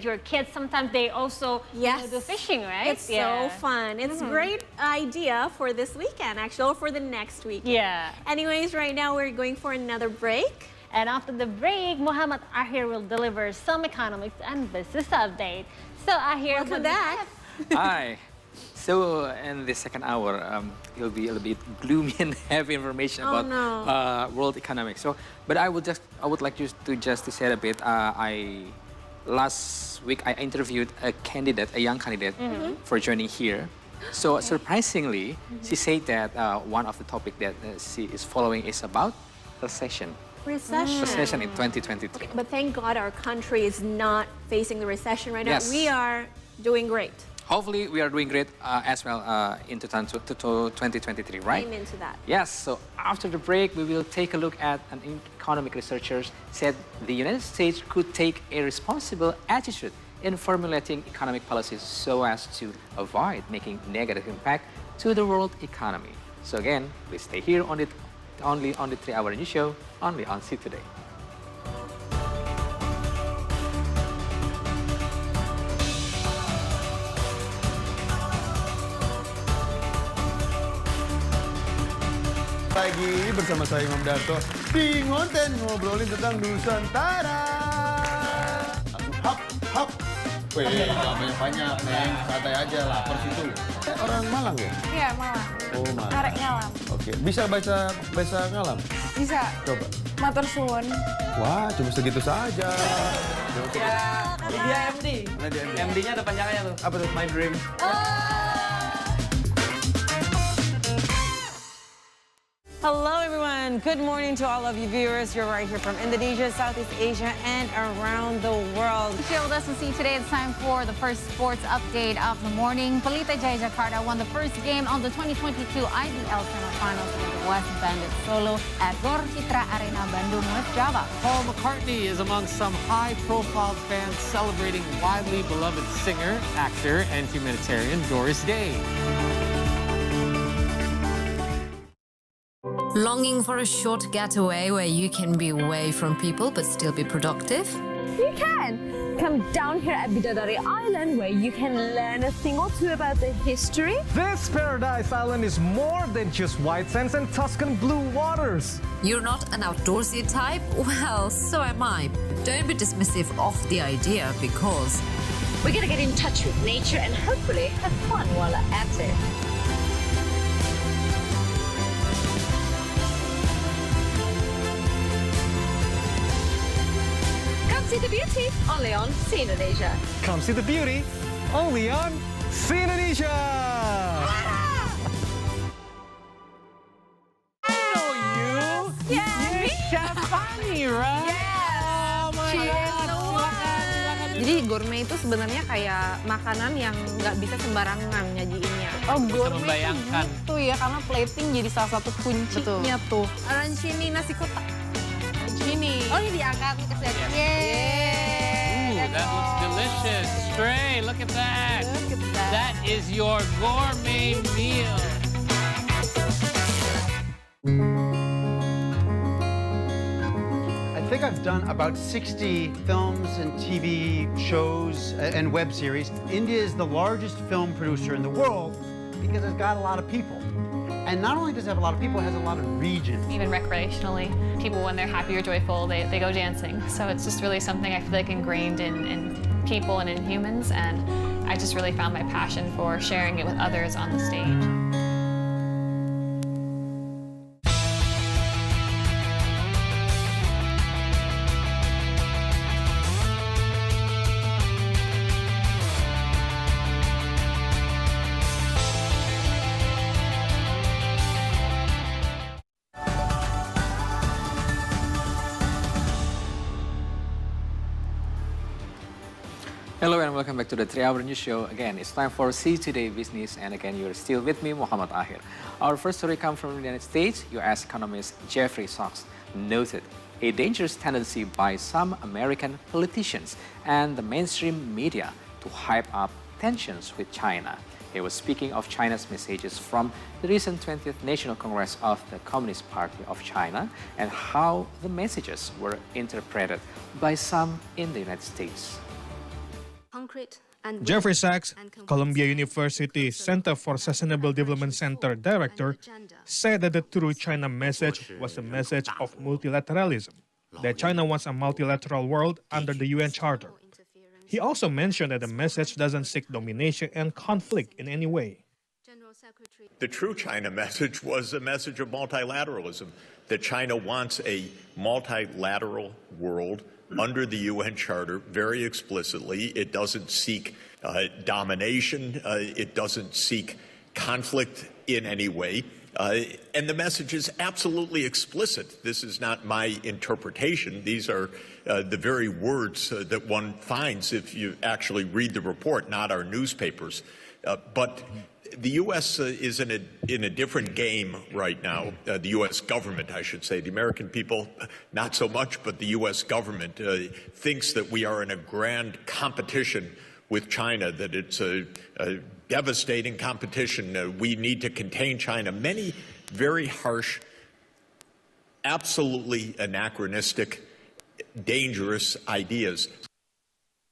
your kids, sometimes they also do fishing, right? It's so fun. It's a great idea for this weekend, actually, or for the next weekend. Yeah. Anyways, right now we're going for another break. And after the break, Muhammad Ahir will deliver some economics and business update. So Ahir, welcome back. Hi. So in the second hour, it'll be a little bit gloomy and heavy information about world economics. So, but I would like you to just say a bit. Last week I interviewed a young candidate, for joining here. So surprisingly, she said that one of the topic that she is following is about recession. Recession in 2023. Okay, but thank God our country is not facing the recession right Yes. now. We are doing great. Hopefully, we are doing great as well in 2023, right? Amen to that. Yes, so after the break, we will take a look at an economic researcher said the United States could take a responsible attitude in formulating economic policies so as to avoid making negative impact to the world economy. So again, please stay here only on the 3-hour news show, only on See Today. Lagi bersama saya Imam Darto di Ngonten ngobrolin tentang Nusantara. Hap, hap. Wih, jangan banyak-banyak, Neng. Santai aja, lapar situ. Orang Malang ya? Iya, Malang. Oh, Malang. Arek ngalam. Oke, bisa baca bahasa ngalam? Bisa. Coba. Matur suwun. Wah, cuma segitu saja. Dia MD. Mana dia MD? MD-nya ada panjangannya tuh. Apa tuh? My Dream. Hello, everyone. Good morning to all of you viewers. You're right here from Indonesia, Southeast Asia, and around the world. Share with us and see today it's time for the first sports update of the morning. Pelita Jaya Jakarta won the first game of the 2022 IDL semifinals with the West Bandits Solo at Gor Citra Arena, Bandung, West Java. Paul McCartney is among some high-profile fans celebrating widely beloved singer, actor, and humanitarian Doris Day. Longing for a short getaway where you can be away from people but still be productive? You can! Come down here at Bidadari Island where you can learn a thing or two about the history. This paradise island is more than just white sands and Tuscan blue waters. You're not an outdoorsy type? Well, so am I. Don't be dismissive of the idea because we're gonna get in touch with nature and hopefully have fun while at it. See the beauty only on See Indonesia. Come see the beauty only on See Indonesia. I know you. Yeah, You're Shafani, right? Yes. Oh my She God. is the one. Jadi gourmet itu sebenarnya kayak makanan yang nggak bisa sembarangan nyajiinnya. Oh, gourmet membayangkan. Itu ya, karena plating jadi salah satu kuncinya tuh. Arancini nasi kotak. Arancini. Oh, ini diangkat nih ke set. Ooh, that looks delicious. Stray, look at that. Look at that. That is your gourmet meal. I think I've done about 60 films and TV shows and web series. India is the largest film producer in the world because it's got a lot of people. And not only does it have a lot of people, it has a lot of region. Even recreationally, people, when they're happy or joyful, they go dancing. So it's just really something I feel like ingrained in people and in humans. And I just really found my passion for sharing it with others on the stage. Hello and welcome back to the 3-Hour News Show. Again, it's time for See Today Business, and again, you're still with me, Muhammad Ahir. Our first story comes from the United States. U.S. economist Jeffrey Sachs noted a dangerous tendency by some American politicians and the mainstream media to hype up tensions with China. He was speaking of China's messages from the recent 20th National Congress of the Communist Party of China and how the messages were interpreted by some in the United States. Jeffrey Sachs, Columbia University Center for Sustainable Development Center director, said that the True China message was a message of multilateralism, that China wants a multilateral world under the UN Charter. He also mentioned that the message doesn't seek domination and conflict in any way. The True China message was a message of multilateralism, that China wants a multilateral world under the UN Charter very explicitly. It doesn't seek domination. It doesn't seek conflict in any way. And the message is absolutely explicit. This is not my interpretation. These are the very words that one finds if you actually read the report, not our newspapers. But the U.S. is in a different game right now. The U.S. government, I should say. The American people, not so much, but the U.S. government thinks that we are in a grand competition with China, that it's a devastating competition. We need to contain China. Many very harsh, absolutely anachronistic, dangerous ideas.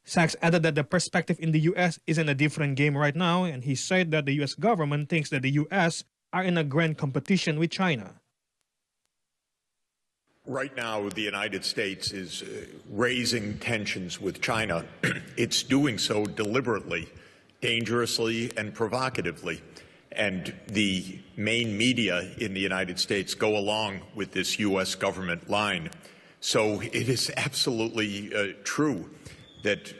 Sachs added that the perspective in the U.S. is in a different game right now, and he said that the U.S. government thinks that the U.S. are in a grand competition with China. Right now, the United States is raising tensions with China. It's doing so deliberately, dangerously, and provocatively. And the main media in the United States go along with this U.S. government line. So it is absolutely true that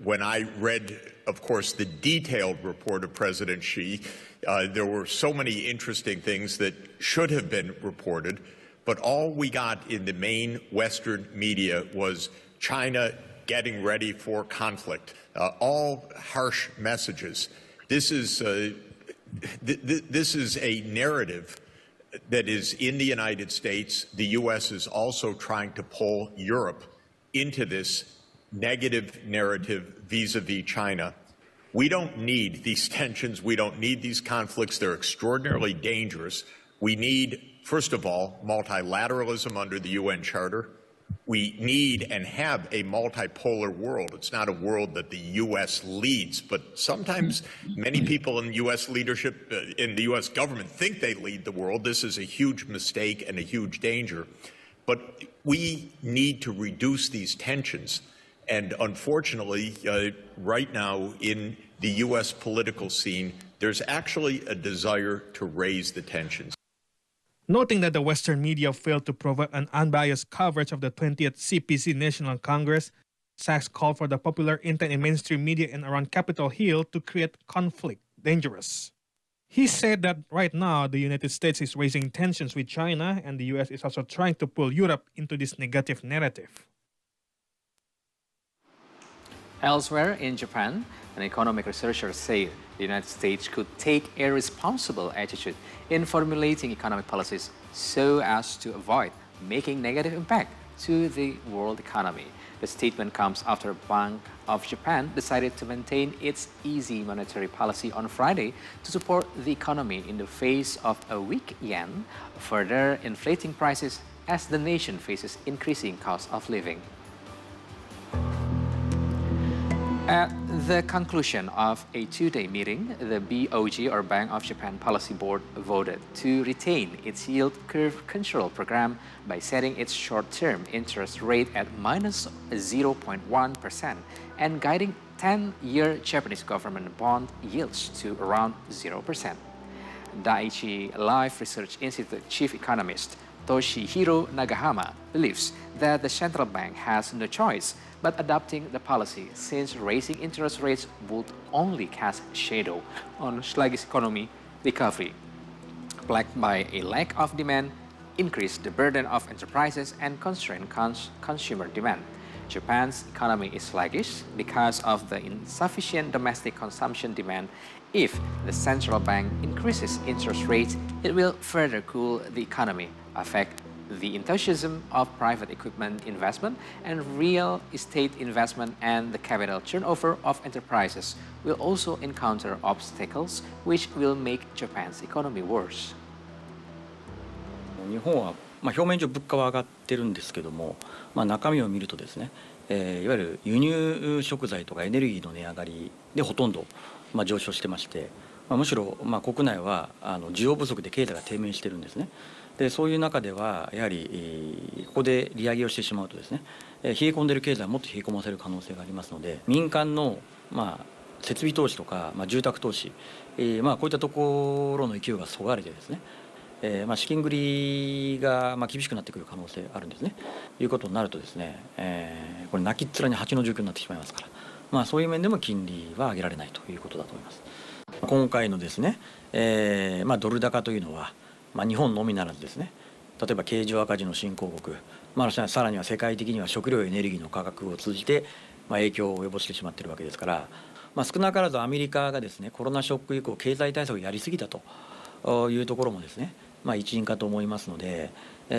when I read of course, the detailed report of President Xi. There were so many interesting things that should have been reported, but all we got in the main Western media was China getting ready for conflict, all harsh messages. This is a narrative that is in the United States. The U.S. is also trying to pull Europe into this negative narrative vis-a-vis China. We don't need these tensions. We don't need these conflicts. They're extraordinarily dangerous. We need, first of all, multilateralism under the UN Charter. We need and have a multipolar world. It's not a world that the U.S. leads, but sometimes many people in U.S. leadership, in the U.S. government, think they lead the world. This is a huge mistake and a huge danger. But we need to reduce these tensions. And unfortunately, right now in the U.S. political scene, there's actually a desire to raise the tensions. Noting that the Western media failed to provide an unbiased coverage of the 20th CPC National Congress, Sachs called for the popular internet and mainstream media and around Capitol Hill to create conflict dangerous. He said that right now the United States is raising tensions with China and the US is also trying to pull Europe into this negative narrative. Elsewhere in Japan, an economic researcher said the United States could take a responsible attitude in formulating economic policies so as to avoid making negative impact to the world economy. The statement comes after Bank of Japan decided to maintain its easy monetary policy on Friday to support the economy in the face of a weak yen, further inflating prices as the nation faces increasing cost of living. At the conclusion of a two-day meeting, the BOJ, or Bank of Japan Policy Board, voted to retain its yield curve control program by setting its short-term interest rate at minus 0.1% and guiding 10-year Japanese government bond yields to around 0%. Daiichi Life Research Institute chief economist Toshihiro Nagahama believes that the central bank has no choice but adopting the policy, since raising interest rates would only cast shadow on sluggish economy recovery, plagued by a lack of demand, increase the burden of enterprises, and constrain consumer demand. Japan's economy is sluggish because of the insufficient domestic consumption demand. If the central bank increases interest rates, it will further cool the economy, affect the enthusiasm of private equipment investment and real estate investment, and the capital turnover of enterprises will also encounter obstacles which will make Japan's economy worse. 日本は表面上物価は上がってるんですけども、中身を見るとですね、いわゆる輸入食材とかエネルギーの値上がりでほとんど上昇してまして、むしろ国内は需要不足で経済が低迷してるんですね。でそういう中ではやはりここで利上げをしてしまうとですね、冷え込んでいる経済をもっと冷え込ませる可能性がありますので、民間の設備投資とか住宅投資、こういったところの勢いがそがれてですね、資金繰りが厳しくなってくる可能性があるんですね。ということになるとですね、これ泣きっ面に蜂の状況になってしまいますから、そういう面でも金利は上げられないということだと思います。今回のですね、ドル高というのは日本のみならずですね、例えば経常赤字の新興国、さらには世界的には食料エネルギーの価格を通じて影響を及ぼしてしまっているわけですから、少なからずアメリカがですね、コロナショック以降経済対策をやりすぎたというところもですね、一因かと思いますので、そ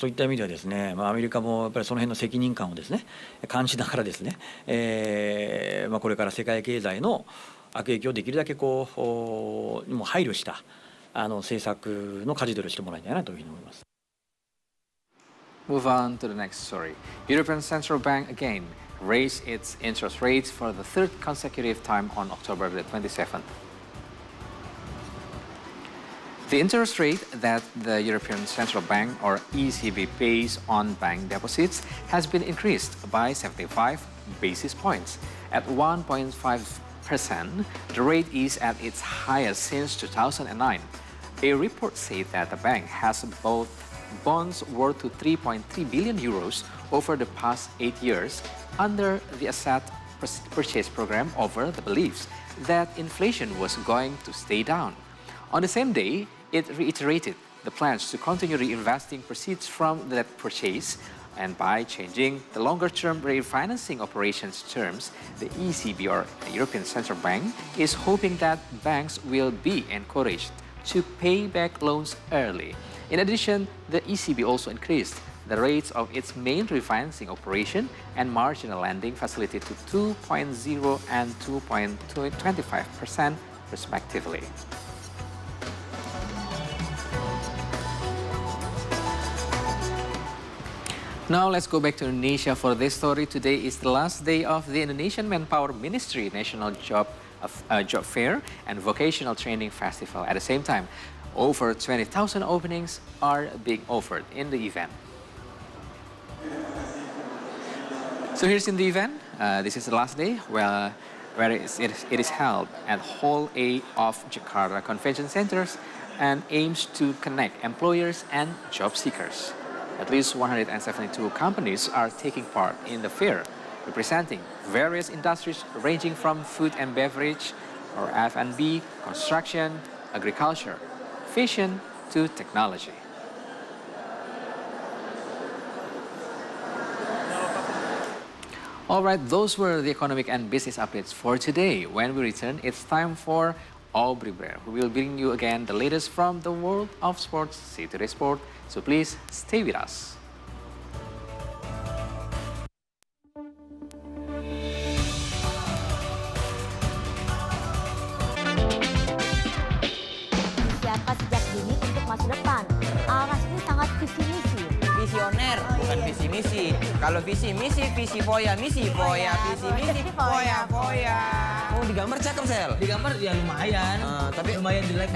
ういった意味ではですね、アメリカもやっぱりその辺の責任感をですね感じながらですね、これから世界経済の悪影響をできるだけもう配慮した政策の舵取りをしてもらいたいなというふうに思います。Move on to the next story. European Central Bank again raised its interest rates for the third consecutive time on October the 27th. The interest rate that the European Central Bank, or ECB, pays on bank deposits has been increased by 75 basis points. At 1.5%, the rate is at its highest since 2009. A report said that the bank has bought bonds worth to 3.3 billion euros over the past 8 years under the asset purchase program over the beliefs that inflation was going to stay down. On the same day, it reiterated the plans to continue reinvesting proceeds from that purchase, and by changing the longer-term refinancing operations terms, the ECB, or the European Central Bank, is hoping that banks will be encouraged to pay back loans early. In addition, the ECB also increased the rates of its main refinancing operation and marginal lending facility to 2.0 and 2.25% respectively. Now let's go back to Indonesia for this story. Today is the last day of the Indonesian Manpower Ministry National Job Fair and Vocational Training Festival. At the same time, over 20,000 openings are being offered in the event. So here's in the event. This is the last day where it is held at Hall A of Jakarta Convention Centers and aims to connect employers and job seekers. At least 172 companies are taking part in the fair, representing various industries ranging from food and beverage, or F&B, construction, agriculture, fashion to technology. All right, those were the economic and business updates for today. When we return, it's time for Aubrey Blair, who will bring you again the latest from the world of sports, See Today Sport. So please stay with us. Siapa sejak dini untuk masa depan. Aras ini sangat visi misi. Visioner, bukan visi misi. Kalau visi misi, visi foya, misi foya, visi misi, foya, foya. Oh, digambar cakep, Sel. Digambar ya lumayan. Tapi lumayan jelek.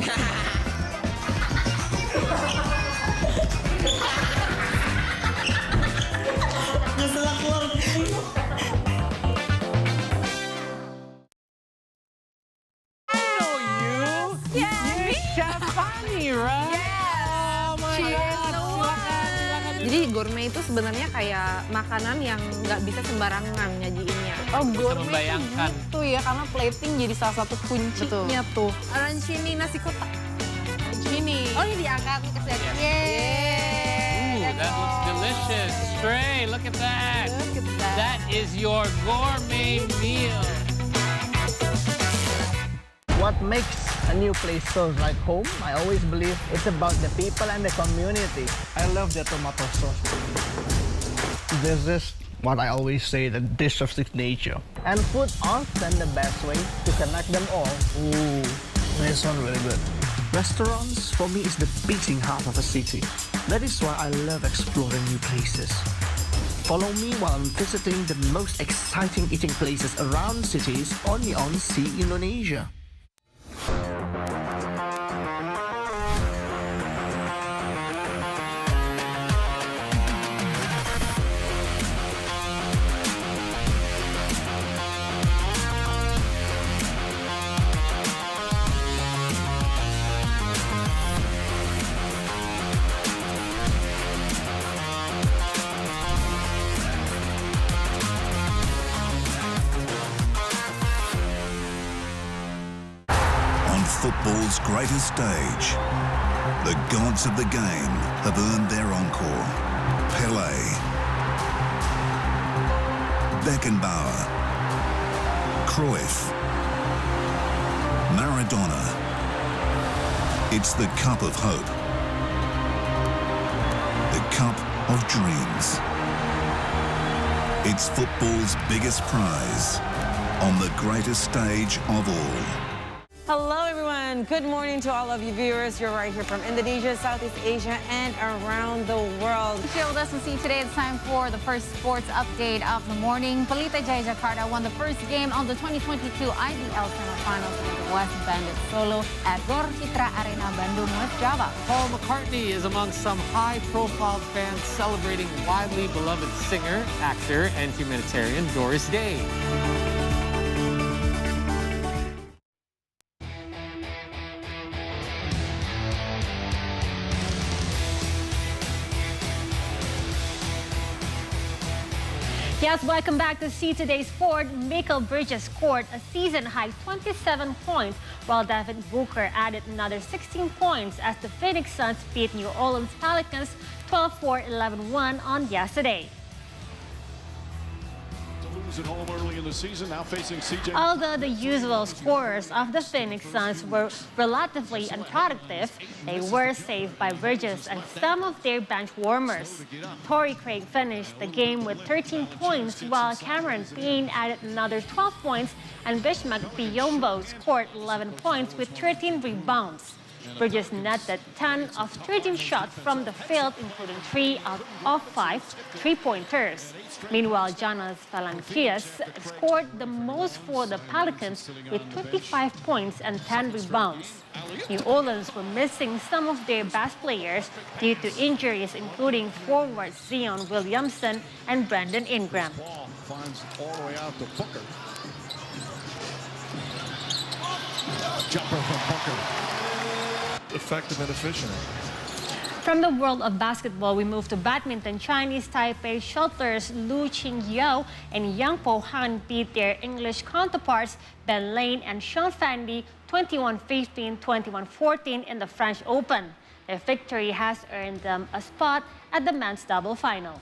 Jadi gourmet itu sebenarnya kayak makanan yang nggak bisa sembarangan nyajiinnya. Oh, gourmet itu ya, karena plating jadi salah satu kuncinya tuh. Arancini nasi kotak. Arancini. Oh, ini diangkat nih kesini. Ooh, that looks delicious. Stray, look at that. Look at that. That is your gourmet meal. What makes a new place feels like home? I always believe it's about the people and the community. I love the tomato sauce. This is what I always say, the dish of signature. And food often the best way to connect them all. Ooh, this one really good. Restaurants, for me, is the beating heart of a city. That is why I love exploring new places. Follow me while I'm visiting the most exciting eating places around cities only on See Indonesia. Football's greatest stage, the gods of the game have earned their encore. Pelé, Beckenbauer, Cruyff, Maradona. It's the cup of hope, the cup of dreams. It's football's biggest prize on the greatest stage of all. Hello, everyone. Good morning to all of you viewers. You're right here from Indonesia, Southeast Asia, and around the world. Share with us and See Today. It's time for the first sports update of the morning. Pelita Jaya Jakarta won the first game of the 2022 IDL semifinals with West Bandit Solo at Gor Citra Arena, Bandung, West Java. Paul McCartney is among some high-profile fans celebrating widely beloved singer, actor, and humanitarian Doris Day. Yes, welcome back to See Today's Sport. Michael Bridges scored a season-high 27 points, while Devin Booker added another 16 points as the Phoenix Suns beat New Orleans Pelicans 12-4, 11-1 on yesterday. At home early in the season, now facing CJ. Although the usual scorers of the Phoenix Suns were relatively unproductive, they were saved by Bridges and some of their bench warmers. Torrey Craig finished the game with 13 points, while Cameron Payne added another 12 points, and Bismack Biyombo scored 11 points with 13 rebounds. Bridges netted 10 of 13 shots from the field, including 3 out of 5 three-pointers. Meanwhile, Jonas Valanciunas scored the most for the Pelicans with 25 points and 10 rebounds. New Orleans were missing some of their best players due to injuries, including forward Zion Williamson and Brandon Ingram. Finds all the way out to Booker. Jumper from Booker. Effective and efficient. From the world of basketball, we move to badminton. Chinese Taipei shuttlers Lu Qingyao and Yang Po Han beat their English counterparts Ben Lane and Sean Fandy 21-15, 21-14 in the French Open. Their victory has earned them a spot at the men's double final.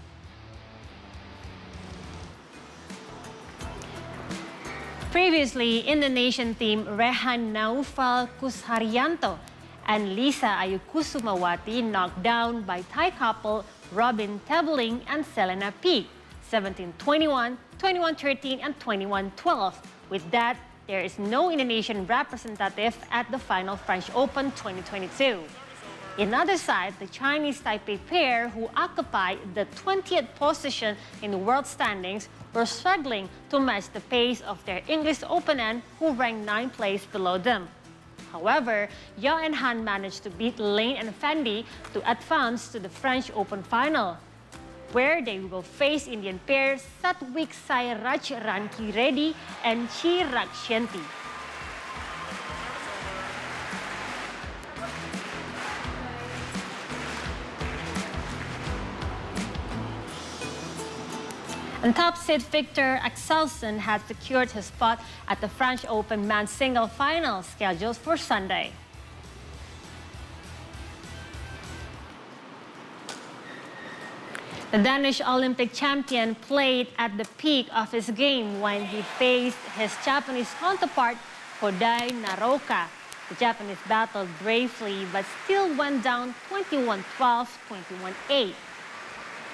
Previously, Indonesian team Rehan Naufal Kusharyanto and Lisa Ayukusumawati knocked down by Thai couple Robin Tebeling and Selena Peak, 17-21, 21-13, and 21-12. With that, there is no Indonesian representative at the final French Open 2022. In other side, the Chinese Taipei pair, who occupy the 20th position in the world standings, were struggling to match the pace of their English opponent, who ranked 9th place below them. However, Yao and Han managed to beat Lane and Fendi to advance to the French Open final, where they will face Indian pairs Satwik Sairaj Ranki Reddy and Chirag Shenty. And top seed Victor Axelsen has secured his spot at the French Open men's single final scheduled for Sunday. The Danish Olympic champion played at the peak of his game when he faced his Japanese counterpart, Kodai Naroka. The Japanese battled bravely but still went down 21-12, 21-8.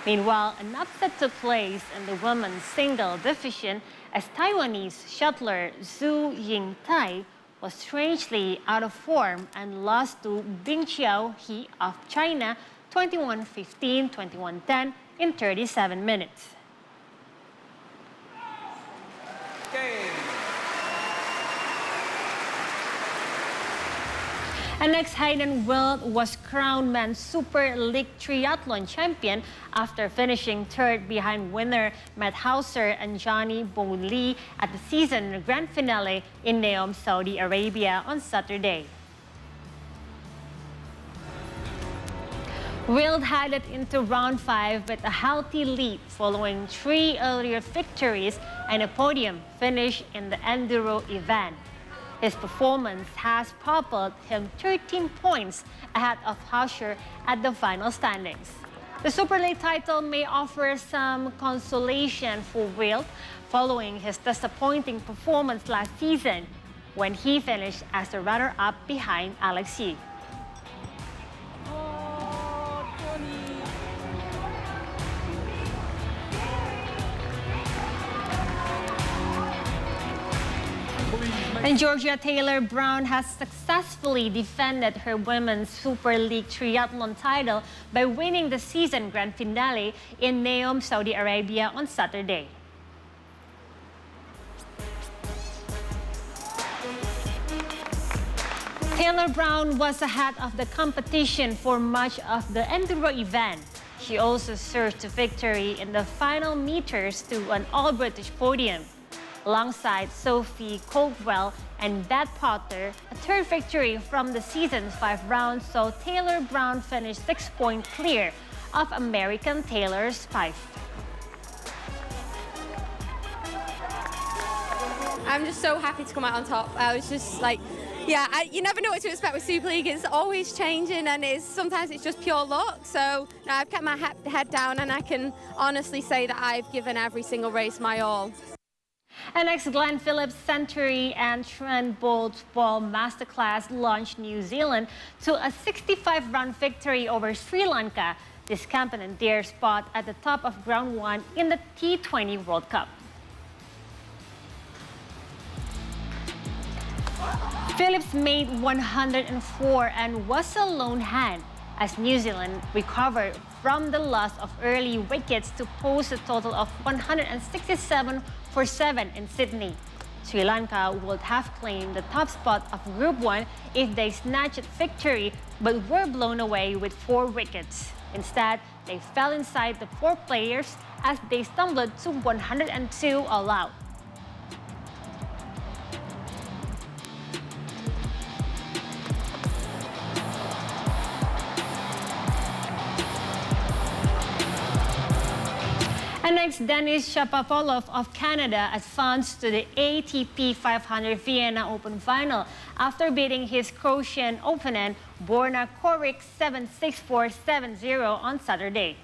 Meanwhile, an upset took place in the women's single division as Taiwanese shuttler Zhu Yingtai was strangely out of form and lost to Bingqiao He of China 21-15, 21-10 in 37 minutes. And next, Hayden Wild was crowned Men's Super League Triathlon champion after finishing third behind winner Matt Hauser and Johnny Bouli at the season grand finale in Neom, Saudi Arabia on Saturday. Wild headed into round 5 with a healthy lead following 3 earlier victories and a podium finish in the enduro event. His performance has propelled him 13 points ahead of Hauscher at the final standings. The Super League title may offer some consolation for Wild following his disappointing performance last season when he finished as the runner-up behind Alex Yee. And Georgia Taylor Brown has successfully defended her Women's Super League Triathlon title by winning the season grand finale in Neom, Saudi Arabia on Saturday. Taylor Brown was ahead of the competition for much of the enduro event. She also surged to victory in the final meters to an all-British podium. Alongside Sophie Caldwell and Beth Potter, a third victory from the season's 5 rounds saw Taylor Brown finish 6 points clear of American Taylor Spieth. I'm just so happy to come out on top. I was just like, yeah, you never know what to expect with Super League. It's always changing, and sometimes it's just pure luck. So no, I've kept my head down, and I can honestly say that I've given every single race my all. And next, Glenn Phillips' century and Trent Bolt's ball masterclass launched New Zealand to a 65-run victory over Sri Lanka. This campaign their spot at the top of round 1 in the T20 World Cup. Phillips made 104 and was a lone hand as New Zealand recovered from the loss of early wickets to post a total of 167 for 7 in Sydney. Sri Lanka would have claimed the top spot of Group 1 if they snatched victory, but were blown away with 4 wickets. Instead, they fell inside the 4 players as they stumbled to 102 all out. And next, Denis Shapovalov of Canada advanced to the ATP 500 Vienna Open final after beating his Croatian opponent Borna Coric 7-6, 4-7-0 on Saturday.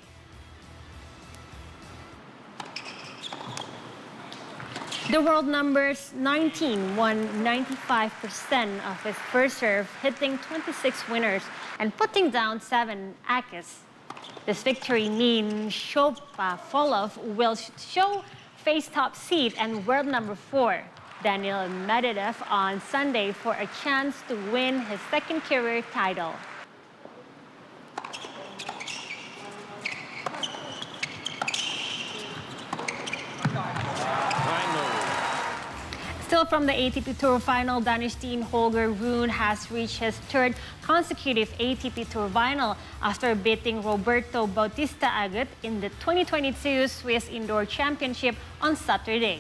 The world numbers 19 won 95% of his first serve, hitting 26 winners and putting down 7 aces. This victory means Shapovalov will face top seed and world number 4, Daniil Medvedev, on Sunday for a chance to win his second career title. Still from the ATP Tour final, Danish teen Holger Rune has reached his 3rd consecutive ATP Tour final after beating Roberto Bautista Agut in the 2022 Swiss Indoor Championship on Saturday.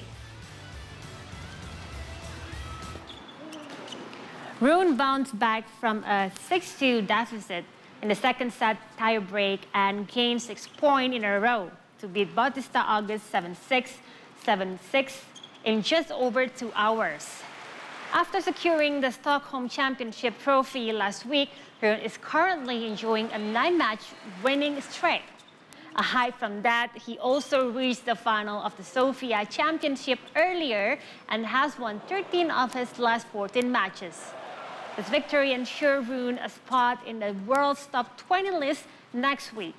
Rune bounced back from a 6-2 deficit in the second set tiebreak and gained 6 points in a row to beat Bautista Agut 7-6, 7-6, in just over 2 hours. After securing the Stockholm Championship trophy last week, Rune is currently enjoying a 9-match winning streak. Aside from that, he also reached the final of the Sofia Championship earlier and has won 13 of his last 14 matches. This victory ensures Rune a spot in the world's top 20 list next week.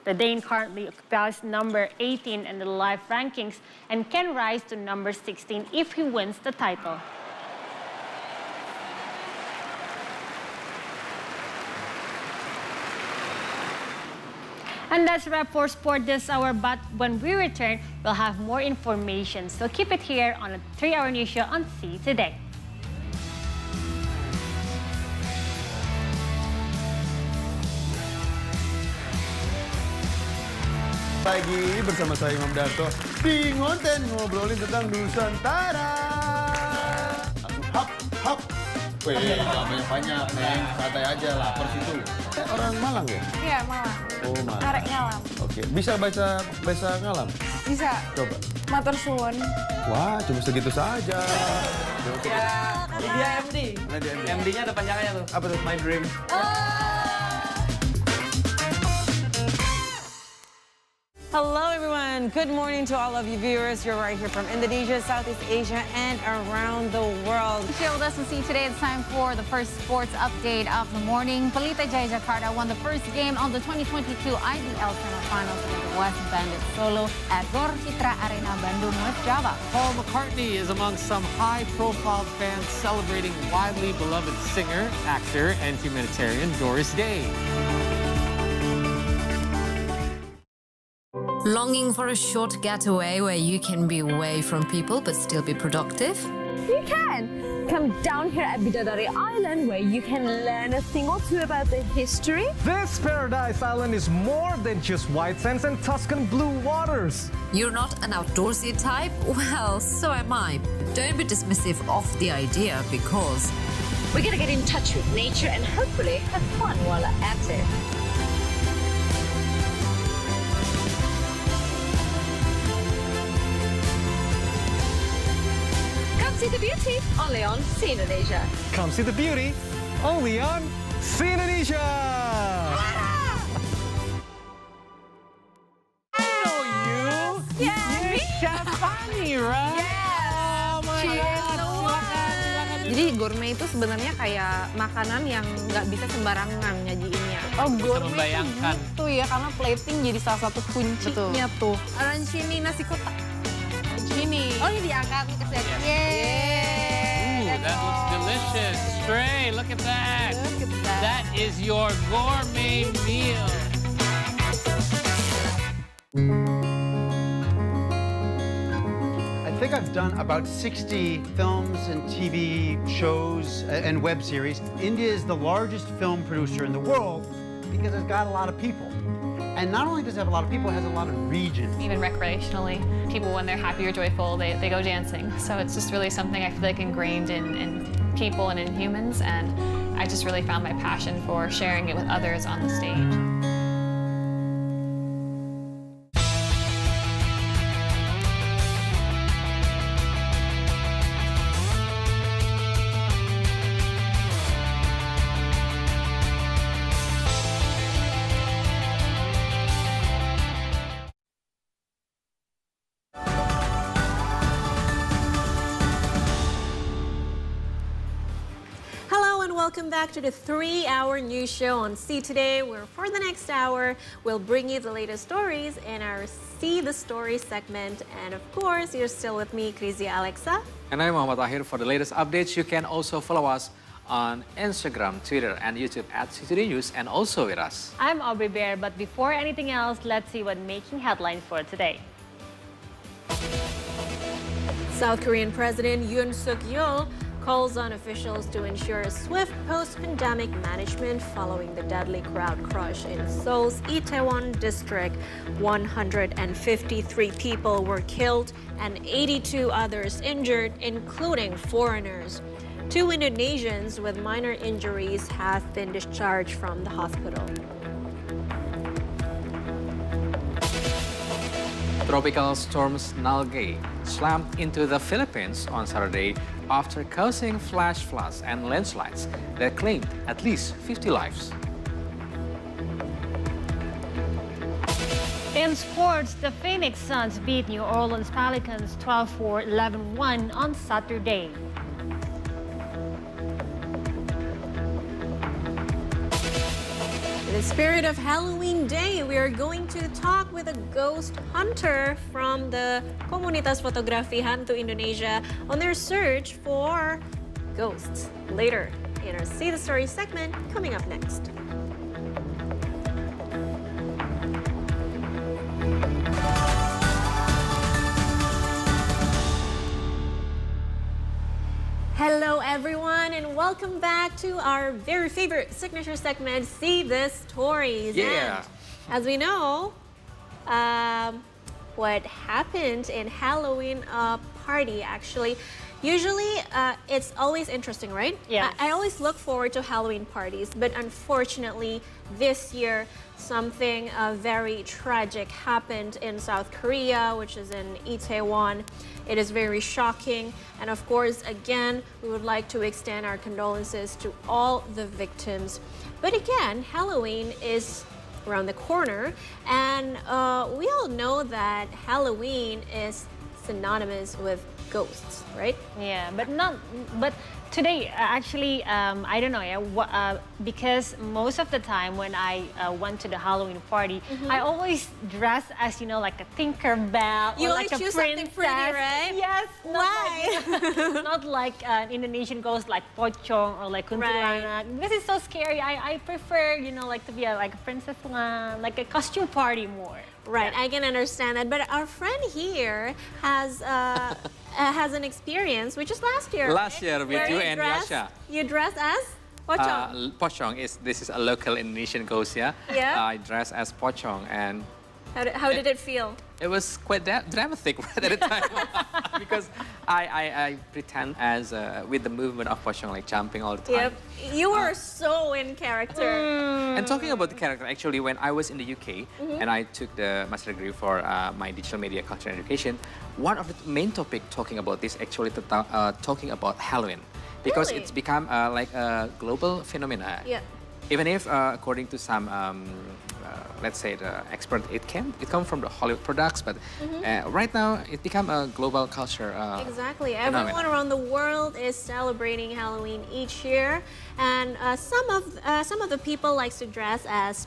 The Dane currently occupies number 18 in the live rankings and can rise to number 16 if he wins the title. And that's a wrap for sport this hour, but when we return, we'll have more information. So keep it here on a 3-hour news show on See Today. Pagi bersama saya Imam Darto di Ngonten ngobrolin tentang Nusantara. Hap, hap. Wih, nggak banyak-banyak, Neng. Santai aja, lapar situ. Orang Malang ya? Iya, Malang. Oh, Malang. Arek ngalam. Oke, bisa baca bahasa ngalam? Bisa. Coba. Matur suwun. Wah, cuma segitu saja. Ya, dia MD. MD-nya ada panjangannya tuh. Apa tuh? My Dream. Hello, everyone. Good morning to all of you viewers. You're right here from Indonesia, Southeast Asia, and around the world. Share with us and See Today. It's time for the first sports update of the morning. Pelita Jaya Jakarta won the first game of the 2022 IDL semifinals with the West Bandits Solo at Gor Citra Arena, Bandung, West Java. Paul McCartney is among some high-profile fans celebrating widely beloved singer, actor, and humanitarian Doris Day. Longing for a short getaway where you can be away from people but still be productive? You can! Come down here at Bidadari Island where you can learn a thing or two about the history. This paradise island is more than just white sands and Tuscan blue waters. You're not an outdoorsy type? Well, so am I. Don't be dismissive of the idea because We're gonna get in touch with nature and hopefully have fun while at it. the beauty only on See Indonesia. Come see the beauty only on See Indonesia. Yeah, Chef Fanny, right? Yes. Oh my God. Jadi gourmet itu sebenarnya kayak makanan yang nggak bisa sembarangan nyajiinnya. Oh, gourmet membayangkan. itu ya, karena plating jadi salah satu kuncinya tuh. Arancini nasi kotak. Arancini. Oh, ini diangkat nih kesini. Ooh, Yeay. that looks delicious. Stray, look at that. Look at that. That is your gourmet meal. I think I've done about 60 films and TV shows and web series. India is the largest film producer in the world because it's got a lot of people. And not only does it have a lot of people, it has a lot of regions. Even recreationally, people, when they're happy or joyful, they go dancing. So it's just really something I feel like ingrained in people and in humans. And I just really found my passion for sharing it with others on the stage. Welcome back to the 3-hour news show on See Today, where for the next hour, we'll bring you the latest stories in our See the Story segment. And of course, you're still with me, Krizia Alexa. And I'm Muhammad Ahir. For the latest updates, you can also follow us on Instagram, Twitter, and YouTube at See Today News, and also with us. I'm Aubrey Bear, but before anything else, let's see what's making headlines for today. South Korean President Yoon Suk-yeol calls on officials to ensure swift post-pandemic management following the deadly crowd crush in Seoul's Itaewon district. 153 people were killed and 82 others injured, including foreigners. 2 Indonesians with minor injuries have been discharged from the hospital. Tropical storm Nalgae slammed into the Philippines on Saturday after causing flash floods and landslides that claimed at least 50 lives. In sports, the Phoenix Suns beat New Orleans Pelicans 12-4, 11-1 on Saturday. In the spirit of Halloween Day, we are going to talk with a ghost hunter from the Komunitas Fotografi Hantu Indonesia on their search for ghosts. Later in our See the Story segment, coming up next. Hello everyone, and welcome back to our very favorite signature segment, See the Stories. Yeah. And as we know, what happened in Halloween party actually, usually it's always interesting, right? Yeah. I always look forward to Halloween parties, but unfortunately this year something very tragic happened in South Korea, which is in Itaewon. It is very shocking, and of course, again, we would like to extend our condolences to all the victims. But again, Halloween is around the corner, and we all know that Halloween is synonymous with ghosts, right? Yeah, but today actually I don't know, because most of the time when I went to the Halloween party, I always dress as, you know, like a Tinkerbell You or always like a choose princess. something pretty, right? Yes. Why? Not like an Indonesian ghost like Pocong or like Kuntilanak, because it's so scary. I prefer, you know, like to be like a princess one, like a costume party more. Right, I can understand that. But our friend here has an experience, which is last year. Last year with Where you and Yasha. You dressed as Pocong. Pocong this is a local Indonesian ghost, yeah? Yeah. I dressed as Pocong, and How did it feel? It was quite dramatic right at the time because I pretend as with the movement of Pocong, like jumping all the time. Yep. You were so in character. And talking about the character, actually, when I was in the UK and I took the master degree for my digital media culture and education, one of the main topic talking about this actually talking about Halloween, because Really? it's become like a global phenomena. Yeah. Even if, according to some, let's say the expert, it come from the Hollywood products, but right now it become a global culture. Exactly. Phenomenon. Everyone around the world is celebrating Halloween each year, and some of the people likes to dress as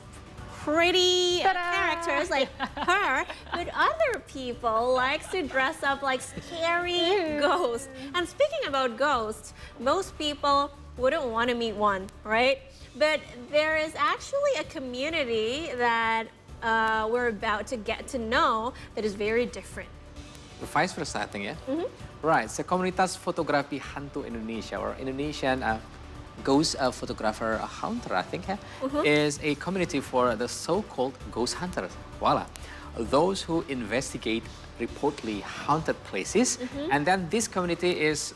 pretty characters like her, but other people likes to dress up like scary ghosts. And speaking about ghosts, most people wouldn't want to meet one, right? But there is actually a community that we're about to get to know that is very different. Vice versa, I think, yeah? Right, so Komunitas Fotografi Hantu Indonesia, or Indonesian Ghost Photographer Hunter, I think, is a community for the so-called ghost hunters. Voila. Those who investigate reportedly haunted places, and then this community is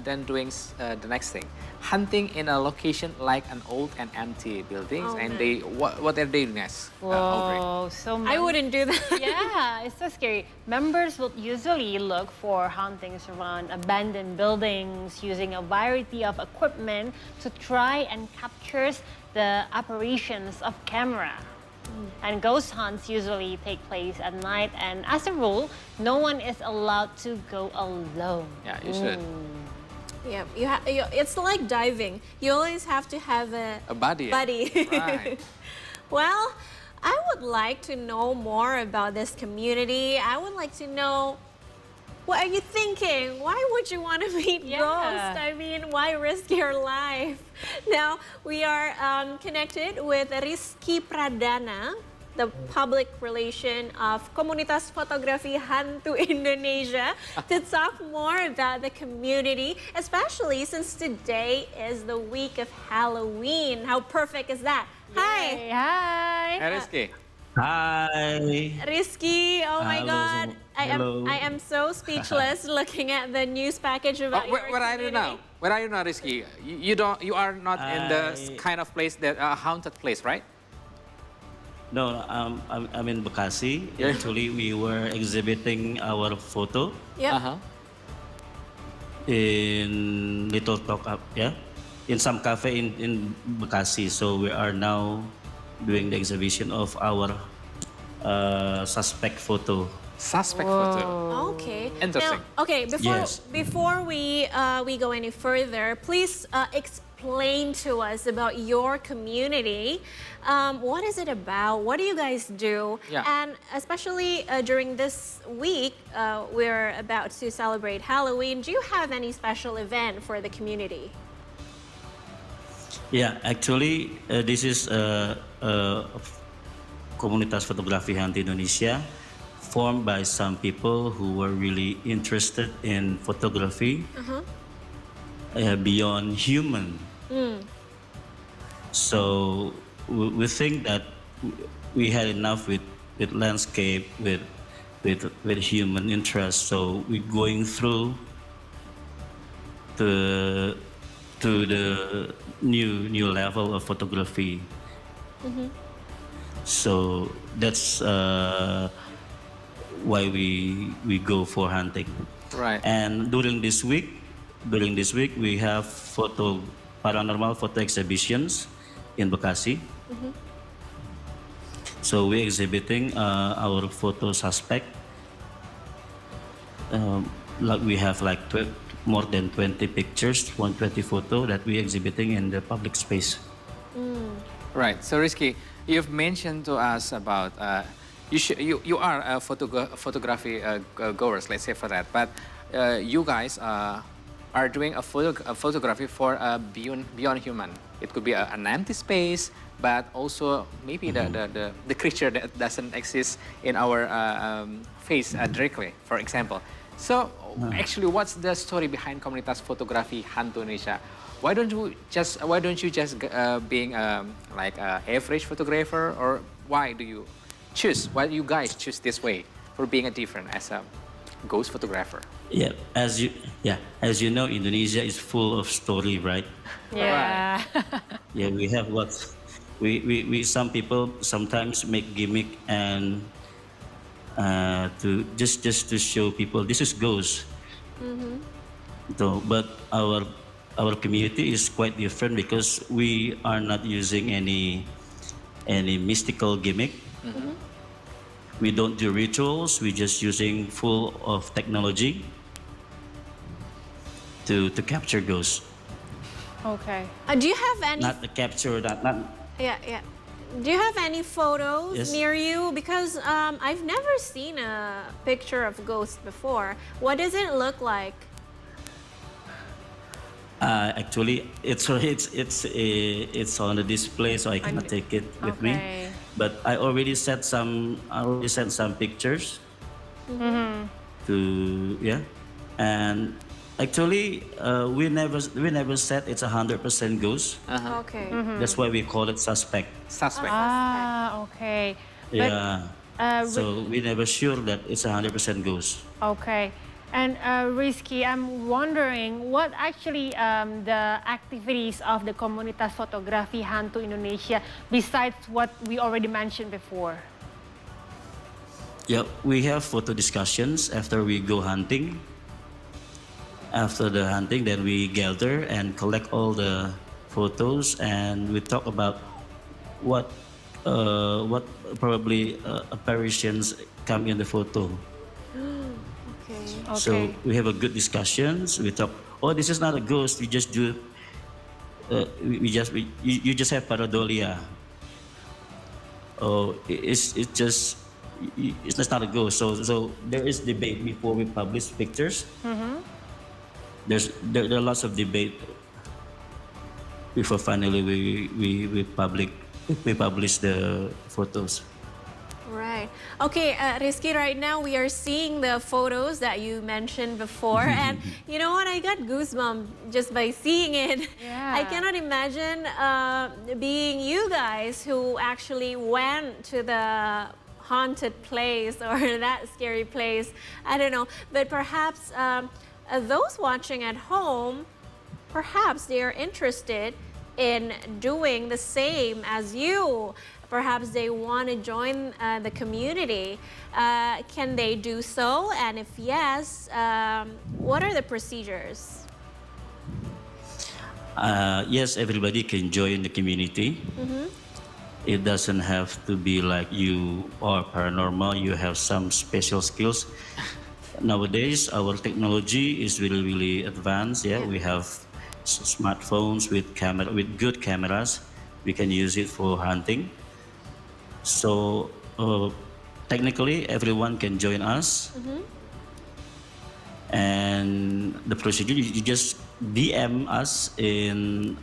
then doing the next thing, hunting in a location like an old and empty buildings, and they what are they doing next? Whoa, so I wouldn't do that. Yeah, it's so scary. Members will usually look for hauntings around abandoned buildings using a variety of equipment to try and capture the apparitions of camera. And ghost hunts usually take place at night, and as a rule, no one is allowed to go alone. Yeah, you should. Yeah, it's like diving. You always have to have a buddy. Right. Well, I would like to know more about this community. I would like to know, what are you thinking? Why would you want to meet ghosts? I mean, why risk your life? Now, we are connected with Rizky Pradana, the public relation of Komunitas Fotografi Hantu Indonesia, to talk more about the community, especially since today is the week of Halloween. How perfect is that? Yay. Hi. Hi, Rizky. Hi. Rizky, oh my Hello. God. Hello. I am so speechless looking at the news package about your Where are you now? Where are you now, Rizky? You are not in the kind of place that haunted place, right? No, I'm in Bekasi. Actually, we were exhibiting our photo Yep. in Little Talk Up, in some cafe in Bekasi. So we are now doing the exhibition of our suspect photo. Suspect photo. Okay. Interesting. Now, okay, Yes. before we go any further, please explain to us about your community. What is it about? What do you guys do? Yeah. And especially during this week, we're about to celebrate Halloween. Do you have any special event for the community? Yeah, actually, this is Komunitas Fotografi Hantu Indonesia, formed by some people who were really interested in photography beyond human. So we think that we had enough with landscape, with human interest. So we're going through to the new level of photography. So that's why we go for hunting. Right. And during this week we have paranormal photo exhibitions in Bekasi. So we're exhibiting our photo suspect. Like we have like more than 20 pictures, 120 photo that we're exhibiting in the public space. Right. So Rizky, you've mentioned to us about you are a photography goers, let's say for that, but you guys are doing a photography for beyond human. It could be an empty space, but also maybe the creature that doesn't exist in our face directly, for example. So actually, what's the story behind Komunitas Fotografi Hantu Indonesia? Why don't you just being like an average photographer, or why do you guys choose this way for being a different as a ghost photographer? Yeah, as you know, Indonesia is full of story, right? Yeah. Yeah, we have we some people sometimes make gimmick and to just to show people this is ghost. So, but our community is quite different because we are not using any mystical gimmick. We don't do rituals. We're just using full of technology to capture ghosts. Okay. Do you have any? Not the capture, not Yeah, yeah. Do you have any photos Yes. near you? Because I've never seen a picture of ghosts before. What does it look like? Actually, it's on the display, so I cannot take it with me. Okay. But I already sent some pictures to and actually we never said it's 100% ghost. Okay. That's why we call it suspect. Suspect. Ah, okay. Yeah. But, So we never sure that it's 100% ghost. okay. And Rizky, I'm wondering what actually the activities of the Komunitas Fotografi Hantu Indonesia besides what we already mentioned before? Yeah, we have photo discussions after we go hunting. After the hunting, then we gather and collect all the photos, and we talk about what probably apparitions come in the photo. Okay. So we have a good discussions. We talk. Oh, this is not a ghost. We just do. You just have pareidolia. Oh, it's just. It's not a ghost. So there is debate before we publish pictures. There are lots of debate before finally we publish the photos. Right. Okay, Rizky, right now we are seeing the photos that you mentioned before. And you know what? I got goosebumps just by seeing it. Yeah. I cannot imagine being you guys who actually went to the haunted place or that scary place. I don't know. But perhaps those watching at home, perhaps they are interested in doing the same as you. Perhaps they want to join the community. Can they do so? And if yes, what are the procedures? Yes, everybody can join the community. It doesn't have to be like you are paranormal, you have some special skills. Nowadays, our technology is really, really advanced. Yeah, we have smartphones with good cameras. We can use it for hunting. So technically, everyone can join us. And the procedure, you just DM us in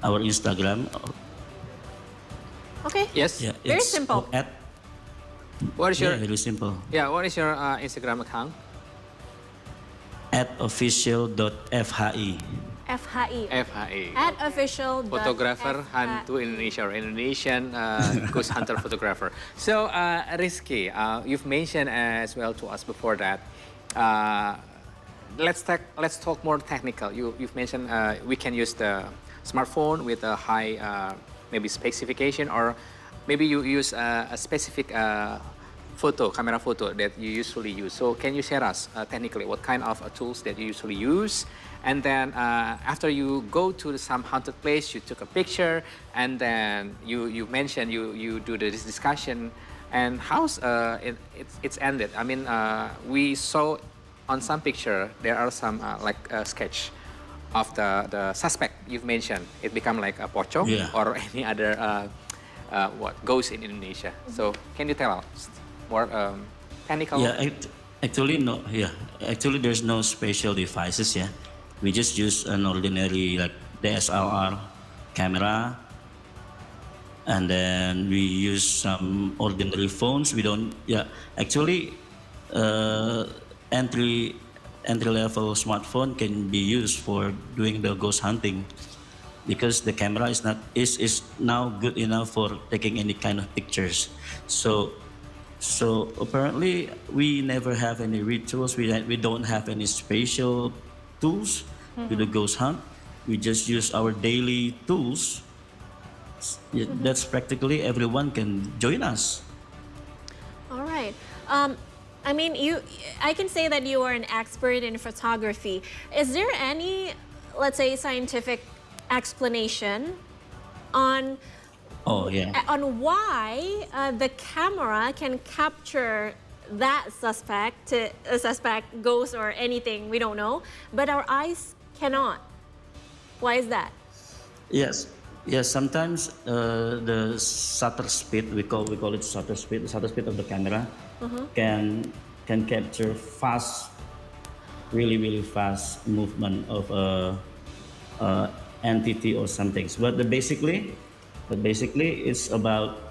our Instagram. Okay. Yes. Yeah, Very it's simple. What is your very simple. Yeah? What is your Instagram account? @official.fhi. FHI. FHI. At official. Photographer Hantu Indonesia, or Indonesian ghost hunter photographer. So, Rizky, you've mentioned as well to us before that. Let's talk more technical. You've mentioned we can use the smartphone with a high maybe specification, or maybe you use a specific camera photo that you usually use. So can you share us technically what kind of tools that you usually use? And then after you go to some haunted place, you took a picture, and then you mentioned you do this discussion, and how's it's ended? I mean, we saw on some picture there are some like sketch of the suspect you've mentioned. It become like a pocong or any other what goes in Indonesia. So can you tell us more technical? Yeah, actually no. Yeah, actually there's no special devices. Yeah, we just use an ordinary like DSLR camera, and then we use some ordinary phones. We don't. Yeah, actually, entry-level smartphone can be used for doing the ghost hunting, because the camera is now good enough for taking any kind of pictures. So So apparently, we never have any rituals. We don't have any special tools to the ghost hunt. We just use our daily tools. That's practically everyone can join us. All right. I mean, I can say that you are an expert in photography. Is there any, let's say, scientific explanation on on why the camera can capture that suspect, ghost or anything, we don't know, but our eyes cannot? Why is that? Yes. Sometimes the shutter speed, we call it shutter speed. The shutter speed of the camera can capture fast, really fast movement of a entity or something. But basically, it's about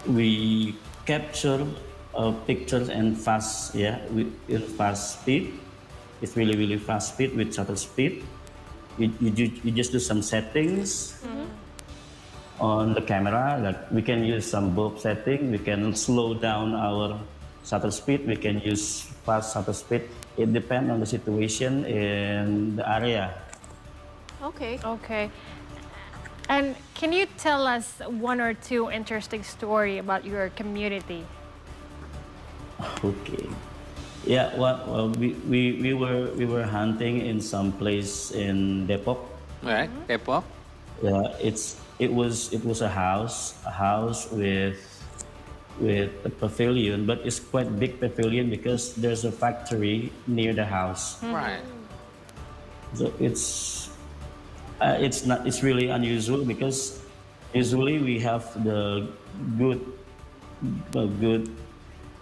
we capture pictures and fast, with fast speed. It's really fast speed with shutter speed. You just do some settings on the camera. Like we can use some bulb setting. We can slow down our shutter speed. We can use fast shutter speed. It depends on the situation in the area. Okay. And can you tell us one or two interesting story about your community? Okay. Yeah, well, we were hunting in some place in Depok. Right, Depok. Yeah, it was a house with a pavilion, but it's quite big pavilion because there's a factory near the house. Right. So it's really unusual because usually we have the good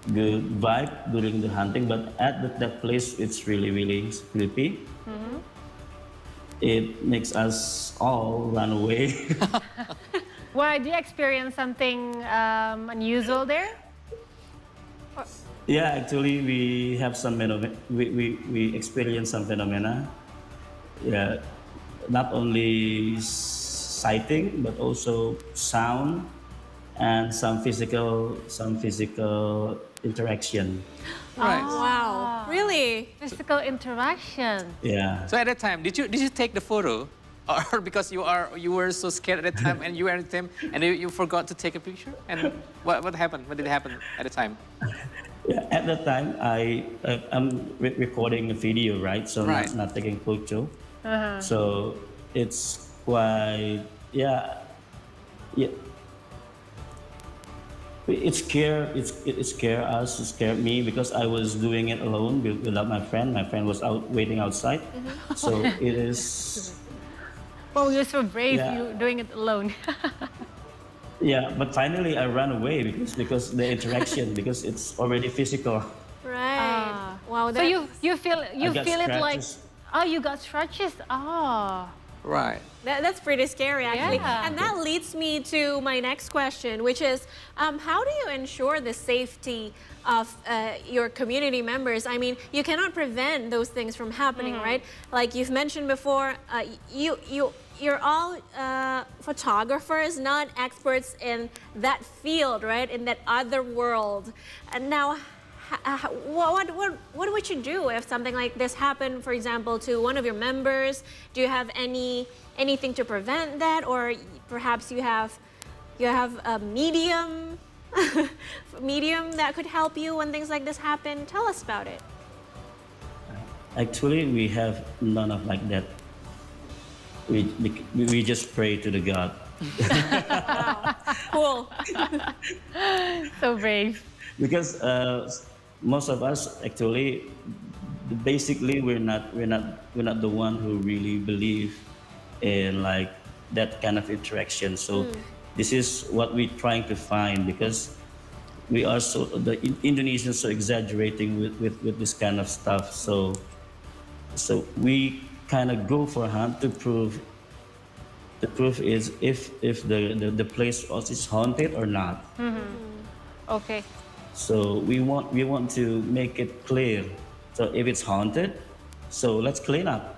vibe during the hunting, but at that place it's really creepy. It makes us all run away. Why, do you experience something unusual there? Yeah, actually we have some we experience some phenomena. Yeah, not only sighting but also sound and some physical interaction. Right. Wow. Really? Physical interaction. Yeah. So at that time, did you take the photo, or because you were so scared at the time and you were at the time and you forgot to take a picture? And what happened? What did happen at the time? Yeah, at that time I'm recording a video, right? So not taking photo. So it's quite It scared us. It scared me because I was doing it alone without my friend. My friend was waiting outside. So it is. Oh, you're so brave. You doing it alone. Yeah, but finally I ran away because the interaction because it's already physical. Right. Wow. So you feel it like you got scratches. Right. That's pretty scary, actually. Yeah. And that leads me to my next question, which is, how do you ensure the safety of your community members? I mean, you cannot prevent those things from happening, right? Like you've mentioned before, you're all photographers, not experts in that field, right? In that other world. And now, what would you do if something like this happened, for example, to one of your members? Do you have anything to prevent that, or perhaps you have a medium that could help you when things like this happen? Tell us about it. Actually, we have none of like that. We just pray to the God. Cool. So brave. Because most of us actually, basically, we're not the one who really believe in like that kind of interaction. So this is what we're trying to find, because we are the Indonesians so exaggerating with this kind of stuff. So we kind of go for a hunt to prove. The proof is if the place is haunted or not. Okay. So we want to make it clear. So if it's haunted, so let's clean up.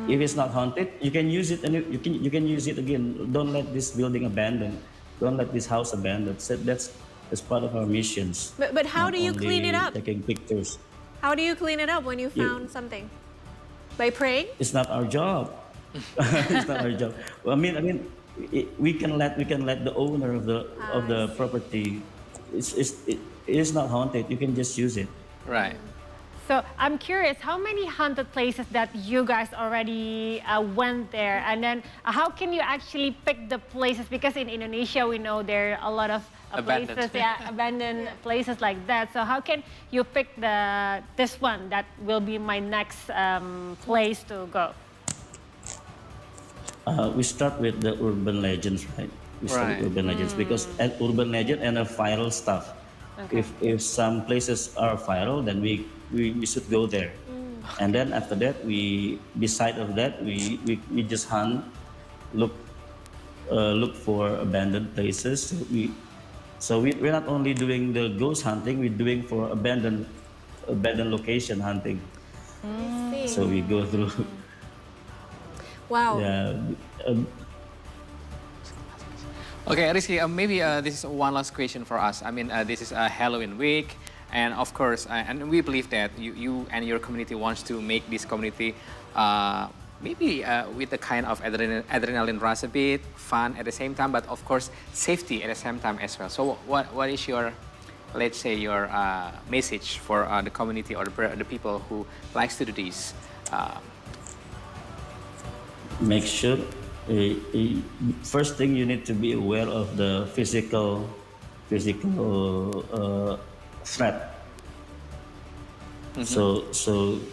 If it's not haunted, you can use it and you can use it again. Don't let this building abandoned. Don't let this house abandoned. So that's part of our missions. But how Not do you clean only it up? Taking pictures. How do you clean it up when you found something? By praying? It's not our job. It's not our job. Well, we can let the owner of the property. It is not haunted. You can just use it. Right. So I'm curious, how many haunted places that you guys already went there? And then how can you actually pick the places? Because in Indonesia, we know there are a lot of Abandoned. places, abandoned places like that. So how can you pick this one that will be my next place to go? We start with the urban legends, right? We start with urban legends because an urban legend and a viral stuff. Okay. If some places are viral, then we should go there. And then after that, beside of that, we just hunt, look for abandoned places. So we're not only doing the ghost hunting, we're doing for abandoned location hunting. I see. So we go through. Wow. Yeah. Okay, Rizky, maybe this is one last question for us. I mean, this is a Halloween week, and of course, and we believe that you and your community wants to make this community maybe with a kind of adrenaline rush a bit, fun at the same time, but of course, safety at the same time as well. So what is your, let's say, your message for the community or the people who likes to do this? Make sure, first thing you need to be aware of the physical threat. So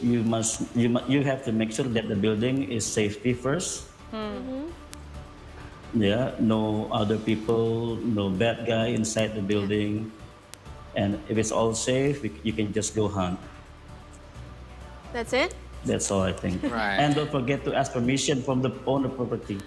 you have to make sure that the building is safety first. Yeah, no other people, no bad guy inside the building, and if it's all safe, you can just go hunt. That's it? That's all I think. Right. And don't forget to ask permission from the owner property.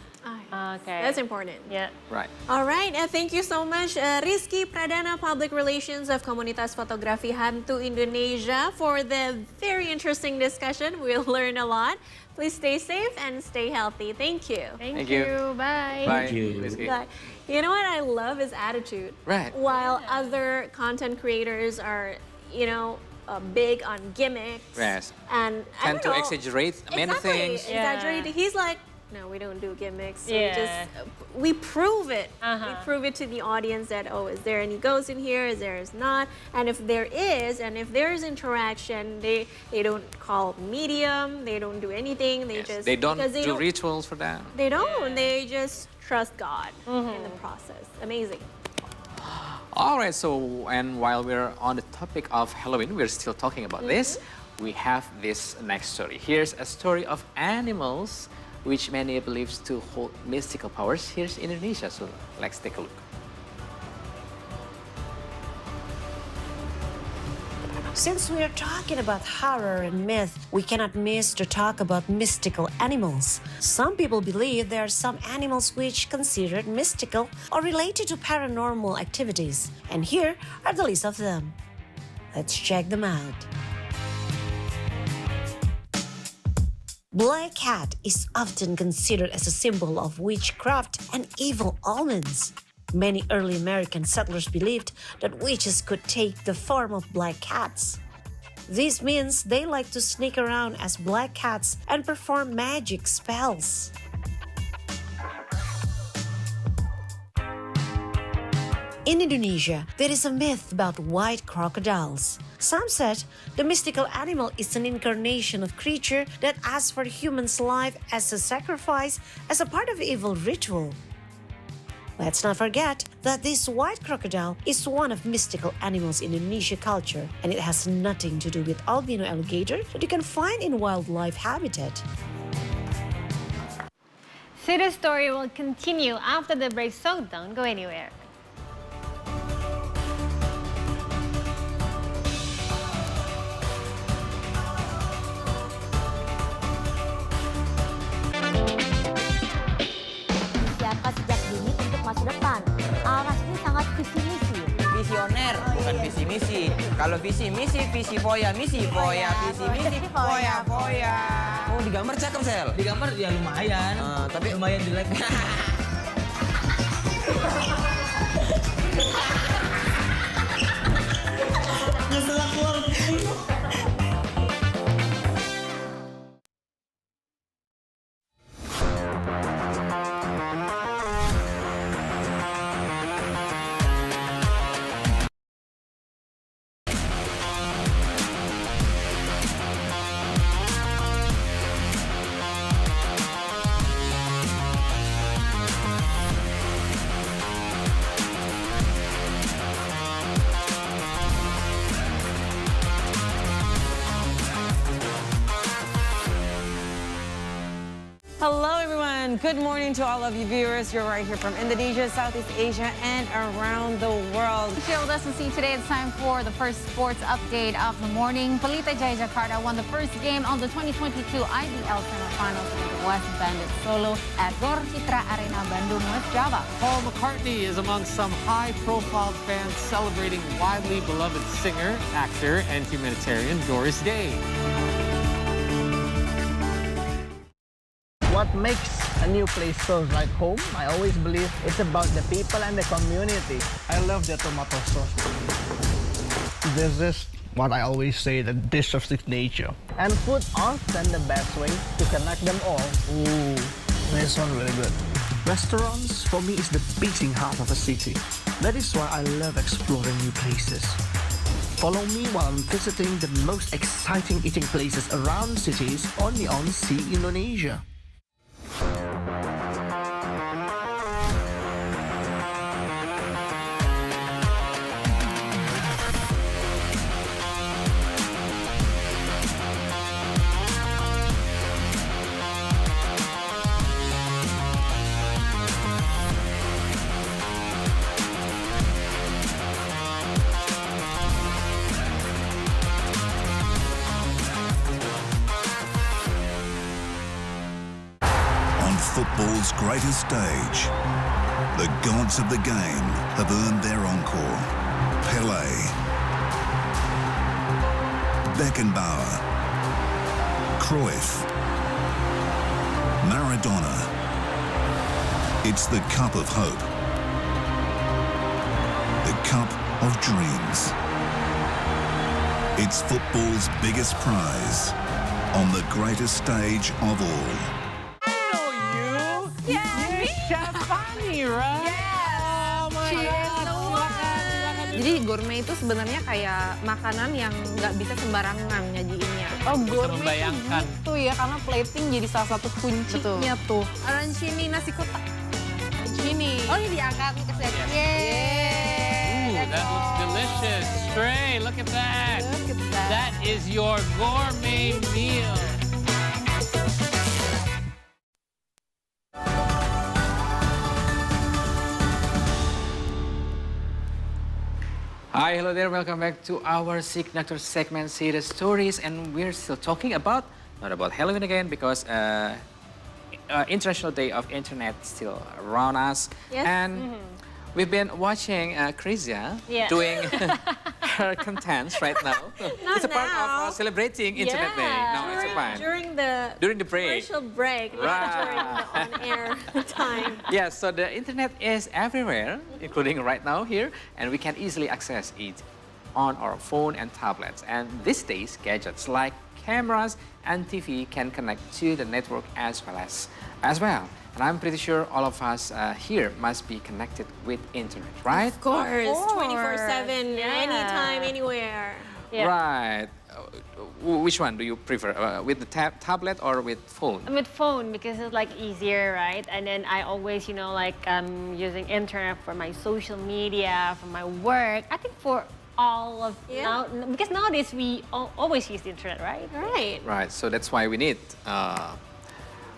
Okay. That's important. Yeah. Right. All right, thank you so much, Rizky Pradana, Public Relations of Komunitas Fotografi Hantu Indonesia, for the very interesting discussion. We'll learn a lot. Please stay safe and stay healthy. Thank you. Thank you. Bye. Bye. Thank you. Rizky. You know what I love is attitude. Right. While other content creators are, big on gimmicks. Yes. And I Tend don't to know, exaggerate many things. Exaggerate. He's like, no, we don't do gimmicks. So Yeah. we prove it. We prove it to the audience that, is there any ghosts in here? Is there not? And if there is, and if there is interaction, they don't call medium. They don't do anything. They don't do rituals for that. They don't. They just trust God in the process. Amazing. All right, so, and while we're on the topic of Halloween, we're still talking about this. We have this next story. Here's a story of animals which many believes to hold mystical powers. Here's Indonesia, so let's take a look. Since we are talking about horror and myth, we cannot miss to talk about mystical animals. Some people believe there are some animals which considered mystical or related to paranormal activities. And here are the list of them. Let's check them out. Black cat is often considered as a symbol of witchcraft and evil omens. Many early American settlers believed that witches could take the form of black cats. This means they like to sneak around as black cats and perform magic spells. In Indonesia, there is a myth about white crocodiles. Some said the mystical animal is an incarnation of creature that asks for human's life as a sacrifice as a part of evil ritual. Let's not forget that this white crocodile is one of mystical animals in Indonesia culture, and it has nothing to do with albino alligator that you can find in wildlife habitat. So the story will continue after the break, so don't go anywhere. Siapa sejak dini untuk masa depan. Aras ini sangat visi misi. Visioner. bukan visi misi. Kalau visi misi foya, visi misi foya. Oh, digambar cakep, Sel. Digambar ya lumayan. Tapi lumayan jelek. Ngeselak keluar. Hello, everyone. Good morning to all of you viewers. You're right here from Indonesia, Southeast Asia, and around the world. Share with us and see today it's time for the first sports update of the morning. Pelita Jaya Jakarta won the first game on the 2022 IDL semifinals with the West Bandits Solo at Gor Citra Arena, Bandung, West Java. Paul McCartney is among some high-profile fans celebrating widely beloved singer, actor, and humanitarian Doris Day. What makes a new place feels like home, I always believe it's about the people and the community. I love the tomato sauce. This is what I always say, the dish of signature. And food often the best way to connect them all. Ooh, this one really good. Restaurants, for me, is the beating heart of a city. That is why I love exploring new places. Follow me while I'm visiting the most exciting eating places around cities only on See Indonesia. Football's greatest stage, the gods of the game have earned their encore. Pelé, Beckenbauer, Cruyff, Maradona. It's the cup of hope, the cup of dreams. It's football's biggest prize on the greatest stage of all. Jadi gourmet itu sebenarnya kayak makanan yang nggak bisa sembarangan nyajiinnya. Oh, gourmet itu ya, karena plating jadi salah satu kuncinya tuh. Arancini nasi kotak. Arancini. Oh, ini diangkat nih ke set. Ooh, that looks delicious. Stray, look at that. Look at that. That is your gourmet meal. Hi, hello there. Welcome back to our signature segment, See the Stories, and we're still talking about not about Halloween again because International Day of Internet still around us, and we've been watching Krizia doing her contents right now. It's a part of celebrating Internet Day. No, it's fine. During the break. Commercial break, not during the on-air time. Yes, so the internet is everywhere, including right now here, and we can easily access it on our phone and tablets. And these days, gadgets like cameras and TV can connect to the network as well. And I'm pretty sure all of us here must be connected with internet, right? Of course, 24/7, anytime, anywhere. Yeah. Right. Which one do you prefer, with the tablet or with phone? With phone, because it's like easier, right? And then I always, like using internet for my social media, for my work. I think for all of now, because nowadays we always use the internet, right? Right. So that's why we need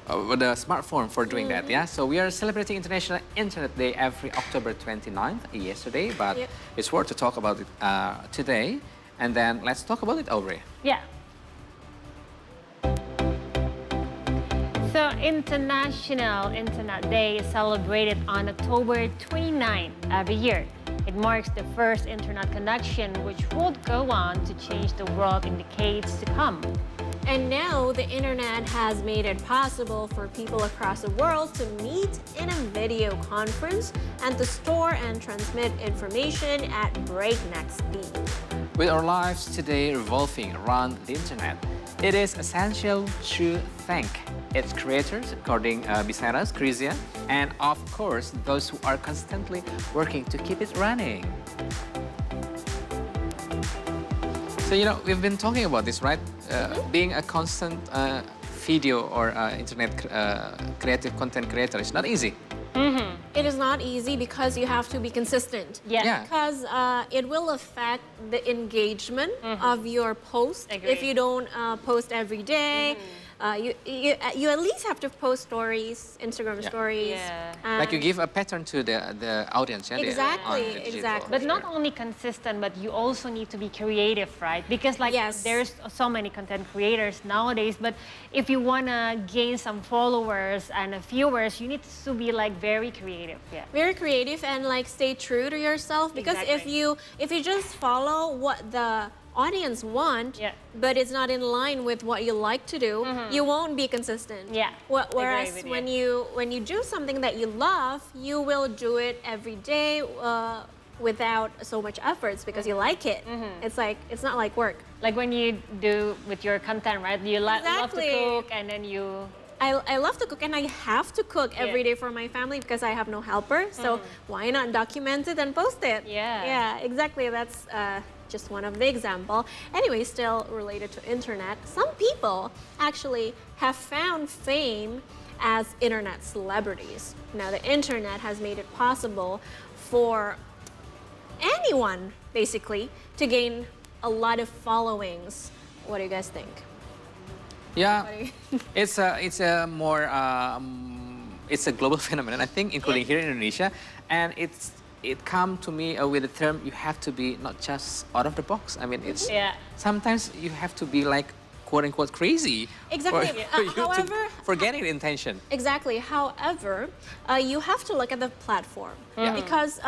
the smartphone for doing that, yeah? So we are celebrating International Internet Day every October 29th, yesterday, but it's worth to talk about it today. And then let's talk about it, Aubrey. Yeah. So International Internet Day is celebrated on October 29th every year. It marks the first internet connection, which would go on to change the world in decades to come. And now the internet has made it possible for people across the world to meet in a video conference and to store and transmit information at breakneck speed. With our lives today revolving around the internet, it is essential to thank its creators, according Biceras, Christian, and of course those who are constantly working to keep it running. So, you know, we've been talking about this, right? Being a constant video or internet creative content creator is not easy. It is not easy because you have to be consistent. Yeah. Because it will affect the engagement of your post. Agree. If you don't post every day. You at least have to post stories, Instagram stories. Like you give a pattern to the audience. Yeah, Exactly. But not only consistent, but you also need to be creative, right? Because like there's so many content creators nowadays, but if you want to gain some followers and viewers, you need to be like very creative. Yeah. Very creative and like stay true to yourself, because if you just follow what the audience want, but it's not in line with what you like to do, you won't be consistent. Yeah. Whereas when you do something that you love, you will do it every day without so much efforts because you like it. It's like, it's not like work. Like when you do with your content, right? You love to cook and then you... I love to cook and I have to cook every day for my family because I have no helper. So why not document it and post it? Yeah, exactly. That's just one of the example. Anyway, still related to internet, some people actually have found fame as internet celebrities. Now the internet has made it possible for anyone basically to gain a lot of followings. What do you guys think? Yeah, it's a more it's a global phenomenon, I think, including here in Indonesia, and it come to me with the term you have to be not just out of the box. I mean, it's sometimes you have to be like quote unquote crazy. Exactly. For getting intention. Exactly. However, you have to look at the platform because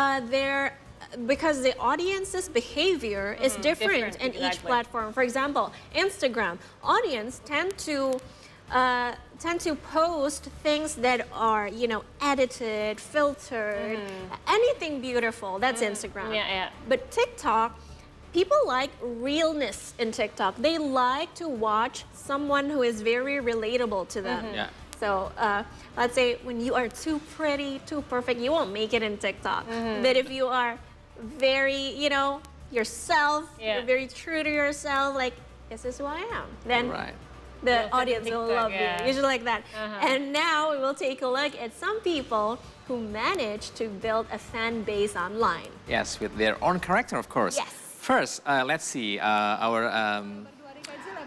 the audience's behavior is different in each platform. For example, Instagram audience tend to post things that are, you know, edited, filtered, anything beautiful. That's Instagram. But TikTok, people like realness in TikTok. They like to watch someone who is very relatable to them. So let's say when you are too pretty, too perfect, you won't make it in TikTok. But if you are very, you know, yourself, you're very true to yourself, like, this is who I am, then the audience will love you. Usually like that. And now we will take a look at some people who managed to build a fan base online. Yes, with their own character, of course. Yes. First, let's see our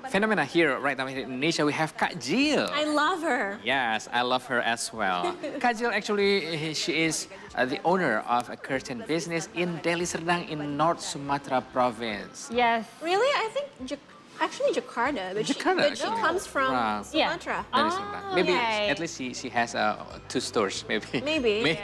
phenomena here right now in Indonesia. We have Kak Jill. I love her. Yes, I love her as well. Kak Jill, actually, she is the owner of a curtain business in Deli Serdang in North Sumatra province. Yes. Really? I think actually Jakarta, but she comes from Sumatra. Maybe at least she has 2 stores, maybe. Maybe.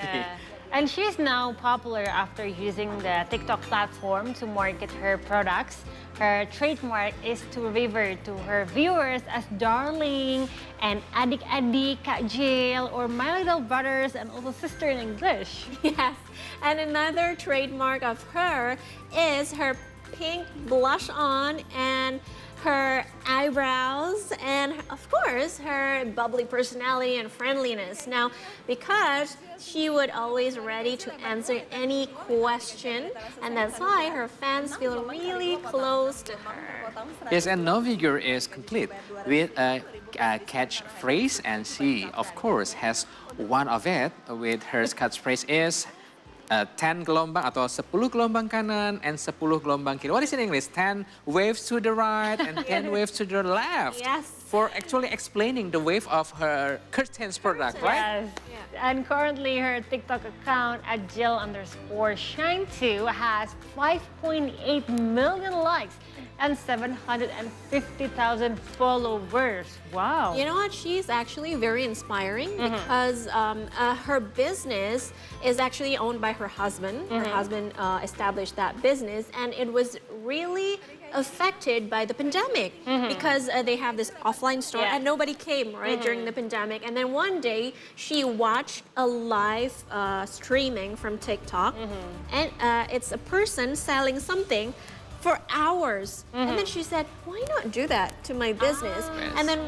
And she's now popular after using the TikTok platform to market her products. Her trademark is to refer to her viewers as darling and adik-adik, Kak Jill, or my little brothers and little sister in English. Yes, and another trademark of her is her pink blush on and her eyebrows, and of course her bubbly personality and friendliness. Now, because she would always ready to answer any question, and that's why her fans feel really close to her. Yes, and no figure is complete with a catchphrase, and she, of course, has one of it. With her catchphrase is 10 gelombang atau 10 gelombang kanan and 10 gelombang kiri. What is in English? 10 waves to the right and 10 waves to the left. Yes. For actually explaining the wave of her curtains product, right? Yes. And currently her TikTok account at Jill_Shine2 has 5.8 million likes and 750,000 followers. Wow. You know what? She's actually very inspiring because her business is actually owned by her husband. Her husband established that business, and it was really affected by the pandemic because they have this offline store and nobody came during the pandemic. And then one day she watched a live streaming from TikTok, and it's a person selling something for hours. And then she said, why not do that to my business? And then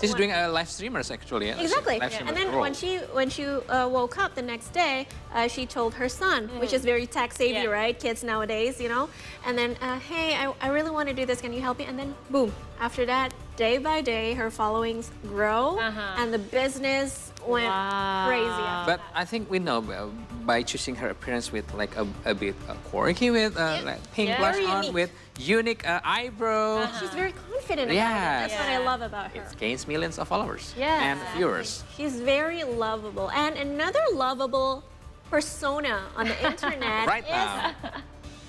She's doing a live streamers actually. exactly. Live streamers And then role. when she woke up the next day, she told her son, which is very tech savvy, right? Kids nowadays, you know. And then, hey, I really want to do this. Can you help me? And then, boom. After that, day by day, her followings grow, and the business went crazy. But I think we know by choosing her appearance with like a bit quirky with like pink blush Very on unique. with unique eyebrow. She's very confident about it. That's what I love about her. It gains millions of followers Yeah. and viewers. She's very lovable. And another lovable persona on the internet Right is... now.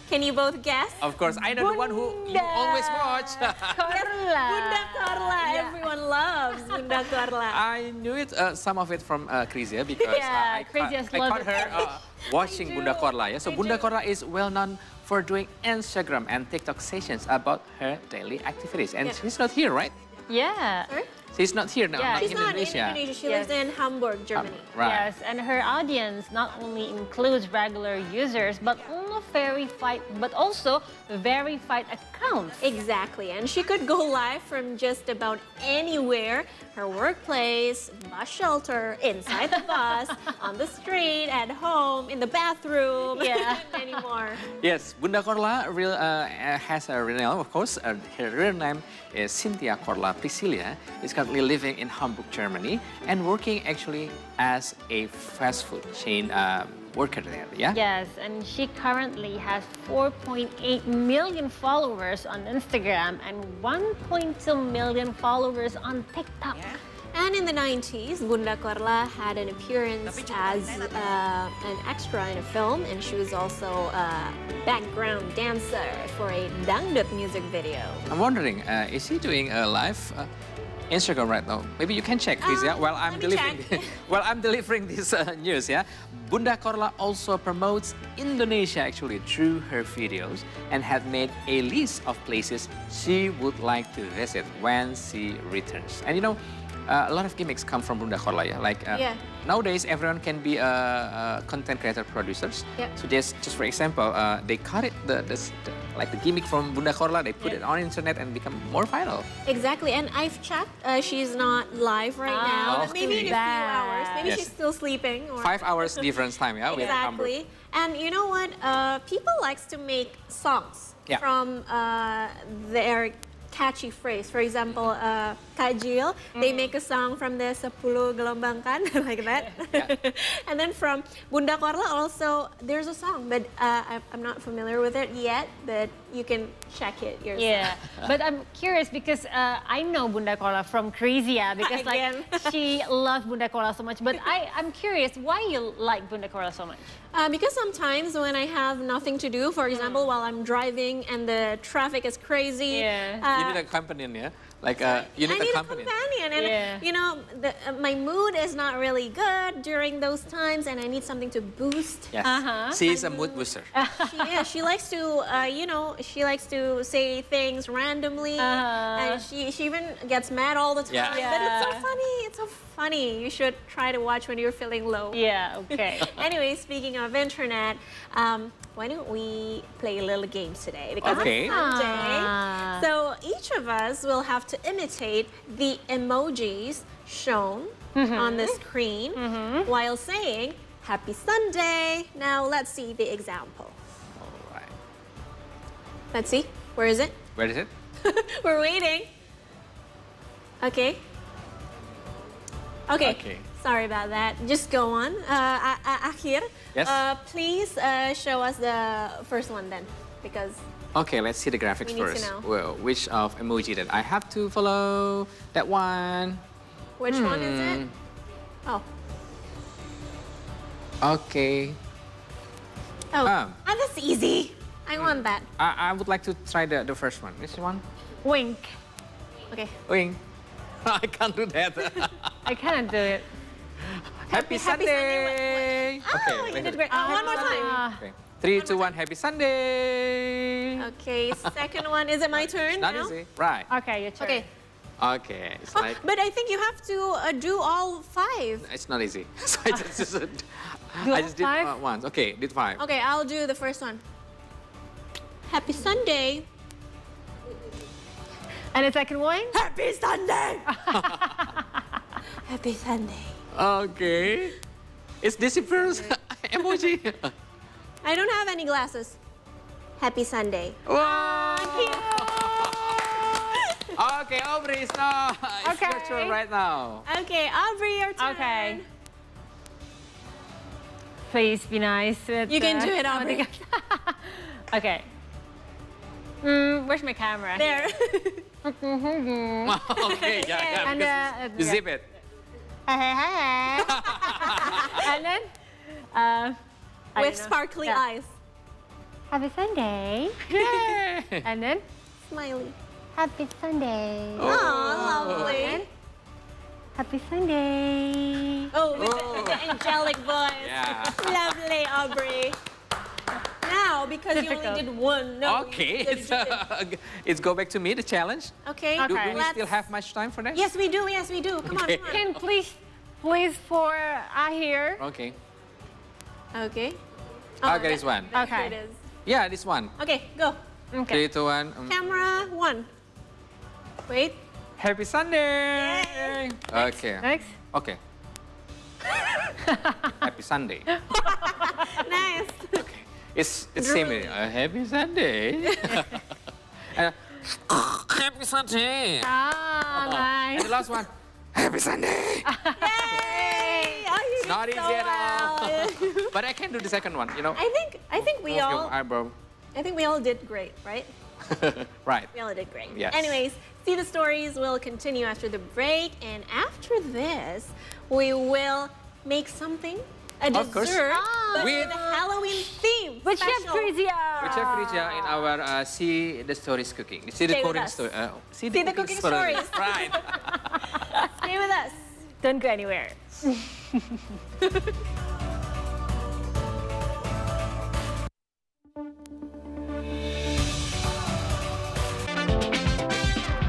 Can you both guess? Of course, I know the one who you always watch. Bunda Korla. Everyone loves Bunda Korla. I knew it, some of it from Krizia because Yeah, I Krizia's caught love her watching Bunda Korla. Yeah? So Bunda Korla is well known for doing Instagram and TikTok sessions about her daily activities. And she's not here, right? Yeah. She's not here now, not She's in not in Indonesia. Indonesia. She lives in Hamburg, Germany. Right. Yes, and her audience not only includes regular users, but also verified accounts. Exactly, and she could go live from just about anywhere. Her workplace, bus shelter, inside the bus, on the street, at home, in the bathroom, Yeah. anymore. Yes, Bunda Korla has a real name, of course. Her real name is Cynthia Korla Priscilia. Is currently living in Hamburg, Germany, and working actually as a fast food chain worker there. Yeah. Yes, and she currently has 4.8 million followers on Instagram and 1.2 million followers on TikTok. And in the 90s, Bunda Korla had an appearance as an extra in a film, and she was also a background dancer for a dangdut music video. I'm wondering, is he doing a live Instagram right now? Maybe you can check, please. Yeah, while I'm delivering, while I'm delivering this news. Yeah, Bunda Korla also promotes Indonesia actually through her videos and had made a list of places she would like to visit when she returns. And you know, a lot of gimmicks come from Bunda Korla. Yeah, like nowadays everyone can be content creator producers. So just for example, they cut it like the gimmick from Bunda Korla, they put it on internet and become more viral. Exactly, and I've checked. She's not live right now, but maybe in a few hours. Maybe she's still sleeping. Or... 5 hours difference time, yeah. With Hamburg. Exactly, and you know what? People likes to make songs from their catchy phrase. For example, Kak Jill, they make a song from the 10 Gelombang Kan, like that. And then from Bunda Korla also, there's a song, but I'm not familiar with it yet, but you can check it yourself. Yeah, but I'm curious because I know Bunda Korla from Krizia because like she loves Bunda Korla so much. But I'm curious why you like Bunda Korla so much. Because sometimes when I have nothing to do, for example, while I'm driving and the traffic is crazy, you need a companion, yeah? Like you need I need a companion. And you know, my mood is not really good during those times, and I need something to boost. Yes, she is a mood booster. She likes to, you know, she likes to say things randomly, and she even gets mad all the time. But it's so funny. It's so funny. You should try to watch when you're feeling low. Yeah. Okay. Anyway, speaking of internet, why don't we play a little game today? Because it's Sunday. So each of us will have to imitate the emojis shown on the screen while saying Happy Sunday. Now let's see the example. All right. Let's see. Where is it? Where is it? We're waiting. Okay. Okay. Sorry about that. Just go on. Akhir, please show us the first one then, because... Okay, let's see the graphics we need first. to know. Well, which of emoji that I have to follow? That one. Which one is it? Oh. Okay. Oh, that's easy. I want that. I would like to try the first one. Which one? Wink. Okay. Wing. I can't do that. I cannot do it. Happy Sunday. Oh, you did great. One more time. Okay. 3, 2, 1. Happy Sunday. Okay, second one. Is it my turn Not now? easy. Right. Okay, your turn. Okay. Okay. It's like But I think you have to do all 5. it's not easy. So I just did five? once. Okay, did 5. Okay, I'll do the first one. Happy Sunday. And the second one? Happy Sunday. Happy Sunday. Okay. It's disappears emoji. I don't have any glasses. Happy Sunday. Wow. Okay, Aubrey, it's now it's your turn right now. Okay, Aubrey, your turn. Okay. Please be nice. You can do it, Aubrey. Okay. Where's my camera? There. Okay, yeah. And, because you zip it. And then, With sparkly eyes. Happy Sunday. Yay! And then, Smiley. Happy Sunday. Oh, lovely. Happy Sunday. Oh, with the angelic voice. Yeah. Lovely, Aubrey. Now, because you only did one. No, Okay, you did- it's go back to me, the challenge. Okay. Do we let's- still have much time for that? Yes, we do. Yes, we do. Come Okay. on, come Can please for Ahir. Okay. on. Okay. Okay, this one. Okay. It is. Yeah, this one. Okay, go. 3, 2, 1. Camera 1. Wait. Happy Sunday. Okay. Next. Okay. Happy Sunday. Nice. It's same. Happy Sunday. Happy Sunday. Ah, nice. And the last one. Happy Sunday. Yay! Oh, you It's not did easy so at all. well. But I can do the second one, you know. I think we Move your all eyebrow. did great, right? Right. We all did great. Yes. Anyways, See the Stories will continue after the break, and after this, we will make something, a Of course. dessert, but With- with a Halloween theme. With Chef special. Trizia. With Chef Richa in our See the Stories cooking. See the Stay with cooking us. story. See the cooking stories. Right. Stay with us. Don't go anywhere.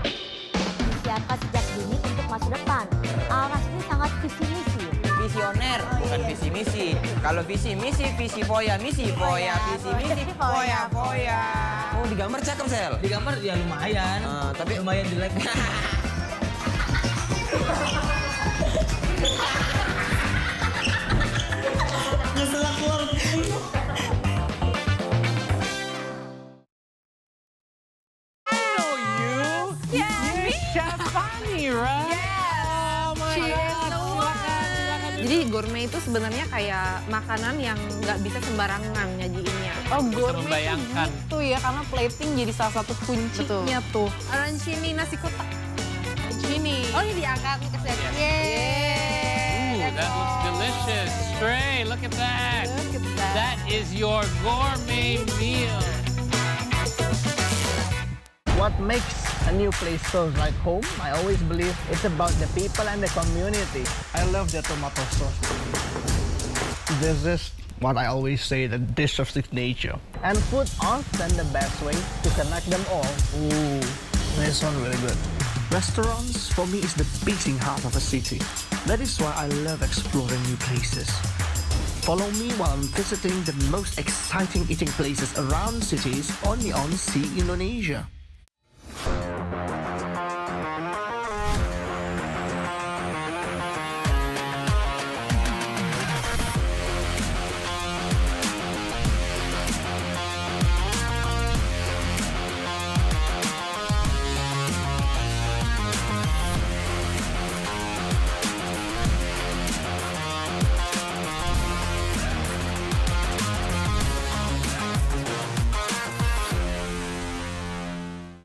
Disiapkan sejak dini untuk masa depan. Aras ini sangat visi misi. Visioner, bukan visi misi. Kalau visi misi, visi foya, misi foya, visi misi, foya, foya. Oh, digambar cakep, Sel. Digambar ya lumayan. Tapi Lumayan jelek. Nyesel aku keluar. Jadi gourmet itu sebenarnya kayak makanan yang nggak bisa sembarangan nyajiinnya. Oh, gourmet membayangkan. Itu ya, karena plating jadi salah satu kuncinya tuh. Arancini nasi kotak. Arancini. Oh, ini diangkat ke set. Ooh, that looks delicious. Stray, look at that. Look at that. That is your gourmet meal. What makes a new place feels like home, I always believe it's about the people and the community. I love the tomato sauce. This is what I always say, the dish of signature. And food often the best way to connect them all. Ooh, this one really good. Restaurants, for me, is the beating heart of a city. That is why I love exploring new places. Follow me while I'm visiting the most exciting eating places around cities only on See Indonesia.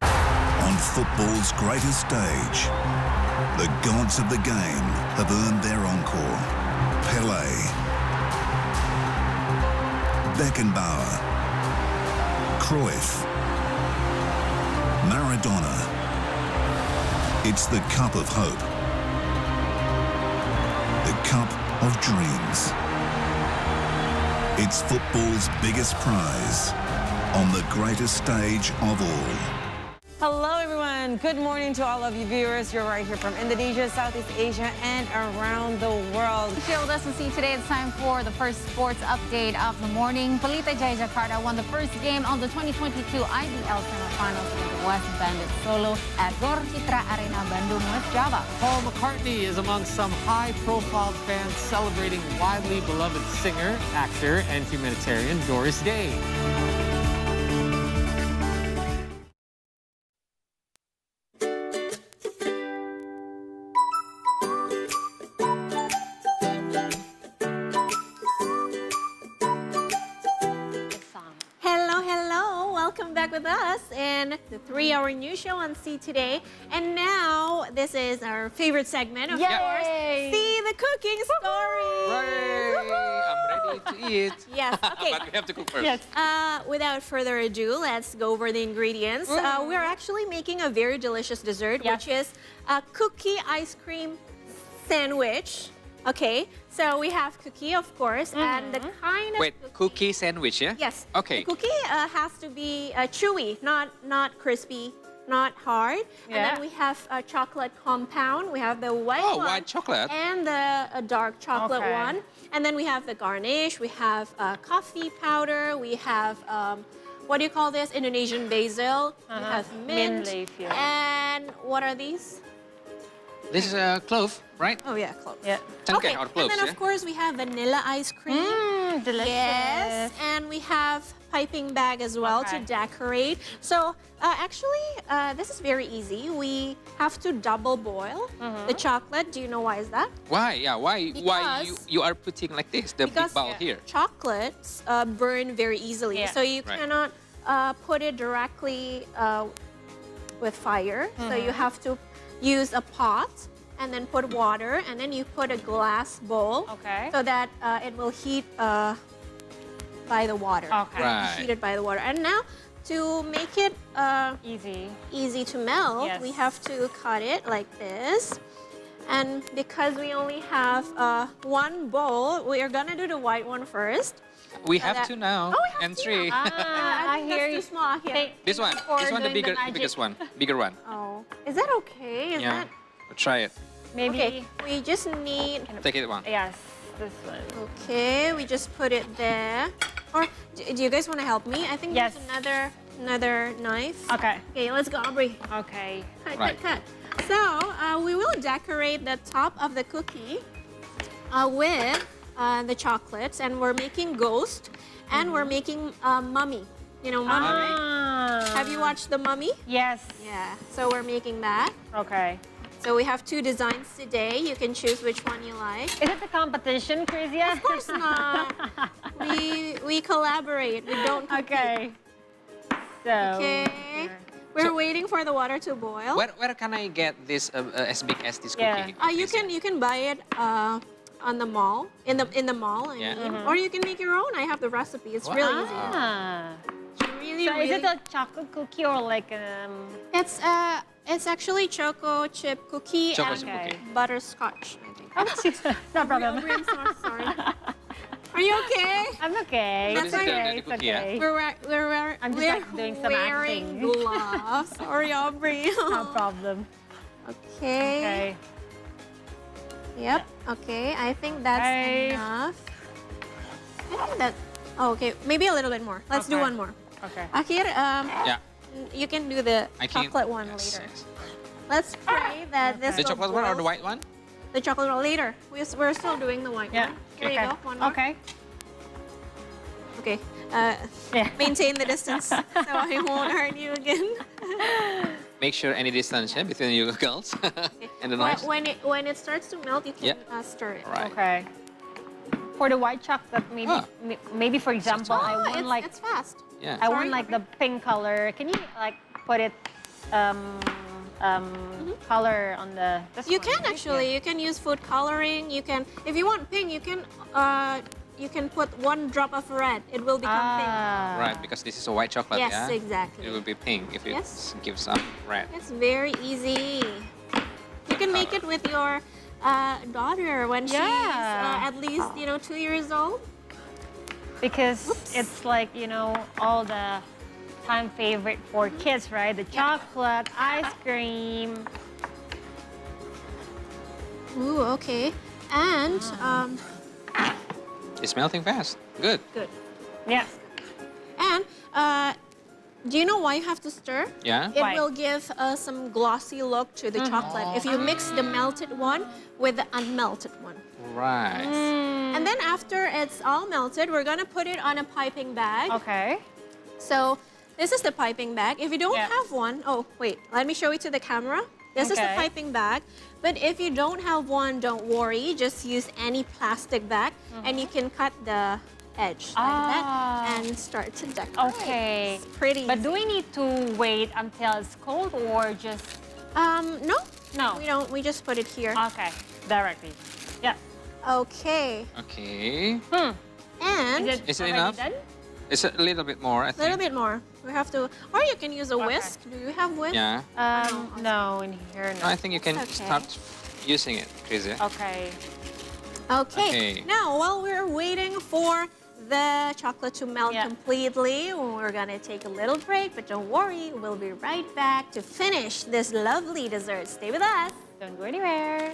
On football's greatest stage, the gods of the game have earned their encore. Pelé, Beckenbauer, Cruyff, Maradona. It's the cup of hope. The cup of dreams. It's football's biggest prize on the greatest stage of all. Hello, everyone. Good morning to all of you viewers. You're right here from Indonesia, Southeast Asia, and around the world. Here with us to see today, it's time for the first sports update of the morning. Pelita Jaya Jakarta won the first game of the 2022 IDL semifinals with the West Bandit Solo at Gor Citra Arena, Bandung, West Java. Paul McCartney is among some high-profile fans celebrating widely beloved singer, actor, and humanitarian Doris Day. With us in the 3-hour news show on See Today. And now, this is our favorite segment, of course. See the cooking story. I'm ready to eat. Yes, okay. But we have to cook first. Yes. Without further ado, let's go over the ingredients. We're actually making a very delicious dessert, which is a cookie ice cream sandwich. Okay, so we have cookie, of course, and the kind of Wait, cookie sandwich, yeah? Yes. Okay. The cookie has to be chewy, not crispy, not hard. And then we have a chocolate compound. We have the white one. White chocolate. And the dark chocolate one. And then we have the garnish. We have coffee powder. We have, what do you call this? Indonesian basil. We have mint. Mint leaf, And what are these? This is a clove, right? Oh, yeah, cloves. Yeah. Okay, or cloves, and then, of course, we have vanilla ice cream. Delicious. Yes, and we have piping bag as well to decorate. So, actually, this is very easy. We have to double boil the chocolate. Do you know why is that? Why? Yeah, why you are putting like this, the big bowl here? Chocolates burn very easily. So you cannot put it directly with fire. So you have to use a pot and then put water, and then you put a glass bowl so that it will heat by the water. Heated by the water. And now to make it easy to melt, we have to cut it like this. And because we only have one bowl, we are gonna do the white one first. We have two now, and three. I hear you. Too small here. This one, the biggest one, bigger one. Oh, is that okay? Is that? Try it. Maybe. Okay, we just need. Take it one. Yes, this one. Okay, we just put it there. Or do you guys want to help me? I think there's another knife. Okay. Okay, let's go, Aubrey. Okay. Cut. So we will decorate the top of the cookie with the chocolates, and we're making ghost, and we're making mummy. You know mummy, right? Have you watched the Mummy? Yes. Yeah. So we're making that. Okay. So we have 2 designs today. You can choose which one you like. Is it a competition, Chrysia? Of course not. we collaborate. We don't compete. Okay. So. Okay. We're waiting for the water to boil. Where can I get this as big as this cookie? You can buy it on the mall, in the mall, or you can make your own. I have the recipe. It's really easy. Is it a chocolate cookie or like It's actually choco chip cookie and butterscotch, I think. No problem. I'm so sorry. Are you okay? I'm okay. That's okay. It's okay. I'm just like doing some wearing gloves. Sorry, Aubrey. No problem. Okay. Yep. Okay. I think that's enough. I think that. Oh, okay. Maybe a little bit more. Let's do one more. Okay. Akhir, you can do the chocolate one later. Let's pray that this The chocolate one or the white one? The chocolate one later. We're still doing the white one. Here you go. One more. Okay. Okay. Maintain the distance so I won't hurt you again. Make sure any distance between you girls and the knives. When it starts to melt, you can stir it. Right. Okay. For the white chocolate, maybe for example, I want like it's fast. Yeah. I want like the pink color. Can you like put it color on the? You can actually. You can use food coloring. You can, if you want pink, you you can put 1 drop of red. It will become pink. Right, because this is a white chocolate, Yes, yeah? exactly. It will be pink if it Yes. gives some red. It's very easy. You can make it with your daughter when she's at least, 2 years old. Because it's like, all the time favorite for kids, right? The chocolate, ice cream. Ooh, okay. And It's melting fast. Good. good. Yes. And do you know why you have to stir? Yeah? It Why? will give some glossy look to the chocolate if you mix the melted one with the unmelted one. Right. And then after it's all melted, we're gonna put it on a piping bag. Okay. So this is the piping bag. If you don't have one, oh wait, let me show it to the camera. This is the Okay. piping bag. But if you don't have one, don't worry. Just use any plastic bag and you can cut the edge like that and start to decorate. Okay. It's pretty But do easy. we need to wait until it's cold or just... No. No. We don't. We just put it here. Okay. Directly. Yeah. Okay. Okay. And Is it already enough? done? It's a little bit more, I a little think. bit more. We have to, or you can use a whisk. Do you have whisk? Yeah. No, in here, No, I think you can It's okay. start using it, Chris. Okay. Okay. Okay. Now, while we're waiting for the chocolate to melt completely, we're gonna take a little break, but don't worry, we'll be right back to finish this lovely dessert. Stay with us. Don't go anywhere.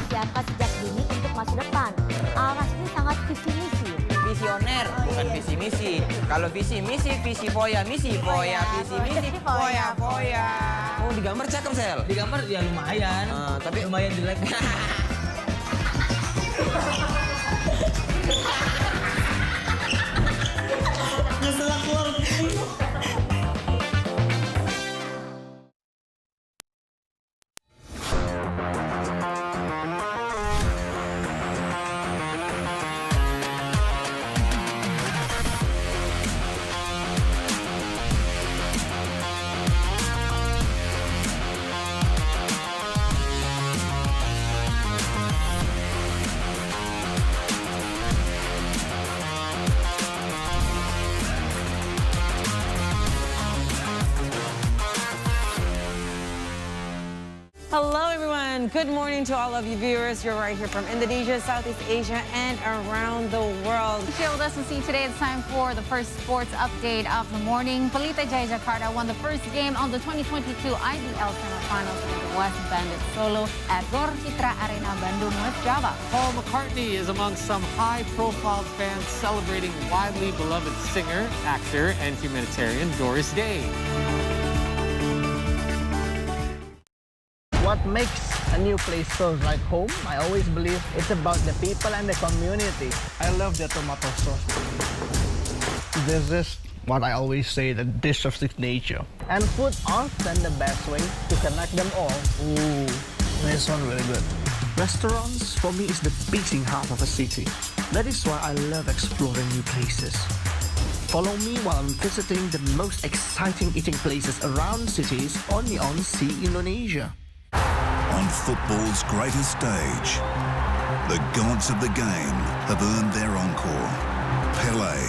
Disiapkan sejak dini untuk masa depan. Aras ini sangat visi misi. Visioner, bukan visi misi. Kalau visi misi, visi foya, misi foya, visi misi, foya, foya. Oh, digambar cakep, Sel. Digambar ya lumayan. Tapi Lumayan jelek. Nyesel keluar. Hello, everyone. Good morning to all of you viewers. You're right here from Indonesia, Southeast Asia, and around the world. Share with us and see today. It's time for the first sports update of the morning. Pelita Jaya Jakarta won the first game of the 2022 IDL semifinals with the West Bandits Solo at Gor Citra Arena Bandung, West Java. Paul McCartney is among some high-profile fans celebrating widely beloved singer, actor, and humanitarian Doris Day. What makes a new place feels like home, I always believe it's about the people and the community. I love the tomato sauce. This is what I always say, the dish of signature. And food often the best way to connect them all. Ooh, this one really good. Restaurants, for me, is the beating heart of a city. That is why I love exploring new places. Follow me while I'm visiting the most exciting eating places around cities only on See Indonesia. On football's greatest stage, the gods of the game have earned their encore. Pelé,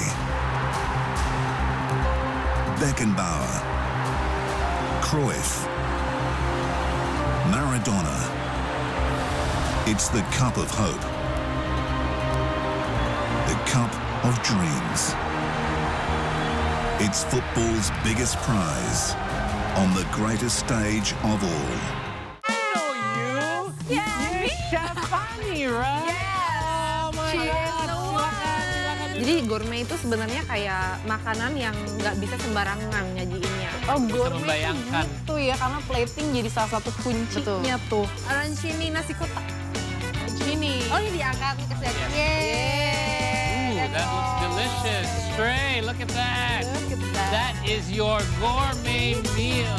Beckenbauer, Cruyff, Maradona. It's the cup of hope. The cup of dreams. It's football's biggest prize on the greatest stage of all. Funny, right? Oh my God. Jadi gourmet itu sebenarnya kayak makanan yang nggak bisa sembarangan nyajiinnya. Oh, gourmet membayangkan. itu ya, karena plating jadi salah satu kuncinya tuh. Arancini nasi kotak. Arancini. Oh, ini diangkat nih kesini. Ooh, that looks delicious. Stray, look at that. Look at that. That is your gourmet meal.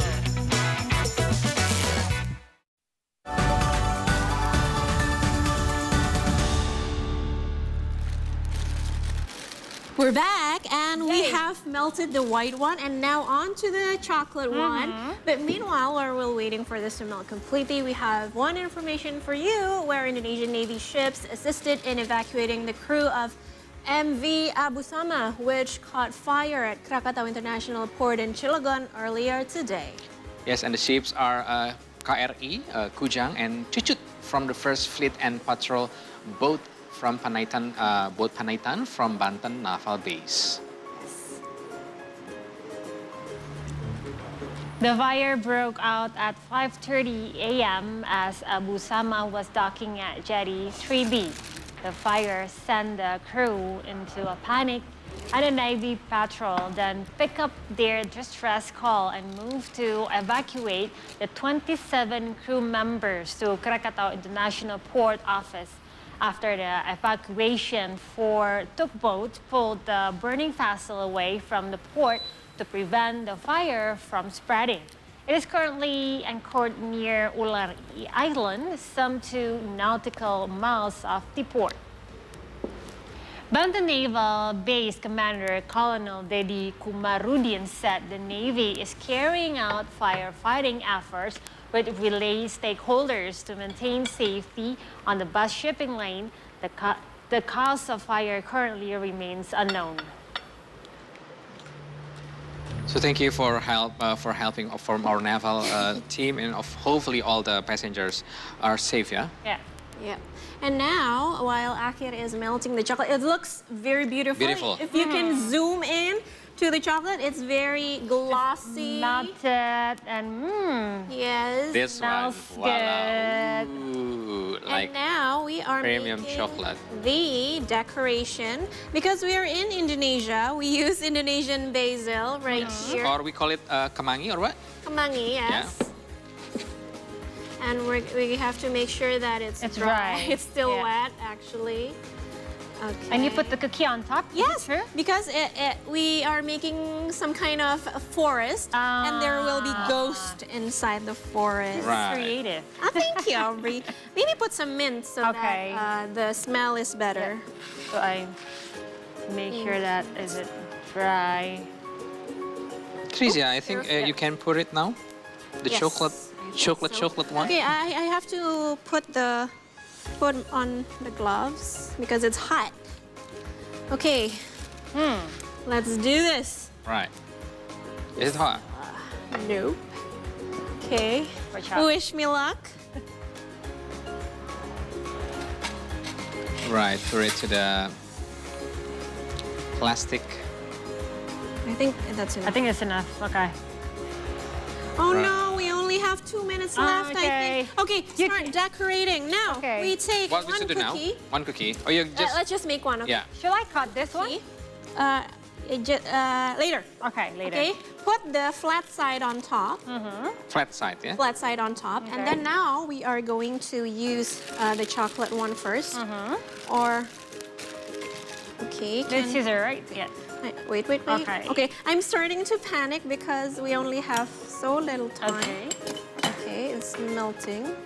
We're back and we have melted the white one and now on to the chocolate one. But meanwhile, while we're waiting for this to melt completely, we have one information for you where Indonesian Navy ships assisted in evacuating the crew of MV Abu Sama, which caught fire at Krakatau International Port in Cilegon earlier today. Yes, and the ships are KRI, Kujang, and Cucut from the 1st Fleet and Patrol boat from Panaitan, boat Panaitan from Banten Naval Base. The fire broke out at 5:30 a.m. as Abu Sama was docking at Jetty 3B. The fire sent the crew into a panic, and the Navy patrol then picked up their distress call and moved to evacuate the 27 crew members to Krakatau International Port office. After the evacuation, 4 tugboats pulled the burning vessel away from the port to prevent the fire from spreading. It is currently anchored near Ular Island, some 2 nautical miles off the port. Banten Naval Base Commander Colonel Dedi Kumarudin said the Navy is carrying out firefighting efforts with relay stakeholders to maintain safety on the bus shipping lane. The cause of fire currently remains unknown. So thank you for helping from our naval team, and hopefully all the passengers are safe. Yeah. Yeah. And now, while Akhir is melting the chocolate, it looks very beautiful. Beautiful. If you can zoom in to the chocolate, it's very glossy. Melted and yes. This one, good. Ooh, like and now we are premium making chocolate. the decoration. Because we are in Indonesia, we use Indonesian basil right here. Or we call it kemangi or what? Kemangi, yes. Yeah. And we have to make sure that it's dry. dry. It's still Yeah. wet, actually. Okay. And you put the cookie on top? Yes, because we are making some kind of forest, and there will be ghosts inside the forest. Right. Creative. Thank you, Aubrey. Maybe put some mint so that the smell is better. So I make sure that is it dry. Tricia, I think you can put it now. The Yes, chocolate one. Okay, I have to put on the gloves because it's hot. Okay. Let's do this. Right. Is it hot? Nope. Okay. Wish me luck. Right, pour it to the plastic. I think that's enough. I think it's enough. Okay. Oh Right. no, we only have 2 minutes left, I think. Okay, start decorating. Now, we take What we one should do now? cookie. One cookie. Oh, you just Let's just make one, okay? yeah. Should I cut this one? Later. Okay, later. Okay, put the flat side on top. Flat side, yeah. Flat side on top. And then now we are going to use the chocolate one first. Or, okay. This scissor, right? Yeah. Wait. Okay, I'm starting to panic because we only have so little time. Okay, it's melting.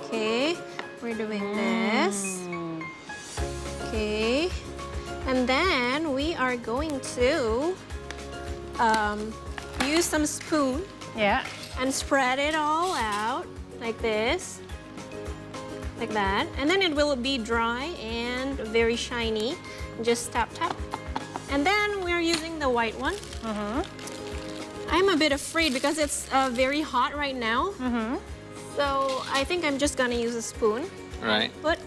Okay, we're doing this. Okay, and then we are going to use some spoon. Yeah. And spread it all out like this. Like that. And then it will be dry and very shiny. Just tap. And then we're using the white one. I'm a bit afraid because it's very hot right now. So I think I'm just gonna use a spoon. Right. Put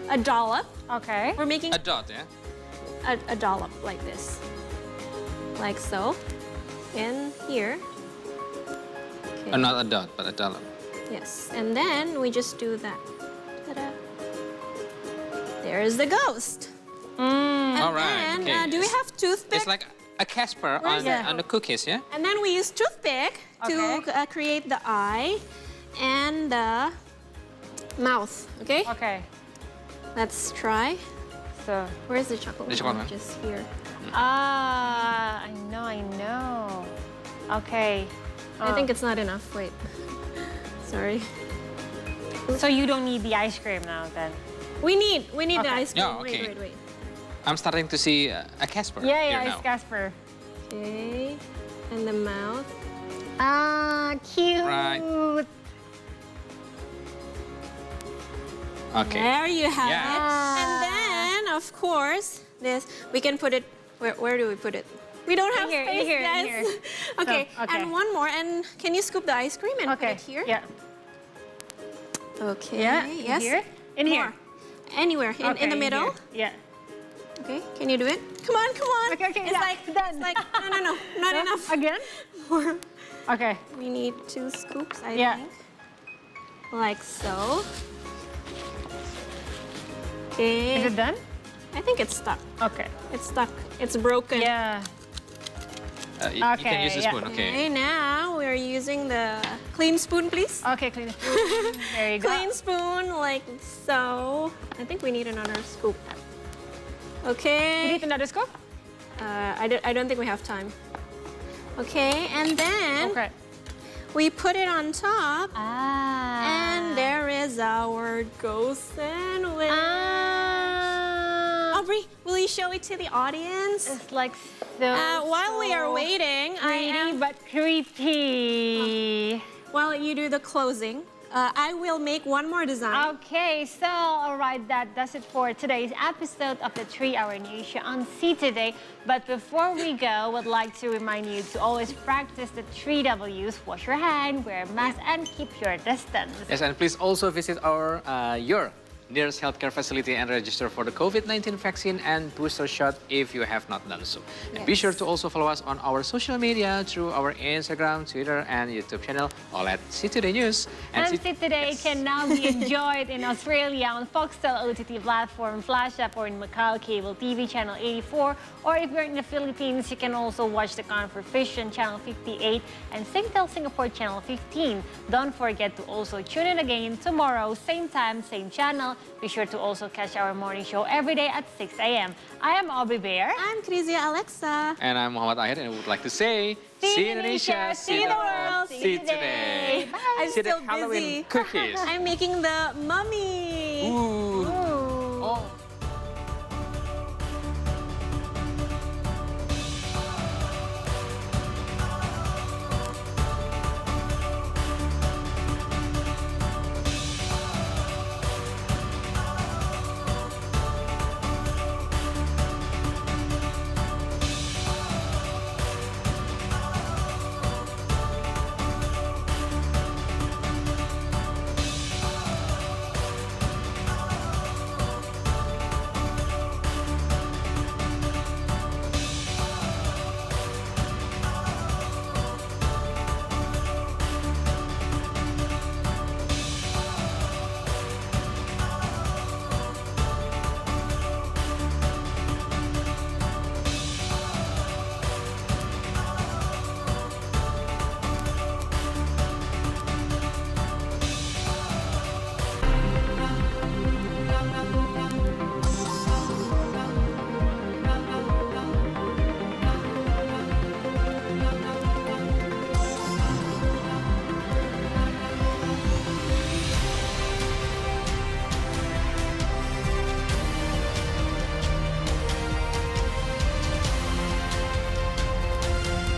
a dollop. Okay. We're making A dot, yeah. a dollop like this. Like so. In here. Okay. Not a dot, but a dollop. Yes. And then we just do that. Ta-da. There's the ghost. All right. And okay. do we have toothpick? It's like a Casper Where's it? on the cookies, yeah. And then we use toothpick to create the eye and the mouth. Okay. Okay. Let's try. So where's the chocolate? The chocolate one. Just here. I know. Okay. I think it's not enough. Wait. Sorry. So you don't need the ice cream now then? We need the ice cream. Yeah, okay. Wait. I'm starting to see a Casper Yeah, here yeah, now. it's Casper. Okay, and the mouth. Ah, cute. Right. Okay. There you have Yeah. it. And then, of course, this, we can put it, where do we put it? We don't have Here, space, here, guys. here. Okay, So, okay. and one more. And can you scoop the ice cream and put it here? Yeah. Okay, Yeah, yes. here? In here. More. Anywhere, in Okay, the middle. here. Yeah. Okay, can you do it? Come on, come on. Okay, okay, It's yeah, like, done. it's like, no, not No, enough. Again? More. Okay. We need 2 scoops, I Yeah. think. Like so. Okay. Is it done? I think it's stuck. Okay. It's stuck. It's broken. Yeah. You can Okay, use the yeah. spoon, okay. Okay, now we're using the clean spoon, please. Okay, clean spoon. There you go. Clean spoon, like so. I think we need another scoop. Okay. You need another scoop? I don't think we have time. Okay, and then Okay. we put it on top. Ah. And there is our ghost sandwich. Aubrey, will you show it to the audience? It's like so. While we are waiting, pretty but creepy. While you do the closing, I will make one more design. Okay, so all right, that does it for today's episode of the 3-Hour News Show on See Today. But before we go, would like to remind you to always practice the 3 W's: wash your hand, wear a mask, and keep your distance. Yes, and please also visit our your nearest healthcare facility and register for the COVID-19 vaccine and booster shot if you have not done so. And be sure to also follow us on our social media through our Instagram, Twitter, and YouTube channel, all at See Today News. And See Today can now be enjoyed in Australia on Foxtel OTT platform, Flash App, or in Macau Cable TV channel 84. Or if you're in the Philippines, you can also watch the Confer Vision channel 58 and Singtel Singapore channel 15. Don't forget to also tune in again tomorrow, same time, same channel. Be sure to also catch our morning show every day at 6 a.m. I am Aubrey Bear. I'm Krizia Alexa. And I'm Muhammad Ahir, and I would like to say, See Indonesia, see the world, see today. I'm See the still Halloween busy. cookies. I'm making the mummy.